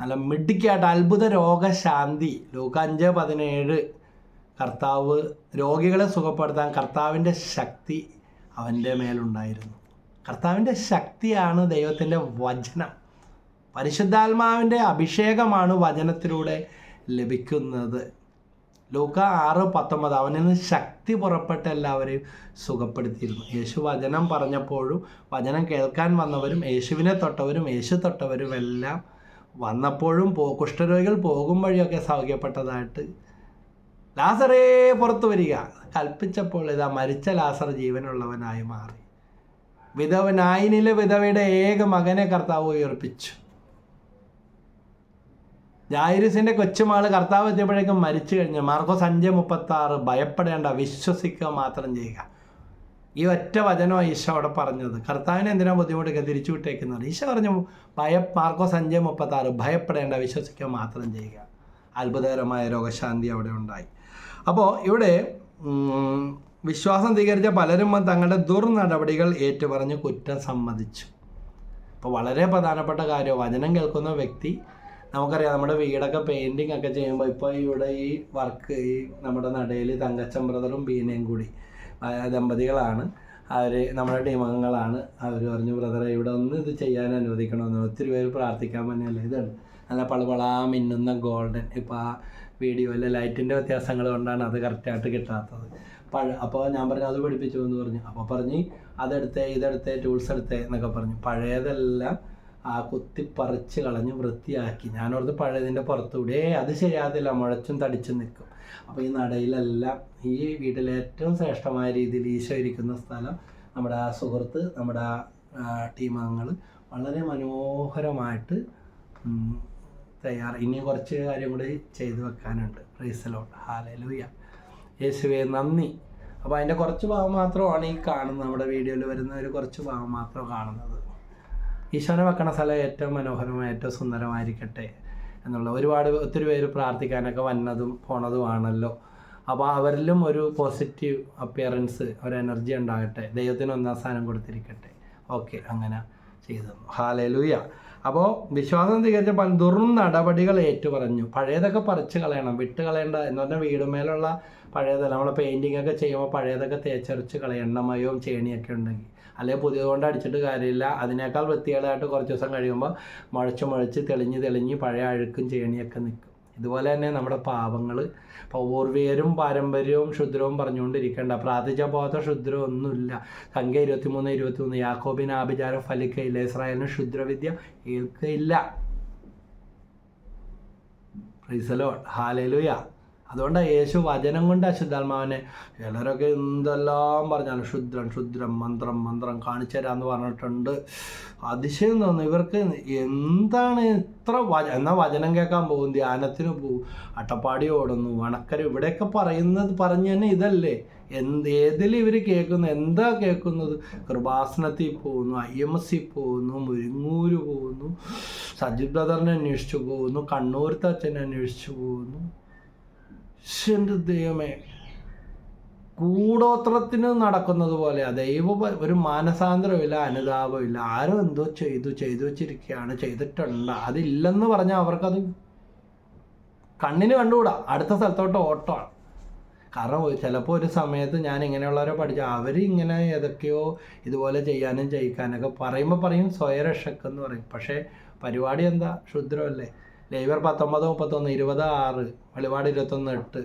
നല്ല മിടുക്കിയായിട്ട് അത്ഭുത രോഗശാന്തി. ലൂക്ക 5:17 കർത്താവ് രോഗികളെ സുഖപ്പെടുത്താൻ കർത്താവിൻ്റെ ശക്തി അവൻ്റെ മേലുണ്ടായിരുന്നു. കർത്താവിൻ്റെ ശക്തിയാണ് ദൈവത്തിൻ്റെ വചനം. പരിശുദ്ധാത്മാവിൻ്റെ അഭിഷേകമാണ് വചനത്തിലൂടെ ലഭിക്കുന്നത്. ലൂക്ക 6:19 അവനിൽ നിന്ന് ശക്തി പുറപ്പെട്ട എല്ലാവരെയും സുഖപ്പെടുത്തിയിരുന്നു. യേശു വചനം പറഞ്ഞപ്പോഴും വചനം കേൾക്കാൻ വന്നവരും യേശുവിനെ തൊട്ടവരും യേശു തൊട്ടവരും എല്ലാം വന്നപ്പോഴും കുഷ്ഠരോഗികൾ പോകും വഴിയൊക്കെ സൗഖ്യപ്പെട്ടതായിട്ട്. ലാസറേ പുറത്തു വരിക കൽപ്പിച്ചപ്പോൾ ഇതാ മരിച്ച ലാസർ ജീവനുള്ളവനായി മാറി. നായിനിലെ വിധവയുടെ ഏക മകനെ കർത്താവ് ഉയർപ്പിച്ചു. ജായിരസിൻ്റെ കൊച്ചുമാൾ കർത്താവ് എത്തിയപ്പോഴേക്കും മരിച്ചു കഴിഞ്ഞു. മാർക്കോസ് 5:36 ഭയപ്പെടേണ്ട, വിശ്വസിക്കുക മാത്രം ചെയ്യുക. ഈ ഒറ്റ വചനമാണ് ഈശോ അവിടെ പറഞ്ഞത്. കർത്താവിനെ എന്തിനാ ബുദ്ധിമുട്ടൊക്കെ തിരിച്ചു വിട്ടേക്കുന്നത്? ഈശോ പറഞ്ഞു മാർക്കോസ് 5:36 ഭയപ്പെടേണ്ട, വിശ്വസിക്കുക മാത്രം ചെയ്യുക. അത്ഭുതകരമായ രോഗശാന്തി അവിടെ ഉണ്ടായി. അപ്പോൾ ഇവിടെ വിശ്വാസം സ്വീകരിച്ച പലരും തങ്ങളുടെ ദുർനടപടികൾ ഏറ്റുപറഞ്ഞ് കുറ്റം സമ്മതിച്ചു. അപ്പോൾ വളരെ പ്രധാനപ്പെട്ട കാര്യം, വചനം കേൾക്കുന്ന വ്യക്തി, നമുക്കറിയാം നമ്മുടെ വീടൊക്കെ പെയിൻറ്റിങ് ഒക്കെ ചെയ്യുമ്പോൾ ഇപ്പോൾ ഇവിടെ ഈ വർക്ക് ഈ നമ്മുടെ നടയിൽ തങ്കച്ചൻ ബ്രദറും ബീനയും കൂടി ദമ്പതികളാണ്. അവർ നമ്മുടെ ടീമംഗങ്ങളാണ്. അവർ പറഞ്ഞു ബ്രദറെ ഇവിടെ ഒന്ന് ഇത് ചെയ്യാൻ അനുവദിക്കണമെന്ന്. ഒത്തിരി പേര് പ്രാർത്ഥിക്കാൻ തന്നെയല്ലേ. ഇതാണ് നല്ല പളപളാ മിന്നുന്ന ഗോൾഡൻ. ഇപ്പോൾ ആ വീഡിയോയിലെ ലൈറ്റിൻ്റെ വ്യത്യാസങ്ങൾ കൊണ്ടാണ് അത് കറക്റ്റായിട്ട് കിട്ടാത്തത്. അപ്പോൾ ഞാൻ പറഞ്ഞു അത് പഠിപ്പിച്ചു എന്ന് പറഞ്ഞു. അപ്പോൾ പറഞ്ഞ് അതെടുത്തേ ഇതെടുത്തേ ടൂൾസ് എടുത്തേ എന്നൊക്കെ പറഞ്ഞു. പഴയതെല്ലാം ആ കുത്തിപ്പറിച്ച് കളഞ്ഞ് വൃത്തിയാക്കി. ഞാനോർത്ത് പഴയതിൻ്റെ പുറത്തുകൂടെ അത് ശരിയാകത്തില്ല, മുഴച്ചും തടിച്ചും നിൽക്കും. അപ്പോൾ ഈ നടയിലെല്ലാം ഈ വീട്ടിലെ ഏറ്റവും ശ്രേഷ്ഠമായ രീതിയിൽ ഈശോ ഇരിക്കുന്ന സ്ഥലം നമ്മുടെ ആ സുഹൃത്ത്, നമ്മുടെ ആ ടീമംഗങ്ങൾ വളരെ മനോഹരമായിട്ട് ഇനിയും കുറച്ച് കാര്യം കൂടി ചെയ്തു വെക്കാനുണ്ട്. Praise the lord, hallelujah. യേശുവേ നന്ദി. അപ്പോൾ അതിൻ്റെ കുറച്ച് ഭാഗം മാത്രമാണ് ഈ കാണുന്നത്, നമ്മുടെ വീഡിയോയിൽ വരുന്ന ഒരു കുറച്ച് ഭാഗം മാത്രം കാണുന്നത്. ഈശോനെ വെക്കണ സ്ഥലം ഏറ്റവും മനോഹരമായ ഏറ്റവും സുന്ദരമായിരിക്കട്ടെ എന്നുള്ള ഒത്തിരി പേര് പ്രാർത്ഥിക്കാനൊക്കെ വന്നതും പോണതുമാണല്ലോ. അപ്പോൾ അവരിലും ഒരു പോസിറ്റീവ് അപ്പിയറൻസ്, ഒരു എനർജി ഉണ്ടാകട്ടെ, ദൈവത്തിന് ഒന്നാം സ്ഥാനം കൊടുത്തിരിക്കട്ടെ. ഓക്കെ, അങ്ങനെ ചെയ്തു. ഹല്ലേലൂയ. അപ്പോൾ വിശ്വാസം തികച്ച ദുർനടപടികൾ ഏറ്റുപറഞ്ഞു. പഴയതൊക്കെ പറിച്ച് കളയണം, വിട്ട് കളയേണ്ട എന്ന് പറഞ്ഞാൽ വീടുമേലുള്ള പഴയതല്ല. നമ്മൾ പെയിൻറ്റിങ് ഒക്കെ ചെയ്യുമ്പോൾ പഴയതൊക്കെ തേച്ചരച്ച് കളയണം, എണ്ണമയവും ചേണിയൊക്കെ ഉണ്ടെങ്കിൽ. അല്ലെങ്കിൽ പുതിയതുകൊണ്ട് അടിച്ചിട്ട് കാര്യമില്ല. അതിനേക്കാൾ വൃത്തികേടായിട്ട് കുറച്ച് ദിവസം കഴിയുമ്പോൾ മുഴച്ച് തെളിഞ്ഞ് പഴയ അഴുക്കും ചേണിയൊക്കെ നിൽക്കും. ഇതുപോലെ തന്നെ നമ്മുടെ പാപങ്ങൾ പൂർവീകരും പാരമ്പര്യവും ക്ഷുദ്രവും പറഞ്ഞുകൊണ്ടിരിക്കേണ്ട. പ്രാർത്ഥിച്ച പോകാത്ത ക്ഷുദ്രം ഒന്നുമില്ല. സംഖ്യ 23:23 യാക്കോബിന് ആഭിചാരം ഫലിക്കയില്ല, ഇസ്രായേലിന് ക്ഷുദ്രവിദ്യ ഏൽക്കയില്ല. Praise the lord. ഹല്ലേലൂയ. അതുകൊണ്ടാണ് യേശു വചനം കൊണ്ട് അശുദ്ധാത്മാവിനെ, ചിലരൊക്കെ എന്തെല്ലാം പറഞ്ഞാലും ക്ഷുദ്രം മന്ത്രം കാണിച്ചു തരാമെന്ന് പറഞ്ഞിട്ടുണ്ട്. അതിശയം തോന്നുന്നു ഇവർക്ക്. എന്താണ് ഇത്ര എന്നാൽ വചനം കേൾക്കാൻ പോകും, ധ്യാനത്തിന് പോവും, അട്ടപ്പാടി ഓടുന്നു, വണക്കര, ഇവിടെയൊക്കെ പറഞ്ഞു തന്നെ ഇതല്ലേ. ഏതിൽ ഇവർ കേൾക്കുന്നു? എന്താ കേൾക്കുന്നത്? കൃപാസനത്തിൽ പോകുന്നു, IMS പോകുന്നു, മുരിങ്ങൂര് പോകുന്നു, സജിത് ബ്രദറിനെ അന്വേഷിച്ചു പോകുന്നു, കണ്ണൂരത്തെ അച്ഛനെ അന്വേഷിച്ചു പോകുന്നു. എൻ്റെ ദൈവമേ, കൂടോത്രത്തിന് നടക്കുന്നത് പോലെ ഒരു മാനസാന്തരമില്ല, അനുതാപമില്ല. ആരോ എന്തോ ചെയ്തു വെച്ചിരിക്കുകയാണ്, ചെയ്തിട്ടുണ്ട്. അതില്ലെന്ന് പറഞ്ഞാൽ അവർക്കത് കണ്ണിന് കണ്ടുകൂടാ, അടുത്ത സ്ഥലത്തോട്ട് ഓട്ടമാണ്. കാരണം ചിലപ്പോൾ ഒരു സമയത്ത് ഞാൻ ഇങ്ങനെയുള്ളവരെ പഠിച്ച അവരിങ്ങനെ ഏതൊക്കെയോ ഇതുപോലെ ചെയ്യാനും ചെയ്യിക്കാനൊക്കെ പറയും സ്വയരക്ഷക്കെന്ന് പറയും. പക്ഷേ പരിപാടി എന്താ? ക്ഷുദ്രമല്ലേ. ലേവ്യർ 19:31, 20:6, വെളിപാട് 21:8.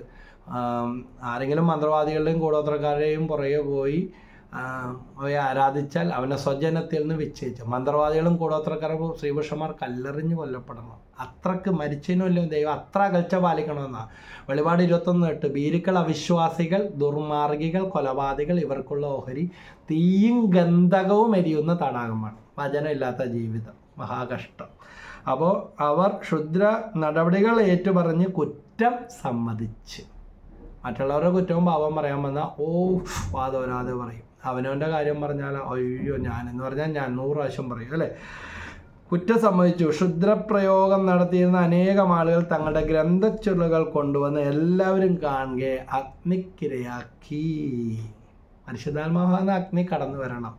ആരെങ്കിലും മന്ത്രവാദികളുടെയും കൂടോത്രക്കാരുടെയും പുറകെ പോയി അവയെ ആരാധിച്ചാൽ അവനെ സ്വജനത്തിൽ നിന്ന് വിച്ഛേദിച്ചു. മന്ത്രവാദികളും കൂടോത്രക്കാരും ശ്രീപുരുഷന്മാർ കല്ലെറിഞ്ഞ് കൊല്ലപ്പെടണം. അത്രക്ക് മരിച്ചതിനുമല്ലോ ദൈവം അത്ര അകൽച്ച പാലിക്കണമെന്നാണ്. വെളിപാട് 21:8. ഭീരുക്കൾ, അവിശ്വാസികൾ, ദുർമാർഗികൾ, കൊലപാതകൾ, ഇവർക്കുള്ള ഓഹരി തീയും ഗന്ധകവും എരിയുന്ന തടാകമാണ്. വചനമില്ലാത്ത ജീവിതം മഹാകഷ്ടം. അപ്പോൾ അവർ ക്ഷുദ്ര നടപടികൾ ഏറ്റുപറഞ്ഞ് കുറ്റം സമ്മതിച്ച്. മറ്റുള്ളവരുടെ കുറ്റവും പാപം പറയാൻ വന്നാൽ വാദോരാതെ പറയും. അവനവൻ്റെ കാര്യം പറഞ്ഞാൽ അയ്യോ ഞാനെന്ന് പറഞ്ഞാൽ ഞാൻ 100 പ്രാവശ്യം പറയും അല്ലേ. കുറ്റം സമ്മതിച്ചു. ക്ഷുദ്രപ്രയോഗം നടത്തിയിരുന്ന അനേകം ആളുകൾ തങ്ങളുടെ ഗ്രന്ഥച്ചുരുളുകൾ കൊണ്ടുവന്ന് എല്ലാവരും കാണുകെ അഗ്നിക്കിരയാക്കി. പരിശുദ്ധാത്മാവാകുന്ന അഗ്നി കടന്നു വരണം.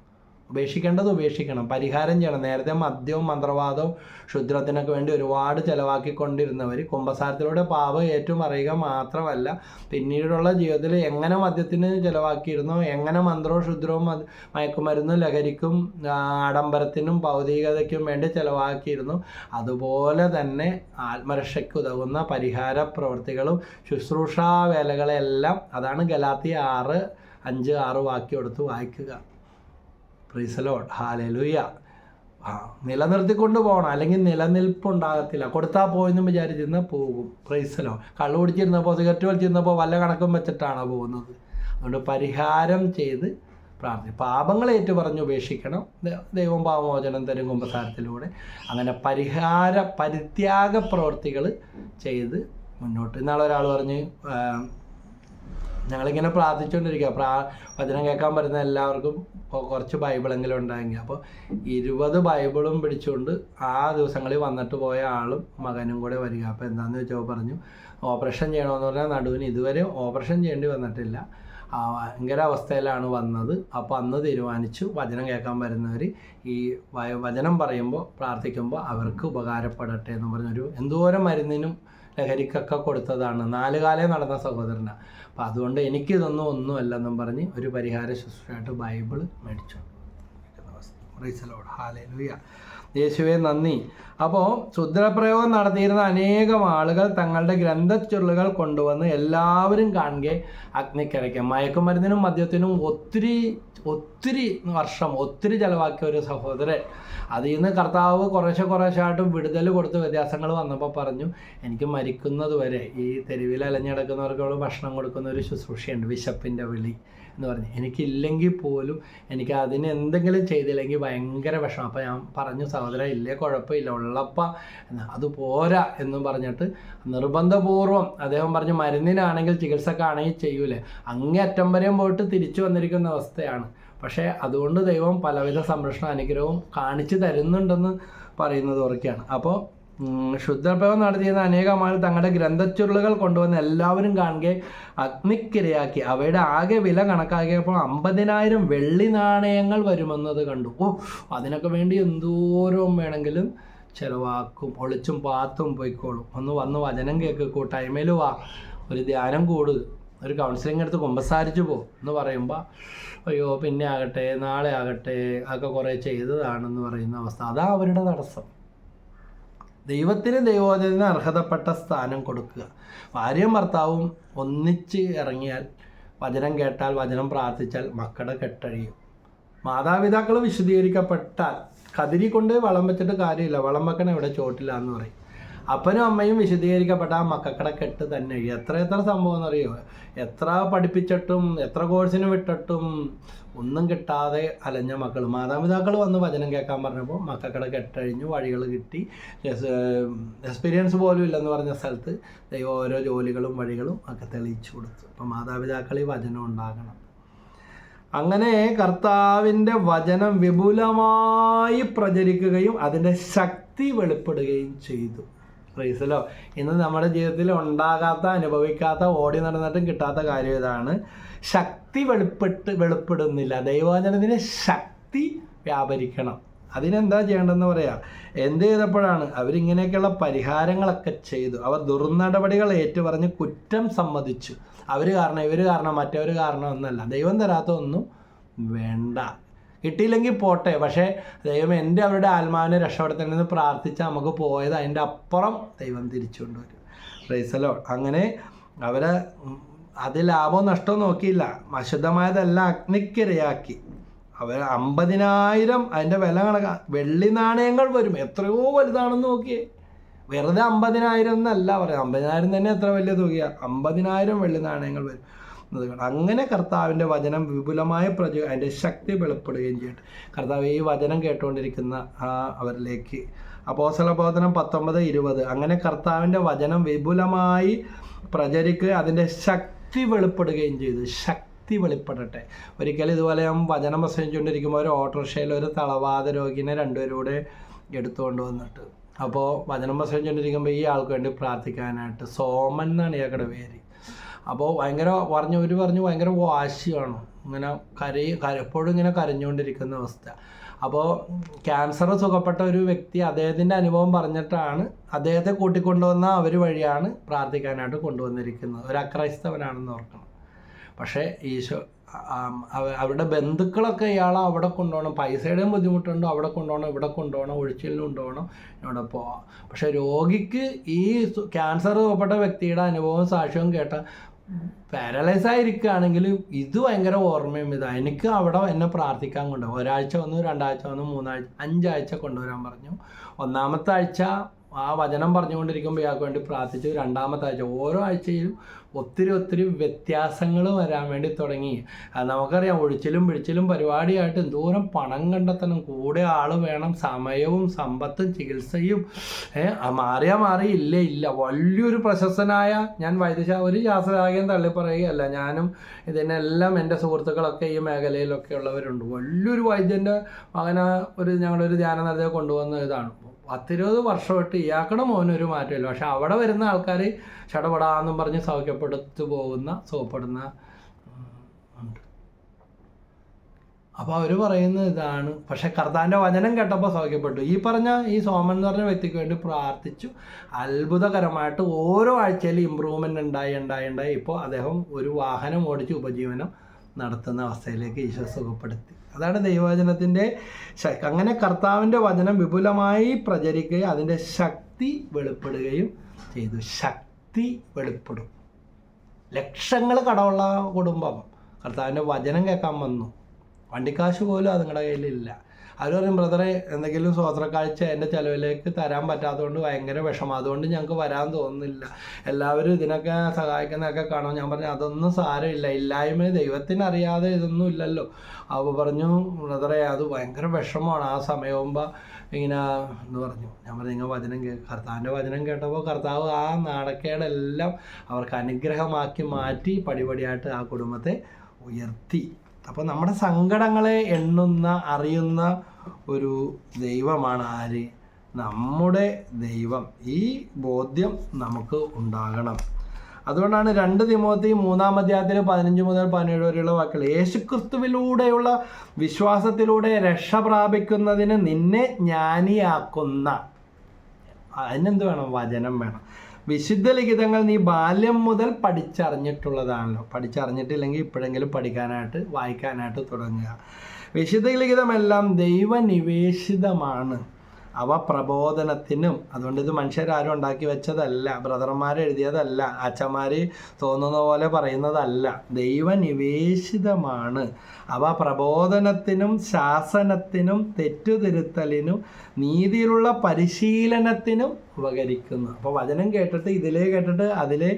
ഉപേക്ഷിക്കേണ്ടത് ഉപേക്ഷിക്കണം, പരിഹാരം ചെയ്യണം. നേരത്തെ മദ്യവും മന്ത്രവാദവും ക്ഷുദ്രത്തിനൊക്കെ വേണ്ടി ഒരുപാട് ചിലവാക്കിക്കൊണ്ടിരുന്നവർ കുമ്പസാരത്തിലൂടെ പാപം ഏറ്റുമറിയുക മാത്രമല്ല, പിന്നീടുള്ള ജീവിതത്തിൽ എങ്ങനെ മദ്യത്തിന് ചിലവാക്കിയിരുന്നോ, എങ്ങനെ മന്ത്രവും ക്ഷുദ്രവും മയക്കുമരുന്നും ലഹരിക്കും ആഡംബരത്തിനും ഭൗതികതയ്ക്കും വേണ്ടി ചിലവാക്കിയിരുന്നു, അതുപോലെ തന്നെ ആത്മരക്ഷയ്ക്ക് ഉതകുന്ന പരിഹാര പ്രവൃത്തികളും ശുശ്രൂഷാ വേലകളെല്ലാം. അതാണ് ഗലാത്യ 6:5-6 വാക്യം എടുത്ത് വായിക്കുക. Price the lord. ഹല്ലേലൂയ. നിലനിർത്തിക്കൊണ്ട് പോകണം, അല്ലെങ്കിൽ നിലനിൽപ്പുണ്ടാകത്തില്ല. കൊടുത്താൽ പോയെന്ന് വിചാരിച്ചിരുന്നാൽ പോകും. Price the Lord. കള്ളു കുടിച്ചിരുന്നപ്പോൾ സിഗരറ്റ് വലിച്ചിരുന്നപ്പോൾ വല്ല കണക്കും വെച്ചിട്ടാണ് പോകുന്നത്. അതുകൊണ്ട് പരിഹാരം ചെയ്ത് പ്രാർത്ഥിക്കും. പാപങ്ങൾ ഏറ്റുപറഞ്ഞ് ഉപേക്ഷിക്കണം. ദൈവം പാപമോചനം തരും കുമ്പസാരത്തിലൂടെ. അങ്ങനെ പരിത്യാഗ പ്രവൃത്തികൾ ചെയ്ത് മുന്നോട്ട്. ഇന്നാളെ ഒരാൾ പറഞ്ഞ് ഞങ്ങളിങ്ങനെ പ്രാർത്ഥിച്ചുകൊണ്ടിരിക്കുക, വചനം കേൾക്കാൻ പറ്റുന്ന എല്ലാവർക്കും കുറച്ച് ബൈബിളെങ്കിലും ഉണ്ടായെങ്കിൽ. അപ്പോൾ 20 ബൈബിളും പിടിച്ചുകൊണ്ട് ആ ദിവസങ്ങളിൽ വന്നിട്ട് പോയ ആളും മകനും കൂടെ വരിക. അപ്പോൾ എന്താണെന്ന് വെച്ചാൽ പറഞ്ഞു ഓപ്പറേഷൻ ചെയ്യണമെന്ന് പറഞ്ഞാൽ നടുവിന് ഇതുവരെ ഓപ്പറേഷൻ ചെയ്യേണ്ടി വന്നിട്ടില്ല, ഭയങ്കര അവസ്ഥയിലാണ് വന്നത്. അപ്പോൾ അന്ന് തീരുമാനിച്ചു വചനം കേൾക്കാൻ വരുന്നവർ ഈ വചനം പറയുമ്പോൾ പ്രാർത്ഥിക്കുമ്പോൾ അവർക്ക് ഉപകാരപ്പെടട്ടെ എന്ന് പറഞ്ഞൊരു എന്തോരം മരുന്നിനും ലഹരിക്കൊക്കെ കൊടുത്തതാണ്. 4 കാലം നടന്ന സഹോദരനാണ്. അപ്പം അതുകൊണ്ട് എനിക്കിതൊന്നും ഒന്നുമല്ലെന്നും പറഞ്ഞ് ഒരു പരിഹാര ശുശ്രൂഷയായിട്ട് ബൈബിൾ മേടിച്ചു. Price the lord. ഹല്ലേലൂയ. യേശുവേ നന്ദി. അപ്പോൾ ക്ഷുദ്രപ്രയോഗം നടത്തിയിരുന്ന അനേകം ആളുകൾ തങ്ങളുടെ ഗ്രന്ഥച്ചുരുളുകൾ കൊണ്ടുവന്ന് എല്ലാവരും കാണുകെ അഗ്നിക്കരയ്ക്കാം. മയക്കുമരുന്നിനും മദ്യത്തിനും ഒത്തിരി വർഷം ചിലവാക്കിയ ഒരു സഹോദരൻ, അതിൽ നിന്ന് കർത്താവ് കുറേശ്ശായിട്ട് വിടുതൽ കൊടുത്ത് വ്യത്യാസങ്ങൾ വന്നപ്പോൾ പറഞ്ഞു, എനിക്ക് മരിക്കുന്നത് വരെ ഈ തെരുവിൽ അലഞ്ഞടക്കുന്നവർക്ക് ഭക്ഷണം കൊടുക്കുന്ന ഒരു ശുശ്രൂഷയുണ്ട്, വിശപ്പിൻ്റെ വിളി എന്ന് പറഞ്ഞു. എനിക്കില്ലെങ്കിൽ പോലും എനിക്ക് അതിന് എന്തെങ്കിലും ചെയ്തില്ലെങ്കിൽ ഭയങ്കര വിഷമം. അപ്പോൾ ഞാൻ പറഞ്ഞു, സഹോദരൻ ഇല്ലേ കുഴപ്പമില്ല, ഉള്ളപ്പ അത് പോരാ എന്നും പറഞ്ഞിട്ട് നിർബന്ധപൂർവ്വം അദ്ദേഹം പറഞ്ഞു, മരുന്നിനാണെങ്കിൽ ചികിത്സക്കാണെങ്കിൽ ചെയ്യൂലേ, അങ്ങേയറ്റം വരെയും പോയിട്ട് തിരിച്ചു വന്നിരിക്കുന്ന അവസ്ഥയാണ്. പക്ഷേ അതുകൊണ്ട് ദൈവം പലവിധ സംരക്ഷണ അനുഗ്രഹവും കാണിച്ചു തരുന്നുണ്ടെന്ന് പറയുന്നത് ഓർക്കുകയാണ്. അപ്പോൾ ശുദ്ധപ്രവം നടത്തിയിരുന്ന അനേകമാർ തങ്ങളുടെ ഗ്രന്ഥച്ചുരുളുകൾ കൊണ്ടുവന്ന് എല്ലാവരും കാണുകെ അഗ്നിക്കിരയാക്കി അവയുടെ ആകെ വില കണക്കാക്കിയപ്പോൾ 50,000 വെള്ളി നാണയങ്ങൾ വരുമെന്നത് കണ്ടു. അതിനൊക്കെ വേണ്ടി എന്തോരം വേണമെങ്കിലും ചിലവാക്കും, ഒളിച്ചും പാത്തും പോയിക്കോളും. ഒന്ന് വന്ന് വചനം കേൾക്ക്, കൂട്ടായ്മയിൽ വാ, ഒരു ധ്യാനം കൂട്, ഒരു കൗൺസിലിംഗ് എടുത്ത് കുമ്പസാരിച്ചു എന്ന് പറയുമ്പോൾ അയ്യോ പിന്നെ ആകട്ടെ നാളെ ആകട്ടെ അതൊക്കെ കുറേ ചെയ്തതാണെന്ന് പറയുന്ന അവസ്ഥ. അതാ അവരുടെ തടസ്സം. ദൈവത്തിന് ദൈവോചനത്തിന് അർഹതപ്പെട്ട സ്ഥാനം കൊടുക്കുക. ഭാര്യയും ഭർത്താവും ഒന്നിച്ച് ഇറങ്ങിയാൽ, വചനം കേട്ടാൽ, വചനം പ്രാർത്ഥിച്ചാൽ മക്കളുടെ കെട്ടഴിയും. മാതാപിതാക്കൾ വിശുദ്ധീകരിക്കപ്പെട്ടാൽ കതിരി കൊണ്ട് വളം വെച്ചിട്ട് കാര്യമില്ല, വളം വെക്കണ ഇവിടെ ചോട്ടില്ല എന്ന് പറയും. അപ്പനും അമ്മയും വിശുദ്ധീകരിക്കപ്പെട്ട ആ മക്കളുടെ കെട്ട് തന്നെ. എത്ര സംഭവം എന്നറിയോ, എത്ര പഠിപ്പിച്ചിട്ടും എത്ര കോഴ്സിന് വിട്ടിട്ടും ഒന്നും കിട്ടാതെ അലഞ്ഞ മക്കൾ. മാതാപിതാക്കൾ വന്ന് വചനം കേൾക്കാൻ പറഞ്ഞപ്പോൾ മക്കളുടെ കെട്ടഴിഞ്ഞു, വഴികൾ കിട്ടി, എക്സ്പീരിയൻസ് പോലും ഇല്ലെന്ന് പറഞ്ഞ സ്ഥലത്ത് ദൈവം ഓരോ ജോലികളും വഴികളും ഒക്കെ തെളിയിച്ചു കൊടുത്തു. അപ്പം മാതാപിതാക്കൾ ഈ വചനം ഉണ്ടാകണം. അങ്ങനെ കർത്താവിൻ്റെ വചനം വിപുലമായി പ്രചരിക്കുകയും അതിൻ്റെ ശക്തി വെളിപ്പെടുകയും ചെയ്തു. പ്രൈസലോ. ഇന്ന് നമ്മുടെ ജീവിതത്തിൽ ഉണ്ടാകാത്ത, അനുഭവിക്കാത്ത, ഓടി നടന്നിട്ടും കിട്ടാത്ത കാര്യം ഇതാണ്. ശക്തി വെളിപ്പെടുന്നില്ല. ദൈവവചനത്തിന് ശക്തി വ്യാപരിക്കണം. അതിനെന്താ ചെയ്യേണ്ടതെന്ന് പറയാം. എന്ത് ചെയ്തപ്പോഴാണ് അവരിങ്ങനെയൊക്കെയുള്ള പരിഹാരങ്ങളൊക്കെ ചെയ്തു. അവർ ദുർനടപടികൾ ഏറ്റുപറഞ്ഞ് കുറ്റം സമ്മതിച്ചു. അവർ കാരണം, ഇവർ കാരണം, മറ്റവർ കാരണം ഒന്നല്ല. ദൈവം തരാത്ത ഒന്നും വേണ്ട. കിട്ടിയില്ലെങ്കിൽ പോട്ടെ, പക്ഷേ ദൈവം എൻ്റെ അവരുടെ ആത്മാവിനെ രക്ഷപ്പെടുത്തണമെന്ന് പ്രാർത്ഥിച്ചാൽ നമുക്ക് പോയത് അതിൻ്റെ അപ്പുറം ദൈവം തിരിച്ചു കൊണ്ടുവരും. Price the Lord. അങ്ങനെ അവരെ അത് ലാഭവും നഷ്ടവും നോക്കിയില്ല, അശുദ്ധമായതെല്ലാം അഗ്നിക്കിരയാക്കി. അവർ 50,000 അതിൻ്റെ വില വെള്ളി നാണയങ്ങൾ വരും. എത്രയോ വലുതാണെന്ന് നോക്കിയേ. വെറുതെ 50,000 എന്നല്ല പറയാം, 50,000 തന്നെ എത്ര വലിയ തുകയാണ്. 50,000 വെള്ളി നാണയങ്ങൾ വരും. അങ്ങനെ കർത്താവിൻ്റെ വചനം വിപുലമായ അതിൻ്റെ ശക്തി വെളിപ്പെടുകയും ചെയ്യട്ടെ. കർത്താവ് ഈ വചനം കേട്ടുകൊണ്ടിരിക്കുന്ന അവരിലേക്ക് അപ്പോസ്തല പ്രവർത്തനം 19:20 അങ്ങനെ കർത്താവിൻ്റെ വചനം വിപുലമായി പ്രചരിക്കുക, അതിൻ്റെ ശക്തി വെളിപ്പെടുകയും ചെയ്തു. ശക്തി വെളിപ്പെടട്ടെ. ഒരിക്കലും ഇതുപോലെ ഞാൻ വചനം പ്രസംഗിച്ചുകൊണ്ടിരിക്കുമ്പോൾ ഒരു ഓട്ടോറിക്ഷയിൽ ഒരു തളവാത രോഗിനെ രണ്ടുപേരൂടെ എടുത്തുകൊണ്ട് വന്നിട്ട്, അപ്പോൾ വചനം പ്രസംഗിച്ചുകൊണ്ടിരിക്കുമ്പോൾ ഈ ആൾക്ക് വേണ്ടി പ്രാർത്ഥിക്കാനായിട്ട് സോമൻ എന്നാണ് ഇയാളുടെ പേര്. അപ്പോൾ പറഞ്ഞു ഭയങ്കര വാശിയാണ്, ഇങ്ങനെ എപ്പോഴും ഇങ്ങനെ കരഞ്ഞുകൊണ്ടിരിക്കുന്ന അവസ്ഥ. അപ്പോൾ ക്യാൻസർ സുഖപ്പെട്ട ഒരു വ്യക്തി അദ്ദേഹത്തിൻ്റെ അനുഭവം പറഞ്ഞിട്ടാണ് അദ്ദേഹത്തെ കൂട്ടിക്കൊണ്ടുവന്ന അവർ വഴിയാണ് പ്രാർത്ഥിക്കാനായിട്ട് കൊണ്ടുവന്നിരിക്കുന്നത്. ഒരു അക്രൈസ്തവനാണെന്ന് ഓർക്കണം. പക്ഷേ ഈശോ അവരുടെ ബന്ധുക്കളൊക്കെ ഇയാളെ അവിടെ കൊണ്ടുപോകണം, പൈസയുടെയും ബുദ്ധിമുട്ടുണ്ടോ, അവിടെ കൊണ്ടുപോകണം, ഇവിടെ കൊണ്ടുപോകണം, ഒഴിച്ചിലിന് കൊണ്ടുപോകണം, ഇവിടെ പോവാം. പക്ഷേ രോഗിക്ക് ഈ ക്യാൻസർ സുഖപ്പെട്ട വ്യക്തിയുടെ അനുഭവവും സാക്ഷ്യവും കേട്ട പാരലൈസ് ആയിരിക്കുകയാണെങ്കിൽ ഇത് ഭയങ്കര ഓർമ്മയും ഇതാണ്. എനിക്ക് അവിടെ എന്നെ പ്രാർത്ഥിക്കാൻ കൊണ്ടുപോകും. ഒരാഴ്ച വന്നു, 2 ആഴ്ച വന്നു, 3 ആഴ്ച, 5 ആഴ്ച കൊണ്ടുവരാൻ പറഞ്ഞു. 1-ാമത്തെ ആഴ്ച ആ വചനം പറഞ്ഞുകൊണ്ടിരിക്കുമ്പോൾ ഇയാൾക്ക് വേണ്ടി പ്രാർത്ഥിച്ചു. 2-ാമത്തെ ആഴ്ച ഓരോ ആഴ്ചയിലും ഒത്തിരി വ്യത്യാസങ്ങൾ വരാൻ വേണ്ടി തുടങ്ങി. നമുക്കറിയാം, ഒഴിച്ചിലും പിടിച്ചിലും പരിപാടിയായിട്ട് എന്തോരം പണം കണ്ടെത്തണം, കൂടെ ആൾ വേണം, സമയവും സമ്പത്തും ചികിത്സയും മാറി ഇല്ല. വലിയൊരു പ്രശസ്തനായ, ഞാൻ ഒരു ശാസ്ത്രജ്ഞൻ തള്ളിപ്പറയുകയല്ല, ഞാനും ഇതിനെല്ലാം എൻ്റെ സുഹൃത്തുക്കളൊക്കെ ഈ മേഖലയിലൊക്കെ ഉള്ളവരുണ്ട്. വലിയൊരു വൈദ്യൻ്റെ ഞങ്ങളൊരു ധ്യാനം നടത്തി കൊണ്ടുവന്ന ഇതാണ്. 10-20 വർഷമായിട്ട് ഇയാക്കടെ മോനൊരു മാറ്റമില്ല. പക്ഷെ അവിടെ വരുന്ന ആൾക്കാർ ചടപടാന്നും പറഞ്ഞ് സൗഖ്യപ്പെടുത്തു പോകുന്ന സുഖപ്പെടുന്ന ഉണ്ട്. അപ്പോൾ അവർ പറയുന്നത് ഇതാണ്. പക്ഷെ കർത്താവിൻ്റെ വചനം കേട്ടപ്പോൾ സൗഖ്യപ്പെട്ടു. ഈ സോമൻ എന്ന് പറഞ്ഞ വ്യക്തിക്ക് വേണ്ടി പ്രാർത്ഥിച്ചു. അത്ഭുതകരമായിട്ട് ഓരോ ആഴ്ചയിലും ഇമ്പ്രൂവ്മെൻ്റ് ഉണ്ടായി. ഇപ്പോൾ അദ്ദേഹം ഒരു വാഹനം ഓടിച്ച് ഉപജീവനം നടത്തുന്ന അവസ്ഥയിലേക്ക് ഈശോ സുഖപ്പെടുത്തി. അതാണ് ദൈവവചനത്തിൻ്റെ അങ്ങനെ കർത്താവിൻ്റെ വചനം വിപുലമായി പ്രചരിക്കുകയും അതിൻ്റെ ശക്തി വെളിപ്പെടുകയും ചെയ്തു. ശക്തി വെളിപ്പെടും. ലക്ഷങ്ങൾ കടമുള്ള കുടുംബം കർത്താവിൻ്റെ വചനം കേൾക്കാൻ വന്നു. വണ്ടിക്കാശ് പോലും അതുങ്ങളുടെ കയ്യിലില്ല. അവർ പറയും ബ്രദറെ എന്തെങ്കിലും സ്വോത്രക്കാഴ്ച എൻ്റെ ചിലവിലേക്ക് തരാൻ പറ്റാത്തതുകൊണ്ട് ഭയങ്കര വിഷമം, അതുകൊണ്ട് ഞങ്ങൾക്ക് വരാൻ തോന്നുന്നില്ല, എല്ലാവരും ഇതിനൊക്കെ സഹായിക്കുന്നതൊക്കെ കാണും. ഞാൻ പറഞ്ഞു അതൊന്നും സാരമില്ല, ഇല്ലായ്മ ദൈവത്തിനറിയാതെ ഇതൊന്നും ഇല്ലല്ലോ. അപ്പോൾ പറഞ്ഞു ബ്രദറെ അത് ഭയങ്കര വിഷമമാണ് ആ സമയമാകുമ്പോൾ ഇങ്ങനെ എന്ന് പറഞ്ഞു. ഞാൻ പറഞ്ഞു നിങ്ങൾ വചനം കർത്താവിൻ്റെ വചനം കേട്ടപ്പോൾ കർത്താവ് ആ നാണക്കേടെല്ലാം അവർക്ക് അനുഗ്രഹമാക്കി മാറ്റി പടിപടിയായിട്ട് ആ കുടുംബത്തെ ഉയർത്തി. അപ്പോൾ നമ്മുടെ സങ്കടങ്ങളെ എണ്ണുന്ന അറിയുന്ന ഒരു ദൈവമാണ് ആര്? നമ്മുടെ ദൈവം. ഈ ബോധ്യം നമുക്ക് ഉണ്ടാകണം. അതുകൊണ്ടാണ് 2 തിമോത്തി 3-ാം അധ്യായത്തിൽ 15 മുതൽ 17 വരെയുള്ള വാക്കുകൾ, യേശുക്രിസ്തുവിലൂടെയുള്ള വിശ്വാസത്തിലൂടെ രക്ഷ പ്രാപിക്കുന്നതിന് നിന്നെ ജ്ഞാനിയാക്കുന്ന, അതിനെന്ത് വേണം? വചനം വേണം. വിശുദ്ധ ലിഖിതങ്ങൾ നീ ബാല്യം മുതൽ പഠിച്ചറിഞ്ഞിട്ടുള്ളതാണല്ലോ. പഠിച്ചറിഞ്ഞിട്ടില്ലെങ്കിൽ ഇപ്പോഴെങ്കിലും പഠിക്കാനായിട്ട് വായിക്കാനായിട്ട് തുടങ്ങുക. വിശുദ്ധ ലിഖിതമെല്ലാം ദൈവനിവേശിതമാണ്, അവ പ്രബോധനത്തിനും. അതുകൊണ്ട് ഇത് മനുഷ്യരാരും ഉണ്ടാക്കി വെച്ചതല്ല, ബ്രദർമാർ എഴുതിയതല്ല, അച്ഛന്മാർ തോന്നുന്ന പോലെ പറയുന്നതല്ല, ദൈവനിവേശിതമാണ്. അവ പ്രബോധനത്തിനും ശാസനത്തിനും തെറ്റുതിരുത്തലിനും നീതിയിലുള്ള പരിശീലനത്തിനും ഉപകരിക്കുന്നു. അപ്പോൾ വചനം കേട്ടിട്ട് ഇതിലേ കേട്ടിട്ട് അതിലേ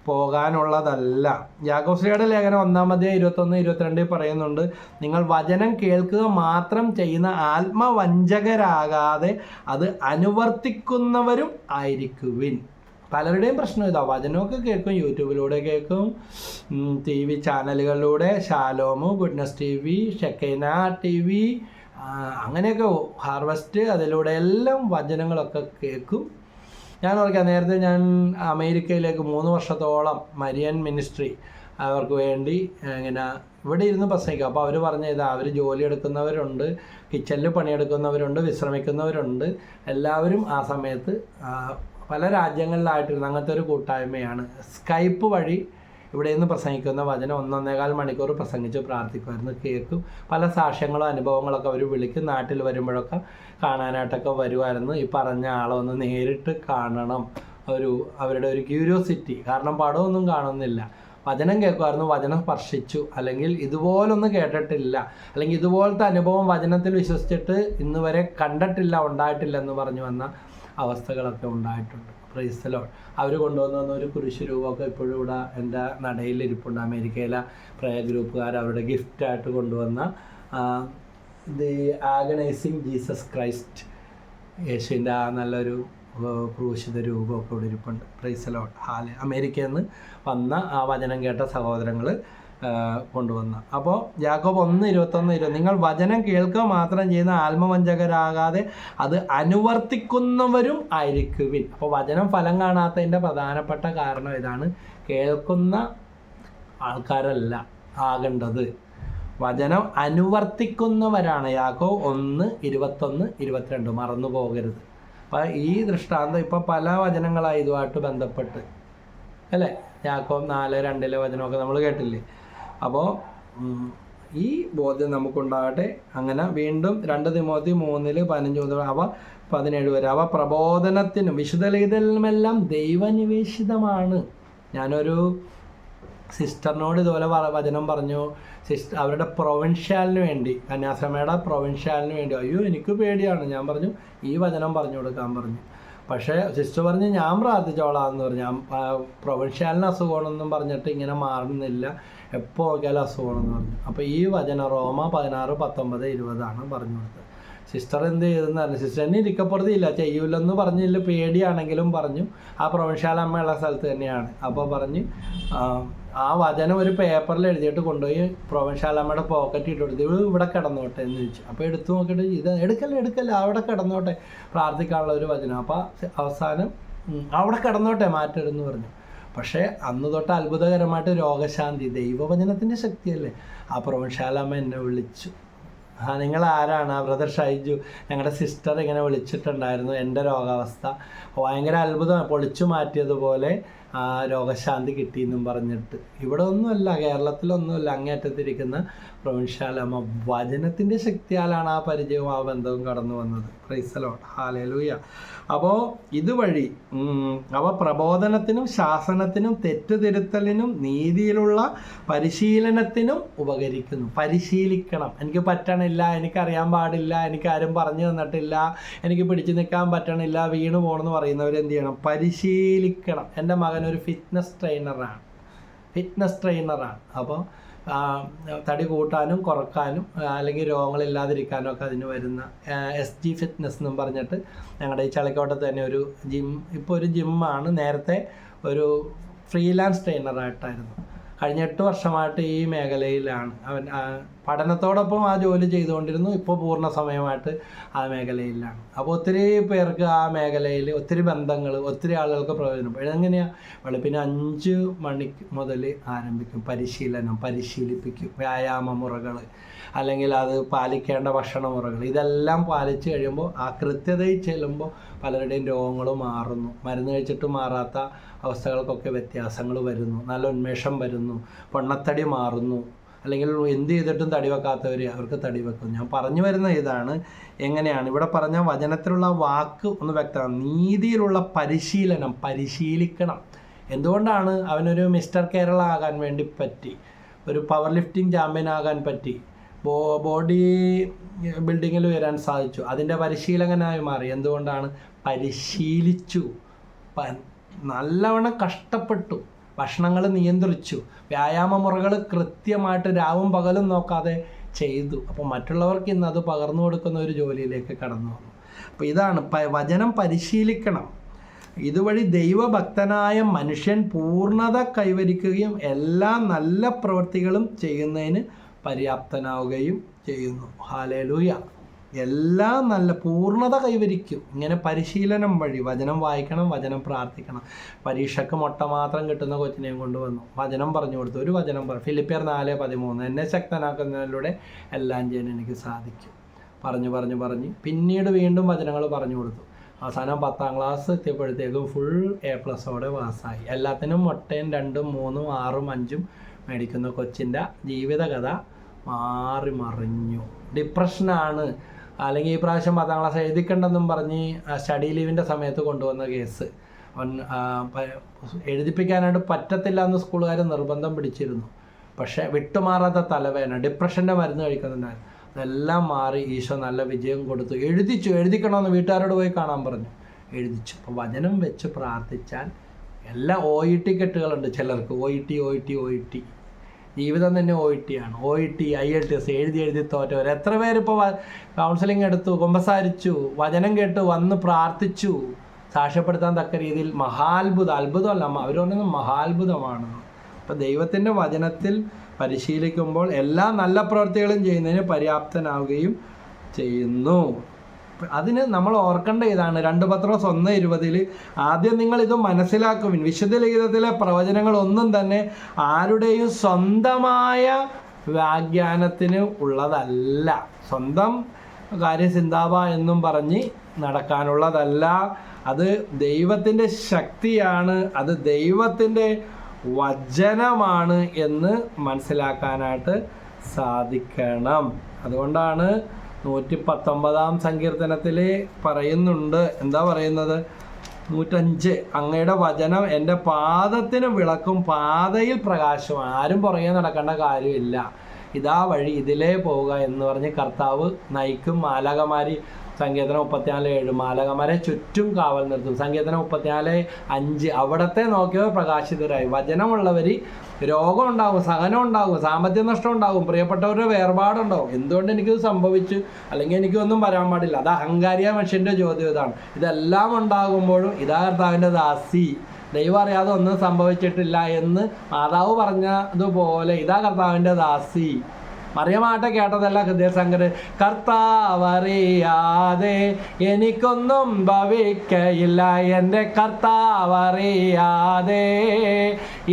പോകാനുള്ളതല്ല. യാക്കോബുസ്ലിയുടെ ലേഖനം 1-ാം അധ്യായം 21-22 പറയുന്നുണ്ട്, നിങ്ങൾ വചനം കേൾക്കുക മാത്രം ചെയ്യുന്ന ആത്മവഞ്ചകരാകാതെ അത് അനുവർത്തിക്കുന്നവരും ആയിരിക്കുവിൻ. പലരുടെയും പ്രശ്നം ഇതാ, വചനമൊക്കെ കേൾക്കും, യൂട്യൂബിലൂടെ കേൾക്കും, TV ചാനലുകളിലൂടെ, ഷാലോമ്, ഗുഡ്നസ് TV, ഷെക്കൈന TV, അങ്ങനെയൊക്കെ ഹാർവസ്റ്റ്, അതിലൂടെ എല്ലാം വചനങ്ങളൊക്കെ കേൾക്കും. ഞാൻ ഓർക്കാം, നേരത്തെ ഞാൻ അമേരിക്കയിലേക്ക് 3 വർഷത്തോളം മരിയൻ മിനിസ്ട്രി അവർക്ക് വേണ്ടി ഇങ്ങനെ ഇവിടെ ഇരുന്ന് പ്രസംഗിക്കും. അപ്പോൾ അവർ പറഞ്ഞത് അവർ ജോലി എടുക്കുന്നവരുണ്ട്, കിച്ചണിൽ പണിയെടുക്കുന്നവരുണ്ട്, വിശ്രമിക്കുന്നവരുണ്ട്, എല്ലാവരും ആ സമയത്ത് പല രാജ്യങ്ങളിലായിട്ടിരുന്ന അങ്ങനത്തെ ഒരു കൂട്ടായ്മയാണ്. സ്കൈപ്പ് വഴി ഇവിടെ നിന്ന് പ്രസംഗിക്കുന്ന വചനം 1-1.25 മണിക്കൂർ പ്രസംഗിച്ച് പ്രാർത്ഥിക്കുമായിരുന്നു, കേൾക്കും. പല സാക്ഷ്യങ്ങളും അനുഭവങ്ങളൊക്കെ അവർ വിളിക്കും. നാട്ടിൽ വരുമ്പോഴൊക്കെ കാണാനായിട്ടൊക്കെ വരുമായിരുന്നു. ഈ പറഞ്ഞ ആളൊന്ന് നേരിട്ട് കാണണം, അവരുടെ ഒരു ക്യൂരിയോസിറ്റി. കാരണം പടമൊന്നും കാണുന്നില്ല, വചനം കേൾക്കുമായിരുന്നു, വചനം സ്പർശിച്ചു, അല്ലെങ്കിൽ ഇതുപോലൊന്നും കേട്ടിട്ടില്ല, അല്ലെങ്കിൽ ഇതുപോലത്തെ അനുഭവം വചനത്തിൽ വിശ്വസിച്ചിട്ട് ഇന്ന് വരെ കണ്ടിട്ടില്ല, ഉണ്ടായിട്ടില്ല എന്ന് പറഞ്ഞു വന്ന അവസ്ഥകളൊക്കെ ഉണ്ടായിട്ടുണ്ട്. Price the Lord. അവർ കൊണ്ടുവന്ന ഒരു കുരിശ് രൂപമൊക്കെ ഇപ്പോഴും ഇവിടെ എൻ്റെ നടയിലിരിപ്പുണ്ട്. അമേരിക്കയിലെ പ്രയർ ഗ്രൂപ്പുകാർ അവരുടെ ഗിഫ്റ്റായിട്ട് കൊണ്ടുവന്ന ദി ആഗനൈസിങ് ജീസസ് ക്രൈസ്റ്റ്, യേശുവിൻ്റെ ആ നല്ലൊരു ക്രൂശിത രൂപമൊക്കെ ഇവിടെ ഇരിപ്പുണ്ട്. Price the Lord. അമേരിക്കയിൽ നിന്ന് വന്ന ആ വചനം കേട്ട സഹോദരങ്ങൾ കൊണ്ടുവന്ന. അപ്പോൾ യാക്കോബ് 1:21 നിങ്ങൾ വചനം കേൾക്കുക മാത്രം ചെയ്യുന്ന ആത്മവഞ്ചകരാകാതെ അത് അനുവർത്തിക്കുന്നവരും ആയിരിക്കുവിൻ. അപ്പോൾ വചനം ഫലം കാണാത്തതിൻ്റെ പ്രധാനപ്പെട്ട കാരണം ഇതാണ്, കേൾക്കുന്ന ആൾക്കാരല്ല ആകേണ്ടത്, വചനം അനുവർത്തിക്കുന്നവരാണ്. യാക്കോബ് 1:21-22 മറന്നു പോകരുത്. അപ്പോൾ ഈ ദൃഷ്ടാന്തം ഇപ്പോൾ പല വചനങ്ങളായി ഇതുമായിട്ട് ബന്ധപ്പെട്ട് അല്ലേ, യാക്കോബ് 4:2 വചനമൊക്കെ നമ്മൾ കേട്ടില്ലേ. അപ്പോൾ ഈ ബോധ്യം നമുക്കുണ്ടാകട്ടെ. അങ്ങനെ വീണ്ടും 2 തിമോത്തി 3:15 മുതൽ 17 വരെ അവ പ്രബോധനത്തിനും വിശുദ്ധ ലിഖിതമെല്ലാം ദൈവനിവേശിതമാണ്. ഞാനൊരു സിസ്റ്ററിനോട് ഇതുപോലെ വചനം പറഞ്ഞു, അവരുടെ പ്രൊവിൻഷ്യാലിന് വേണ്ടി, കന്യാസ്ത്രമയുടെ പ്രൊവിൻഷ്യാലിന് വേണ്ടി. അയ്യോ എനിക്ക് പേടിയാണ്. ഞാൻ പറഞ്ഞു ഈ വചനം പറഞ്ഞു കൊടുക്കാൻ പറഞ്ഞു. പക്ഷേ സിസ്റ്റർ പറഞ്ഞ് ഞാൻ പ്രാർത്ഥിച്ചോളാമെന്ന് പറഞ്ഞു. പ്രൊവിൻഷ്യാലിന് അസുഖമാണെന്നും പറഞ്ഞിട്ട് ഇങ്ങനെ മാറുന്നില്ല, എപ്പോൾ നോക്കിയാലും അസുഖമാണെന്ന് പറഞ്ഞു. അപ്പോൾ ഈ വചനം റോമ 16:19-20 പറഞ്ഞു കൊടുത്തത്. സിസ്റ്റർ എന്ത് ചെയ്തെന്ന് പറഞ്ഞു, സിസ്റ്ററിന് ഇരിക്കപ്പെടുത്തിയില്ല, ചെയ്യൂലെന്ന് പറഞ്ഞില്ല, പേടിയാണെങ്കിലും പറഞ്ഞു. ആ പ്രൊവിൻഷ്യാൽ അമ്മയുള്ള സ്ഥലത്ത് തന്നെയാണ്. അപ്പോൾ പറഞ്ഞ് ആ വചനം ഒരു പേപ്പറിൽ എഴുതിയിട്ട് കൊണ്ടുപോയി പ്രൊവിൻഷ്യാൽ അമ്മയുടെ പോക്കറ്റ് ഇട്ട് കൊടുത്ത് ഇവിടെ കിടന്നോട്ടെ എന്ന് ചോദിച്ചു. അപ്പോൾ എടുത്തു നോക്കിയിട്ട് ഇത് എടുക്കല്ലേ അവിടെ കിടന്നോട്ടെ, പ്രാർത്ഥിക്കാനുള്ള ഒരു വചനം. അപ്പോൾ അവസാനം അവിടെ കിടന്നോട്ടെ മാറ്റരുതെന്ന് പറഞ്ഞു. പക്ഷേ അന്ന് തൊട്ട് അത്ഭുതകരമായിട്ട് രോഗശാന്തി, ദൈവവചനത്തിൻ്റെ ശക്തിയല്ലേ. ആ പ്രൊവിൻഷ്യാലമ്മ എന്നെ വിളിച്ചു, നിങ്ങൾ ആരാണ്? ബ്രദർ ഷൈജു, ഞങ്ങളുടെ സിസ്റ്റർ ഇങ്ങനെ വിളിച്ചിട്ടുണ്ടായിരുന്നു, എൻ്റെ രോഗാവസ്ഥ ഭയങ്കര അത്ഭുതം, പൊളിച്ചു മാറ്റിയതുപോലെ രോഗശാന്തി കിട്ടിയെന്നും പറഞ്ഞിട്ട്. ഇവിടെ ഒന്നുമല്ല, കേരളത്തിലൊന്നുമല്ല, അങ്ങേറ്റത്തിരിക്കുന്ന പ്രൊവിൻഷ്യാലമ്മ വചനത്തിൻ്റെ ശക്തിയാലാണ് ആ പരിചയവും ആ ബന്ധവും കടന്നു വന്നത്. Price the lord, hallelujah. അപ്പോൾ ഇതുവഴി അവ പ്രബോധനത്തിനും ശാസനത്തിനും തെറ്റുതിരുത്തലിനും നീതിയിലുള്ള പരിശീലനത്തിനും ഉപകരിക്കുന്നു. പരിശീലിക്കണം. എനിക്ക് പറ്റണില്ല, എനിക്കറിയാൻ പാടില്ല, എനിക്കാരും പറഞ്ഞു തന്നിട്ടില്ല, എനിക്ക് പിടിച്ചു നിൽക്കാൻ പറ്റണില്ല, വീണ് പോകണമെന്ന് പറയുന്നവർ എന്ത് ചെയ്യണം? പരിശീലിക്കണം. എൻ്റെ മകൻ ഒരു ഫിറ്റ്നസ് ട്രെയിനറാണ്. അപ്പോൾ തടി കൂട്ടാനും കുറക്കാനും അല്ലെങ്കിൽ രോഗങ്ങളില്ലാതിരിക്കാനും ഒക്കെ അതിന് വരുന്ന SG ഫിറ്റ്നസ് എന്നും പറഞ്ഞിട്ട് ഞങ്ങളുടെ ഈ ചളിക്കോട്ടത്ത് തന്നെ ഒരു ഇപ്പോൾ ഒരു ജിമ്മാണ്. നേരത്തെ ഒരു ഫ്രീലാൻസ് ട്രെയിനറായിട്ടായിരുന്നു. കഴിഞ്ഞ 8 വർഷമായിട്ട് ഈ മേഖലയിലാണ് അവൻ. പഠനത്തോടൊപ്പം ആ ജോലി ചെയ്തുകൊണ്ടിരുന്നു. ഇപ്പോൾ പൂർണ്ണ സമയമായിട്ട് ആ മേഖലയിലാണ്. അപ്പോൾ ഒത്തിരി പേർക്ക് ആ മേഖലയിൽ ഒത്തിരി ബന്ധങ്ങൾ, ഒത്തിരി ആളുകൾക്ക് പ്രയോജനം. എങ്ങനെയാണ്? വെളുപ്പിന് 5 മണിക്ക് മുതൽ ആരംഭിക്കും പരിശീലനം, പരിശീലിപ്പിക്കും. വ്യായാമ മുറകൾ, അല്ലെങ്കിൽ അത് പാലിക്കേണ്ട ഭക്ഷണ മുറകൾ, ഇതെല്ലാം പാലിച്ച് കഴിയുമ്പോൾ ആ കൃത്യതയിൽ ചെല്ലുമ്പോൾ പലരുടെയും രോഗങ്ങൾ മാറുന്നു. മരുന്ന് കഴിച്ചിട്ട് മാറാത്ത അവസ്ഥകൾക്കൊക്കെ വ്യത്യാസങ്ങൾ വരുന്നു. നല്ല ഉന്മേഷം വരുന്നു. പൊണ്ണത്തടി മാറുന്നു. അല്ലെങ്കിൽ എന്ത് ചെയ്തിട്ടും തടി വെക്കാത്തവർ അവർക്ക് തടി വെക്കും. ഞാൻ പറഞ്ഞു വരുന്ന ഇതാണ്. എങ്ങനെയാണ് ഇവിടെ പറഞ്ഞ വചനത്തിലുള്ള വാക്ക് ഒന്ന് വ്യക്തമാണ്. നീതിയിലുള്ള പരിശീലനം, പരിശീലിക്കണം. എന്തുകൊണ്ടാണ് അവനൊരു മിസ്റ്റർ കേരള ആകാൻ വേണ്ടി പറ്റി, ഒരു പവർ ലിഫ്റ്റിംഗ് ചാമ്പ്യൻ ആകാൻ പറ്റി, ബോഡി ബിൽഡിങ്ങിൽ വരാൻ സാധിച്ചു? അതിൻ്റെ പരിശീലകനായി മാറി. എന്തുകൊണ്ടാണ്? പരിശീലിച്ചു, നല്ലവണ്ണം കഷ്ടപ്പെട്ടു, ഭക്ഷണങ്ങൾ നിയന്ത്രിച്ചു, വ്യായാമ മുറകൾ കൃത്യമായിട്ട് രാവും പകലും നോക്കാതെ ചെയ്തു. അപ്പോൾ മറ്റുള്ളവർക്ക് ഇന്ന് അത് പകർന്നു കൊടുക്കുന്ന ഒരു ജോലിയിലേക്ക് കടന്നു വന്നു. അപ്പോൾ ഇതാണ് വചനം പരിശീലിക്കണം. ഇതുവഴി ദൈവഭക്തനായ മനുഷ്യൻ പൂർണ്ണത കൈവരിക്കുകയും എല്ലാ നല്ല പ്രവൃത്തികളും ചെയ്യുന്നതിന് പര്യാപ്തനാവുകയും ചെയ്യുന്നു. ഹല്ലേലൂയ. എല്ലാം നല്ല പൂർണ്ണത കൈവരിക്കും ഇങ്ങനെ പരിശീലനം വഴി. വചനം വായിക്കണം, വചനം പ്രാർത്ഥിക്കണം. പരീക്ഷയ്ക്ക് മുട്ട മാത്രം കിട്ടുന്ന കൊച്ചിനെയും കൊണ്ടുവന്നു വചനം പറഞ്ഞു കൊടുത്തു. ഒരു വചനം ഫിലിപ്പിയർ 4:13 എന്നെ ശക്തനാക്കുന്നതിലൂടെ എല്ലാം ചെയ്യാൻ എനിക്ക് സാധിക്കും. പറഞ്ഞ് പിന്നീട് വീണ്ടും വചനങ്ങൾ പറഞ്ഞു കൊടുത്തു. അവസാനം 10ാം ക്ലാസ് എത്തിയപ്പോഴത്തേക്കും ഫുൾ A+ഓടെ പാസ്സായി. എല്ലാത്തിനും മുട്ടയും 2, 3, 6, 5 മേടിക്കുന്ന കൊച്ചിൻ്റെ ജീവിതകഥ മാറി മറിഞ്ഞു. ഡിപ്രഷനാണ്. അല്ലെങ്കിൽ ഈ പ്രാവശ്യം 10ാം ക്ലാസ് എഴുതിക്കണ്ടെന്നും പറഞ്ഞ് സ്റ്റഡി ലീവിൻ്റെ സമയത്ത് കൊണ്ടുവന്ന കേസ്. അവൻ എഴുതിപ്പിക്കാനായിട്ട് പറ്റത്തില്ല എന്ന് സ്കൂളുകാർ നിർബന്ധം പിടിച്ചിരുന്നു. പക്ഷേ വിട്ടുമാറാത്ത തലവേദന, ഡിപ്രഷൻ്റെ മരുന്ന് കഴിക്കുന്നുണ്ടായിരുന്നു. അതെല്ലാം മാറി ഈശോ നല്ല വിജയം കൊടുത്തു. എഴുതിക്കണമെന്ന് വീട്ടുകാരോട് പോയി കാണാൻ പറഞ്ഞു. എഴുതിച്ചു. അപ്പോൾ വചനം വെച്ച് പ്രാർത്ഥിച്ചാൽ എല്ലാ OET കെട്ടുകളുണ്ട് ചിലർക്ക്. OET ജീവിതം തന്നെ OET ആണ്. OET IELTS എഴുതി തോറ്റവർ എത്ര പേരിപ്പോൾ കൗൺസിലിംഗ് എടുത്തു, കുമ്പസാരിച്ചു, വചനം കേട്ട് വന്ന് പ്രാർത്ഥിച്ചു. സാക്ഷ്യപ്പെടുത്താൻ തക്ക രീതിയിൽ അത്ഭുതമല്ല, അവർ പറയുന്നത് മഹാത്ഭുതമാണ്. അപ്പം ദൈവത്തിൻ്റെ വചനത്തിൽ പരിശീലിക്കുമ്പോൾ എല്ലാ നല്ല പ്രവൃത്തികളും ചെയ്യുന്നതിന് പര്യാപ്തനാവുകയും ചെയ്യുന്നു. അതിന് നമ്മൾ ഓർക്കേണ്ട ഇതാണ് 2 പത്രോസ് 1:20 ആദ്യം നിങ്ങളിത് മനസ്സിലാക്കുവിൻ. വിശുദ്ധ ലിഖിതത്തിലെ പ്രവചനങ്ങളൊന്നും തന്നെ ആരുടെയും സ്വന്തമായ വ്യാഖ്യാനത്തിന് ഉള്ളതല്ല. സ്വന്തം കാര്യം സിന്താബ എന്നും പറഞ്ഞ് നടക്കാനുള്ളതല്ല. അത് ദൈവത്തിൻ്റെ ശക്തിയാണ്, അത് ദൈവത്തിൻ്റെ വചനമാണ് എന്ന് മനസ്സിലാക്കാനായിട്ട് സാധിക്കണം. അതുകൊണ്ടാണ് 119 സങ്കീർത്തനത്തിൽ പറയുന്നുണ്ട്. എന്താ പറയുന്നത്? 105 അങ്ങയുടെ വചനം എൻ്റെ പാദത്തിന് വിളക്കും പാതയിൽ പ്രകാശമാണ്. ആരും പുറകെ നടക്കേണ്ട കാര്യമില്ല. ഇതാ വഴി, ഇതിലേ പോവുക എന്ന് പറഞ്ഞ് കർത്താവ് നയിക്കും. മാലാഖമാരി സങ്കീർത്തനം 34:7 മാലാഖമാരെ ചുറ്റും കാവൽ നിർത്തും. സങ്കീർത്തനം 34:5 അവിടത്തെ നോക്കിയവർ പ്രകാശിതരായി. വചനമുള്ളവർ രോഗം ഉണ്ടാകും, സഹനം ഉണ്ടാകും, സാമ്പത്തിക നഷ്ടം ഉണ്ടാകും, പ്രിയപ്പെട്ടവരുടെ വേർപാടുണ്ടാകും. എന്തുകൊണ്ട് എനിക്കിത് സംഭവിച്ചു, അല്ലെങ്കിൽ എനിക്കൊന്നും വരാൻ പാടില്ല. അത് അഹങ്കാരിയ മനുഷ്യൻ്റെ ചോദ്യം ഇതാണ്. ഇതെല്ലാം ഉണ്ടാകുമ്പോഴും ഇതാ കർത്താവിൻ്റെ ദാസി, ദൈവം അറിയാതെ ഒന്നും സംഭവിച്ചിട്ടില്ല എന്ന് മാതാവ് പറഞ്ഞതുപോലെ ഇതാ കർത്താവിൻ്റെ ദാസി. മറിയമാട്ടെ കേട്ടതല്ല ഹൃദയസങ്കര. കർത്താവറിയാതെ എനിക്കൊന്നും ഭവിക്കയില്ല, എൻ്റെ കർത്താവറിയാതെ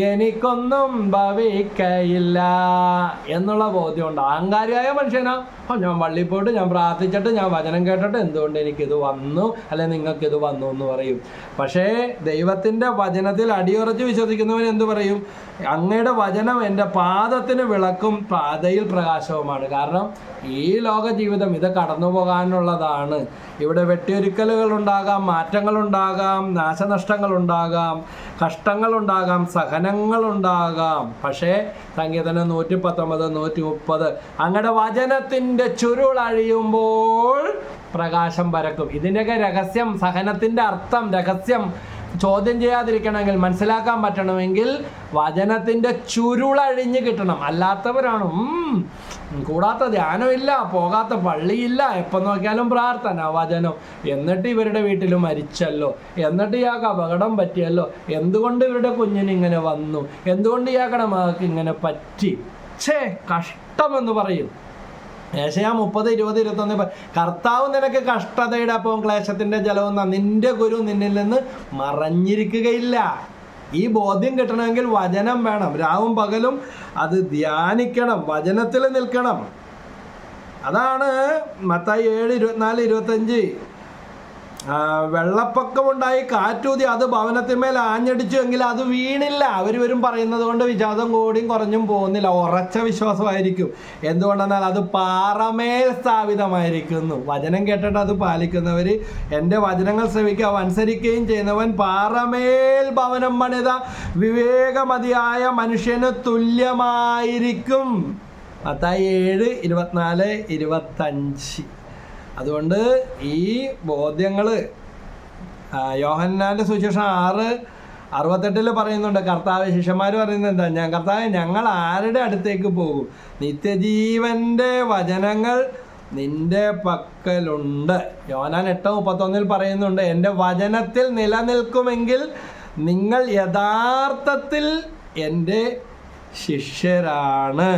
എനിക്കൊന്നും ഭവിക്കയില്ല എന്നുള്ള ബോധ്യമുണ്ട്. അഹങ്കാരിയായ മനുഷ്യനാ, ഞാൻ പള്ളിയിൽ പോയിട്ട് ഞാൻ പ്രാർത്ഥിച്ചിട്ട് ഞാൻ വചനം കേട്ടിട്ട് എന്തുകൊണ്ട് എനിക്കിത് വന്നു, അല്ലെ നിങ്ങൾക്കിത് വന്നു എന്ന് പറയും. പക്ഷേ ദൈവത്തിൻ്റെ വചനത്തിൽ അടിയുറച്ച് വിശ്വസിക്കുന്നവൻ എന്തു പറയും? അങ്ങയുടെ വചനം എൻ്റെ പാദത്തിന് വിളക്കും പാതയിൽ പ്രകാശവുമാണ്. കാരണം ഈ ലോക ജീവിതം ഇത് കടന്നു പോകാനുള്ളതാണ്. ഇവിടെ വെട്ടിയൊരുക്കലുകളുണ്ടാകാം, മാറ്റങ്ങളുണ്ടാകാം, നാശനഷ്ടങ്ങളുണ്ടാകാം, കഷ്ടങ്ങളുണ്ടാകാം, സഹനങ്ങളുണ്ടാകാം. പക്ഷേ സംഗീതം 119, 130 അങ്ങയുടെ വചനത്തിൻ്റെ ചുരുളഴിയുമ്പോൾ പ്രകാശം പരക്കും. ഇതിൻ്റെയൊക്കെ രഹസ്യം, സഹനത്തിൻ്റെ അർത്ഥം രഹസ്യം ചോദ്യം ചെയ്യാതിരിക്കണമെങ്കിൽ, മനസ്സിലാക്കാൻ പറ്റണമെങ്കിൽ വചനത്തിൻ്റെ ചുരുളഴിഞ്ഞ് കിട്ടണം. അല്ലാത്തവരാണ് കൂടാത്ത ധ്യാനമില്ല, പോകാത്ത പള്ളിയില്ല, എപ്പം നോക്കിയാലും പ്രാർത്ഥന, വചനം, എന്നിട്ട് ഇവരുടെ വീട്ടിൽ മരിച്ചല്ലോ, എന്നിട്ട് ഇയാൾക്ക് അപകടം പറ്റിയല്ലോ, എന്തുകൊണ്ട് ഇവരുടെ കുഞ്ഞിന് ഇങ്ങനെ വന്നു, എന്തുകൊണ്ട് ഇയാളുടെ മകൾക്ക് ഇങ്ങനെ പറ്റി, കഷ്ടമെന്ന് പറയും. ഏശയ്യാ 30, 20, 21 കർത്താവ് നിനക്ക് കഷ്ടതയുടെ അപ്പവും ക്ലേശത്തിൻ്റെ ജലവും നിന്റെ ഗുരു നിന്നിൽ നിന്ന് മറഞ്ഞിരിക്കുകയില്ല. ഈ ബോധ്യം കിട്ടണമെങ്കിൽ വചനം വേണം. രാവും പകലും അത് ധ്യാനിക്കണം, വചനത്തിൽ നിൽക്കണം. അതാണ് മത്തായി 7, 24, 25 വെള്ളപ്പൊക്കമുണ്ടായി കാറ്റൂതി അത് ഭവനത്തിന്മേൽ ആഞ്ഞടിച്ചു എങ്കിൽ അത് വീണില്ല. അവരും പറയുന്നത് കൊണ്ട് വിശ്വാസം കൂടിയും കുറഞ്ഞും പോകുന്നില്ല. ഉറച്ച വിശ്വാസമായിരിക്കും. എന്തുകൊണ്ടെന്നാൽ അത് പാറമേൽ സ്ഥാപിതമായിരിക്കുന്നു. വചനം കേട്ടിട്ട് അത് പാലിക്കുന്നവർ, എൻ്റെ വചനങ്ങൾ ശ്രവിക്കുക അനുസരിക്കുകയും ചെയ്യുന്നവൻ പാറമേൽ ഭവനം പണിത വിവേകമതിയായ മനുഷ്യന് തുല്യമായിരിക്കും. മത്തായി 7, 24, 25. അതുകൊണ്ട് ഈ ബോധ്യങ്ങൾ യോഹന്നാൻ്റെ സുവിശേഷം 6:68 പറയുന്നുണ്ട്. കർത്താവ്, ശിഷ്യന്മാർ പറയുന്നത് എന്താ? കർത്താവ്, ഞങ്ങൾ ആരുടെ അടുത്തേക്ക് പോകും? നിത്യജീവൻ്റെ വചനങ്ങൾ നിന്റെ പക്കലുണ്ട്. യോഹന്നാൻ 8:31 പറയുന്നുണ്ട്, എൻ്റെ വചനത്തിൽ നിലനിൽക്കുമെങ്കിൽ നിങ്ങൾ യഥാർത്ഥത്തിൽ എൻ്റെ ശിഷ്യരാണ്.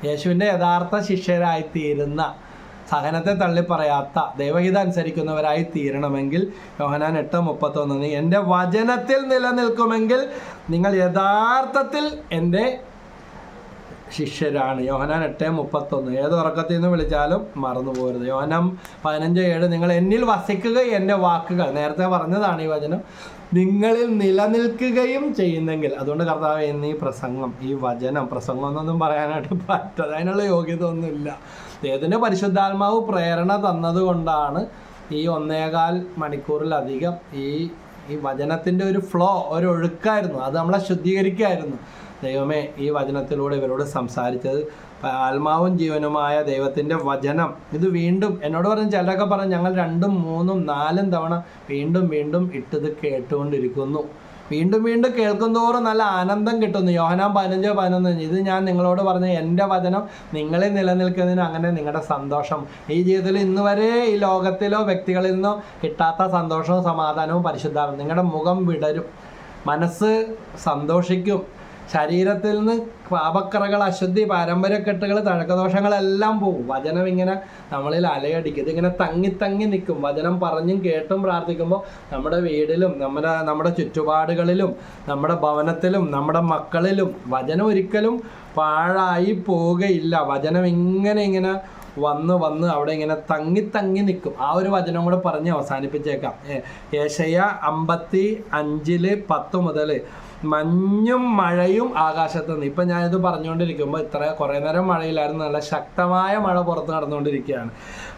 യേശുവിൻ്റെ യഥാർത്ഥ ശിഷ്യരായിത്തീരുന്ന, സഹനത്തെ തള്ളിപ്പറയാത്ത, ദൈവഹിതം അനുസരിക്കുന്നവരായി തീരണമെങ്കിൽ യോഹന്നാൻ 8:31 എൻ്റെ വചനത്തിൽ നിലനിൽക്കുമെങ്കിൽ നിങ്ങൾ യഥാർത്ഥത്തിൽ എൻ്റെ ശിഷ്യരാണ്. യോഹന്നാൻ 8:31 ഏത് ഉറക്കത്തിൽ നിന്ന് വിളിച്ചാലും മറന്നു പോകരുത്. യോഹന്നാൻ 15:7 നിങ്ങൾ എന്നിൽ വസിക്കുകയും എൻ്റെ വാക്കുകൾ, നേരത്തെ പറഞ്ഞതാണ് ഈ വചനം, നിങ്ങളിൽ നിലനിൽക്കുകയും ചെയ്യുന്നെങ്കിൽ. അതുകൊണ്ട് കർത്താവ് എന്നീ പ്രസംഗം, ഈ വചനം, പ്രസംഗം എന്നൊന്നും പറയാനായിട്ട് പറ്റാതെ, അതിനുള്ള യോഗ്യത ഒന്നുമില്ല. ദൈവത്തിൻ്റെ പരിശുദ്ധാത്മാവ് പ്രേരണ തന്നതുകൊണ്ടാണ് ഈ 1.25 മണിക്കൂറിലധികം ഈ വചനത്തിൻ്റെ ഒരു ഫ്ലോ, ഒരു ഒഴുക്കായിരുന്നു. അത് നമ്മളെ ശുദ്ധീകരിക്കായിരുന്നു. ദൈവമേ, ഈ വചനത്തിലൂടെ ഇവരോട് സംസാരിച്ചത് ആത്മാവും ജീവനുമായ ദൈവത്തിൻ്റെ വചനം ഇത് വീണ്ടും എന്നോട് പറഞ്ഞ്, ചിലരൊക്കെ പറഞ്ഞ് ഞങ്ങൾ 2, 3, 4 തവണ വീണ്ടും വീണ്ടും ഇട്ടത് കേട്ടുകൊണ്ടിരിക്കുന്നു. വീണ്ടും വീണ്ടും കേൾക്കുന്തോറും നല്ല ആനന്ദം കിട്ടുന്നു. യോഹന്നാൻ 15:11 ഇത് ഞാൻ നിങ്ങളോട് പറഞ്ഞ എൻ്റെ വചനം നിങ്ങളിൽ നിലനിൽക്കുന്നതിന് അങ്ങനെ നിങ്ങളുടെ സന്തോഷം, ഈ ജീവിതത്തിൽ ഇന്ന് വരെ ഈ ലോകത്തിലോ വ്യക്തികളിൽ നിന്നോ കിട്ടാത്ത സന്തോഷവും സമാധാനവും പരിശുദ്ധാത്മാവും, നിങ്ങളുടെ മുഖം വിടരും, മനസ്സ് സന്തോഷിക്കും, ശരീരത്തിൽ നിന്ന് പാപക്കറകൾ, അശുദ്ധി, പാരമ്പര്യക്കെട്ടുകൾ, തഴക്കദോഷങ്ങളെല്ലാം പോകും. വചനം ഇങ്ങനെ നമ്മളിൽ അലയടിക്കും. ഇതിങ്ങനെ തങ്ങി തങ്ങി നിൽക്കും. വചനം പറഞ്ഞും കേട്ടും പ്രാർത്ഥിക്കുമ്പോൾ നമ്മുടെ വീടിലും നമ്മുടെ ചുറ്റുപാടുകളിലും നമ്മുടെ ഭവനത്തിലും നമ്മുടെ മക്കളിലും വചനം ഒരിക്കലും പാഴായി പോവുകയില്ല. വചനം ഇങ്ങനെ വന്ന് അവിടെ ഇങ്ങനെ തങ്ങി നിൽക്കും. ആ ഒരു വചനം കൂടെ പറഞ്ഞ് അവസാനിപ്പിച്ചേക്കാം. യേശയ്യാ 55:10 മുതൽ മഞ്ഞും മഴയും ആകാശത്ത് നിന്ന്. ഇപ്പം ഞാനിത് പറഞ്ഞുകൊണ്ടിരിക്കുമ്പോൾ കുറേ നേരം മഴയിലായിരുന്നു, നല്ല ശക്തമായ മഴ പുറത്ത് നടന്നുകൊണ്ടിരിക്കുകയാണ്.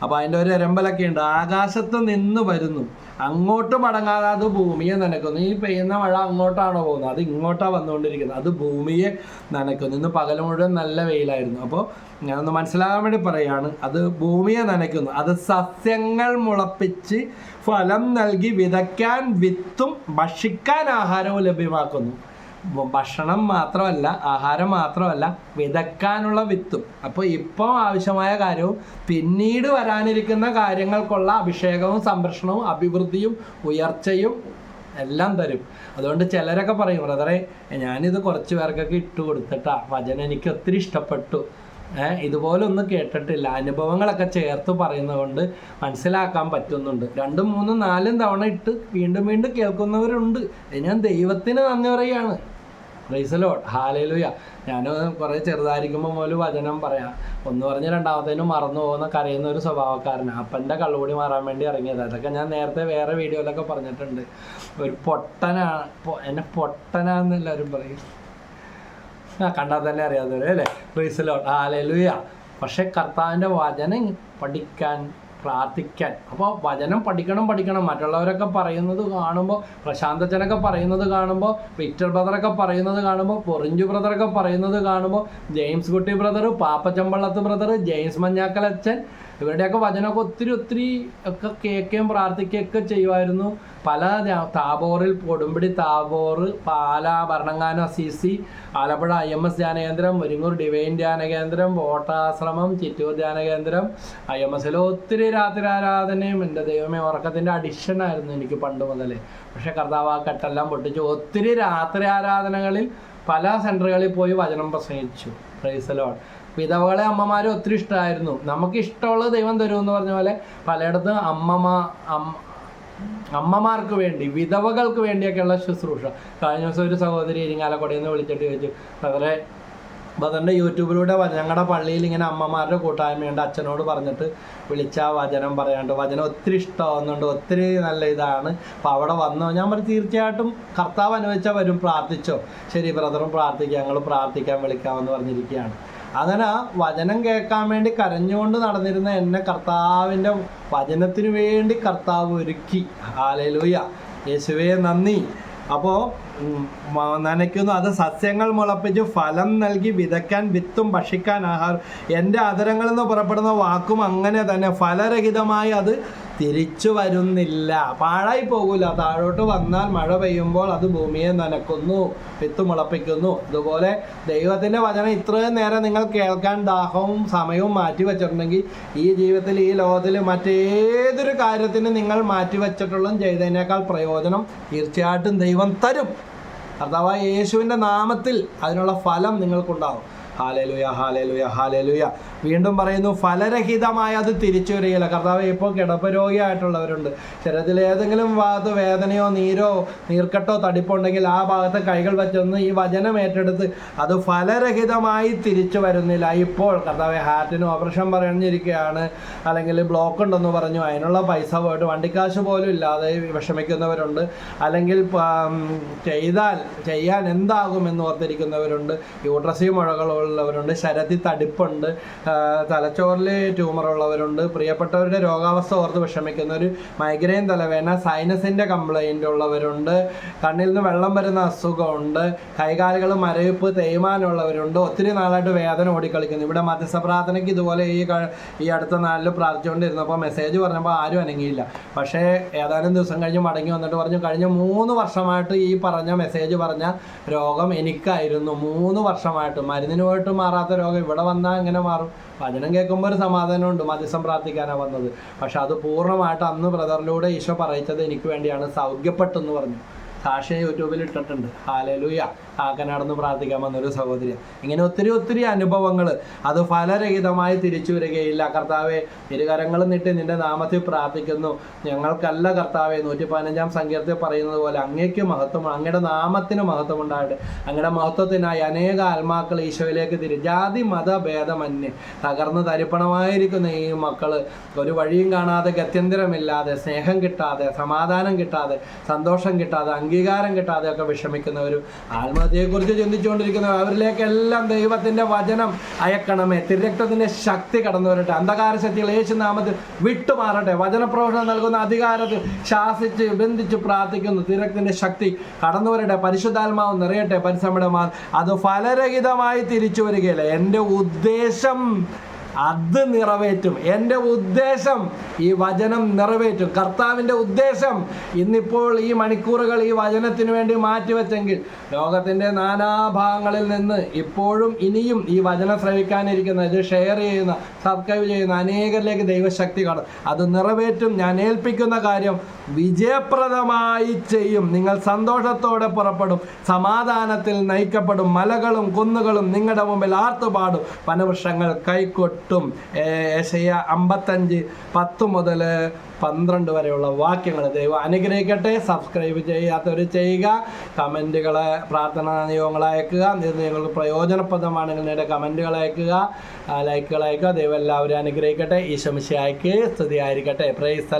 അപ്പോൾ അതിൻ്റെ ഒരു എരമ്പലൊക്കെ ഉണ്ട്. ആകാശത്ത് നിന്ന് വരുന്നു, അങ്ങോട്ട് മടങ്ങാതെ അത് ഭൂമിയെ നനയ്ക്കുന്നു. ഈ പെയ്യുന്ന മഴ അങ്ങോട്ടാണോ പോകുന്നത്? അത് ഇങ്ങോട്ടാണ് വന്നുകൊണ്ടിരിക്കുന്നത്. അത് ഭൂമിയെ നനയ്ക്കുന്നു. ഇന്ന് പകൽ മുഴുവൻ നല്ല വെയിലായിരുന്നു. അപ്പോൾ ഞാനൊന്ന് മനസ്സിലാകാൻ വേണ്ടി പറയുകയാണ്, അത് ഭൂമിയെ നനയ്ക്കുന്നു. അത് സസ്യങ്ങൾ മുളപ്പിച്ച് ഫലം നൽകി വിതയ്ക്കാൻ വിത്തും ഭക്ഷിക്കാൻ ആഹാരവും ലഭ്യമാക്കുന്നു. ഭക്ഷണം മാത്രമല്ല, ആഹാരം മാത്രമല്ല, വിതയ്ക്കാനുള്ള വിത്തും. അപ്പോൾ ഇപ്പോൾ ആവശ്യമായ കാര്യവും പിന്നീട് വരാനിരിക്കുന്ന കാര്യങ്ങൾക്കുള്ള അഭിഷേകവും സംരക്ഷണവും അഭിവൃദ്ധിയും ഉയർച്ചയും എല്ലാം തരും. അതുകൊണ്ട് ചിലരൊക്കെ പറയും, ബ്രദറെ ഞാനിത് കുറച്ച് പേർക്കൊക്കെ ഇട്ട് കൊടുത്തിട്ടാ, വചനം എനിക്ക് ഒത്തിരി ഇഷ്ടപ്പെട്ടു, ഇതുപോലെ ഒന്നും കേട്ടിട്ടില്ല, അനുഭവങ്ങളൊക്കെ ചേർത്ത് പറയുന്നതുകൊണ്ട് മനസ്സിലാക്കാൻ പറ്റുന്നുണ്ട്. 2, 3, 4 തവണ ഇട്ട് വീണ്ടും വീണ്ടും കേൾക്കുന്നവരുണ്ട്. ഞാൻ ദൈവത്തിന് നന്ദി പറയുകയാണ്. Price the lord, hallelujah. ഞാൻ കുറേ ചെറുതായിരിക്കുമ്പോൾ മുതൽ വചനം പറയാം, ഒന്ന് പറഞ്ഞ് രണ്ടാമത്തേനും മറന്നു പോകുന്ന കരയുന്ന ഒരു സ്വഭാവക്കാരനാണ്. അപ്പൻ്റെ കള്ളുകൂടി മാറാൻ വേണ്ടി ഇറങ്ങിയത്. അതൊക്കെ ഞാൻ നേരത്തെ വേറെ വീഡിയോയിലൊക്കെ പറഞ്ഞിട്ടുണ്ട്. ഒരു എന്നെ പൊട്ടനാന്ന് എല്ലാവരും പറയും, കണ്ടാൽ തന്നെ അറിയാത്തവരെ അല്ലേ. Price the lord, hallelujah. പക്ഷെ കർത്താവിൻ്റെ വചനം പഠിക്കാൻ, പ്രാർത്ഥിക്കാൻ. അപ്പോൾ വചനം പഠിക്കണം. മറ്റുള്ളവരൊക്കെ പറയുന്നത് കാണുമ്പോൾ, പ്രശാന്തച്ചനൊക്കെ പറയുന്നത് കാണുമ്പോൾ, വിക്ടർ ബ്രദറൊക്കെ പറയുന്നത് കാണുമ്പോൾ, പൊറിഞ്ചു ബ്രദറൊക്കെ പറയുന്നത് കാണുമ്പോൾ, ജെയിംസ് കുട്ടി ബ്രദർ, പാപ്പച്ചമ്പള്ളത്ത് ബ്രദർ, ജെയിംസ് മഞ്ഞാക്കലച്ചൻ, ഇവരുടെയൊക്കെ വചനമൊക്കെ ഒത്തിരി ഒക്കെ കേൾക്കുകയും പ്രാർത്ഥിക്കുകയൊക്കെ ചെയ്യുമായിരുന്നു. പല താബോറിൽ, കൊടുമ്പിടി താബോർ, പാല ഭരണങ്ങാനം അസീസി, ആലപ്പുഴ IMS ധ്യാന കേന്ദ്രം, മുരിങ്ങൂർ ഡിവൈൻ ധ്യാന കേന്ദ്രം, ഓട്ടാശ്രമം, ചിറ്റൂർ ധ്യാന കേന്ദ്രം, IMSൽ ഒത്തിരി രാത്രി ആരാധനയും. എൻ്റെ ദൈവമേ, ഉറക്കത്തിൻ്റെ അഡിക്ഷനായിരുന്നു എനിക്ക് പണ്ട് മുതലേ. പക്ഷേ കർത്താവ് ആ കെട്ടെല്ലാം പൊട്ടിച്ചു. ഒത്തിരി രാത്രി ആരാധനകളിൽ പല സെൻറ്ററുകളിൽ പോയി വചനം പ്രസംഗിച്ചു. Price the Lord. വിധവകളെ അമ്മമാരെ ഒത്തിരി ഇഷ്ടമായിരുന്നു. നമുക്ക് ഇഷ്ടമുള്ളത് ദൈവം തരുമെന്ന് പറഞ്ഞ പോലെ പലയിടത്തും അമ്മമാർക്ക് വേണ്ടി, വിധവകൾക്ക് വേണ്ടിയൊക്കെയുള്ള ശുശ്രൂഷ. കഴിഞ്ഞ ദിവസം ഒരു സഹോദരി ഇരിങ്ങാലക്കുടയിൽ നിന്ന് വിളിച്ചിട്ട് ചോദിച്ചു, ബ്രദറിൻ്റെ യൂട്യൂബിലൂടെ ഞങ്ങളുടെ പള്ളിയിൽ ഇങ്ങനെ അമ്മമാരുടെ കൂട്ടായ്മയുണ്ട്, അച്ഛനോട് പറഞ്ഞിട്ട് വിളിച്ച വചനം പറയാണ്ട്, വചനം ഒത്തിരി ഇഷ്ടമാവുന്നുണ്ട്, ഒത്തിരി നല്ല ഇതാണ്, അപ്പോൾ അവിടെ വന്നോ. ഞാൻ പറഞ്ഞു തീർച്ചയായിട്ടും കർത്താവ് അനുവദിച്ചാൽ വരും, പ്രാർത്ഥിച്ചോ. ശരി ബ്രദറും പ്രാർത്ഥിക്കാം, ഞങ്ങൾ പ്രാർത്ഥിക്കാൻ വിളിക്കാമെന്ന് പറഞ്ഞിരിക്കുകയാണ്. അങ്ങനെ വചനം കേൾക്കാൻ വേണ്ടി കരഞ്ഞുകൊണ്ട് നടന്നിരുന്ന എന്നെ കർത്താവിൻ്റെ വചനത്തിന് വേണ്ടി കർത്താവ് ഒരുക്കി. ഹല്ലേലൂയ, യേശുവേ നന്ദി. അപ്പോൾ നനയ്ക്കുന്നു, അത് സസ്യങ്ങൾ മുളപ്പിച്ച് ഫലം നൽകി, വിതയ്ക്കാൻ വിത്തും ഭക്ഷിക്കാൻ ആഹാരം. എൻ്റെ അധരങ്ങളിൽ നിന്ന് പുറപ്പെടുന്ന വാക്കും അങ്ങനെ തന്നെ ഫലരഹിതമായി അത് തിരിച്ചു വരുന്നില്ല, പാഴായി പോകില്ല. താഴോട്ട് വന്നാൽ മഴ പെയ്യുമ്പോൾ അത് ഭൂമിയെ നനയ്ക്കുന്നു, വിത്ത് മുളപ്പിക്കുന്നു. അതുപോലെ ദൈവത്തിൻ്റെ വചനം ഇത്രയും നേരം നിങ്ങൾ കേൾക്കാൻ ദാഹവും സമയവും മാറ്റി വെച്ചിട്ടുണ്ടെങ്കിൽ ഈ ജീവിതത്തിൽ, ഈ ലോകത്തിൽ മറ്റേതൊരു കാര്യത്തിന് നിങ്ങൾ മാറ്റി വെച്ചിട്ടുള്ളതും ചെയ്തതിനേക്കാൾ പ്രയോജനം തീർച്ചയായിട്ടും ദൈവം തരും. കർത്താവായ യേശുവിൻ്റെ നാമത്തിൽ അതിനുള്ള ഫലം നിങ്ങൾക്കുണ്ടാകും. Hallelujah, hallelujah, hallelujah. വീണ്ടും പറയുന്നു, ഫലരഹിതമായി അത് തിരിച്ചു വരികയില്ല. കർത്താവ് ഇപ്പോൾ കിടപ്പ് രോഗിയായിട്ടുള്ളവരുണ്ട്. ശരീരത്തിൽ ഏതെങ്കിലും ഭാഗത്ത് വേദനയോ നീരോ നീർക്കെട്ടോ തടിപ്പോ ഉണ്ടെങ്കിൽ ആ ഭാഗത്ത് കൈകൾ വെച്ചൊന്ന് ഈ വചനം ഏറ്റെടുത്ത് അത് ഫലരഹിതമായി തിരിച്ചു വരുന്നില്ല. ഇപ്പോൾ കർത്താവ് ഹാർട്ടിന് ഓപ്പറേഷൻ പറഞ്ഞിരിക്കുകയാണ്, അല്ലെങ്കിൽ ബ്ലോക്ക് ഉണ്ടെന്ന് പറഞ്ഞു, അതിനുള്ള പൈസ പോയിട്ട് വണ്ടിക്കാശ് പോലും ഇല്ലാതെ വിഷമിക്കുന്നവരുണ്ട്, അല്ലെങ്കിൽ ചെയ്യാൻ എന്താകുമെന്ന് ഓർത്തിരിക്കുന്നവരുണ്ട്, യൂട്രസി മുഴകളുള്ളവരുണ്ട്, ശരത്തിൽ തടിപ്പുണ്ട്, തലച്ചോറിൽ ട്യൂമറുള്ളവരുണ്ട്, പ്രിയപ്പെട്ടവരുടെ രോഗാവസ്ഥ ഓർത്ത് വിഷമിക്കുന്നവർ, മൈഗ്രെയിൻ തലവേദന, സൈനസിൻ്റെ കംപ്ലൈൻ്റ് ഉള്ളവരുണ്ട്, കണ്ണിൽ നിന്ന് വെള്ളം വരുന്ന അസുഖമുണ്ട്, കൈകാലുകൾ മരവിപ്പ് തേയ്മാനമുള്ളവരുണ്ട്, ഒത്തിരി നാളായിട്ട് വേദന ഓടിക്കളിക്കുന്നു. ഇവിടെ മധ്യസ്ഥ പ്രാർത്ഥനയ്ക്ക് ഇതുപോലെ ഈ അടുത്ത നാളിൽ പ്രാർത്ഥിച്ചുകൊണ്ടിരുന്നപ്പോൾ മെസ്സേജ് പറഞ്ഞപ്പോൾ ആരും അനങ്ങിയില്ല. പക്ഷേ ഏതാനും ദിവസം കഴിഞ്ഞ് മടങ്ങി വന്നിട്ട് പറഞ്ഞു, കഴിഞ്ഞ 3 വർഷമായിട്ട് ഈ പറഞ്ഞ മെസ്സേജ് പറഞ്ഞ രോഗം എനിക്കായിരുന്നു. 3 വർഷമായിട്ട് മരുന്നിന് പോയിട്ട് മാറാത്ത രോഗം ഇവിടെ വന്നാൽ എങ്ങനെ മാറും? വചനം കേൾക്കുമ്പോൾ ഒരു സമാധാനമുണ്ട്, മധ്യസ്ഥം പ്രാർത്ഥിക്കാനാണ് വന്നത്. പക്ഷെ അത് പൂർണ്ണമായിട്ട് അന്ന് ബ്രദറിലൂടെ ഈശോ പറയിച്ചത് എനിക്ക് വേണ്ടിയാണ്, സൗഖ്യപ്പെട്ടെന്ന് പറഞ്ഞു. സാക്ഷ്യ യൂട്യൂബിൽ ഇട്ടിട്ടുണ്ട്. ഹല്ലേലൂയ. കാക്കനാടന്ന് പ്രാർത്ഥിക്കാൻ വന്നൊരു സഹോദരി. ഇങ്ങനെ ഒത്തിരി അനുഭവങ്ങൾ. അത് ഫലരഹിതമായി തിരിച്ചു വരികയില്ല. കർത്താവെ, ഇരുകരങ്ങൾ നീട്ടി നിന്റെ നാമത്തിൽ പ്രാർത്ഥിക്കുന്നു. ഞങ്ങൾക്കല്ല കർത്താവെ, 115 സങ്കീർത്തനത്തിൽ പറയുന്നത് പോലെ അങ്ങേക്ക് മഹത്വം, അങ്ങയുടെ നാമത്തിന് മഹത്വം ഉണ്ടായിട്ട് അങ്ങയുടെ മഹത്വത്തിനായി അനേക ആത്മാക്കൾ ഈശോയിലേക്ക് ജാതി മത ഭേദമന്യേ തകർന്ന് തരിപ്പണമായിരിക്കുന്ന ഈ മക്കൾ ഒരു വഴിയും കാണാതെ, ഗത്യന്തരമില്ലാതെ, സ്നേഹം കിട്ടാതെ, സമാധാനം കിട്ടാതെ, സന്തോഷം കിട്ടാതെ, അംഗീകാരം കിട്ടാതെ ഒക്കെ വിഷമിക്കുന്നവരും ആത്മഹത്യയെക്കുറിച്ച് ചിന്തിച്ചുകൊണ്ടിരിക്കുന്നവർ, അവരിലേക്കെല്ലാം ദൈവത്തിൻ്റെ വചനം അയക്കണമേ. തിരുരക്തത്തിൻ്റെ ശക്തി കടന്നു വരട്ടെ. അന്ധകാര ശക്തികൾ യേശുനാമത്തിൽ വിട്ടുമാറട്ടെ. വചനപ്രവചനം നൽകുന്ന അധികാരത്തിൽ ശാസിച്ച് ബന്ധിച്ച് പ്രാർത്ഥിക്കുന്നു. തിരുരക്തത്തിൻ്റെ ശക്തി കടന്നു വരട്ടെ. പരിശുദ്ധാത്മാവ് നിറയട്ടെ. പരിശ്രമമാ അത് ഫലരഹിതമായി തിരിച്ചു വരികയില്ല. എൻ്റെ ഉദ്ദേശം അത് നിറവേറ്റും. എൻ്റെ ഉദ്ദേശം ഈ വചനം നിറവേറ്റും. കർത്താവിൻ്റെ ഉദ്ദേശം ഇന്നിപ്പോൾ ഈ മണിക്കൂറുകൾ ഈ വചനത്തിന് വേണ്ടി മാറ്റിവെച്ചെങ്കിൽ ലോകത്തിൻ്റെ നാനാഭാഗങ്ങളിൽ നിന്ന് ഇപ്പോഴും ഇനിയും ഈ വചനം ശ്രവിക്കാനിരിക്കുന്ന, ഇത് ഷെയർ ചെയ്യുന്ന, സബ്സ്ക്രൈബ് ചെയ്യുന്ന അനേകരിലേക്ക് ദൈവശക്തി കാണും. അത് നിറവേറ്റും. ഞാൻ ഏൽപ്പിക്കുന്ന കാര്യം വിജയപ്രദമായി ചെയ്യും. നിങ്ങൾ സന്തോഷത്തോടെ പുറപ്പെടും, സമാധാനത്തിൽ നയിക്കപ്പെടും. മലകളും കുന്നുകളും നിങ്ങളുടെ മുമ്പിൽ ആർത്തുപാടും, വനവൃക്ഷങ്ങൾ കൈക്കൊട്ടും. 8 യെശയ്യാ 55:10 മുതൽ 12 വരെയുള്ള വാക്യങ്ങൾ ദൈവം അനുഗ്രഹിക്കട്ടെ. സബ്സ്ക്രൈബ് ചെയ്യാത്തവർ ചെയ്യുക. കമൻറ്റുകൾ, പ്രാർത്ഥനാ നിയോഗങ്ങൾ അയക്കുക. ഇത് നിങ്ങൾക്ക് പ്രയോജനപ്രദമാണെങ്കിൽ നിങ്ങളുടെ കമൻറ്റുകൾ അയക്കുക, ലൈക്കുകൾ അയക്കുക. ദൈവം എല്ലാവരും അനുഗ്രഹിക്കട്ടെ. ഈശോ മിശിഹായ്ക്ക് സ്തുതിയായിരിക്കട്ടെ. പ്രൈസ്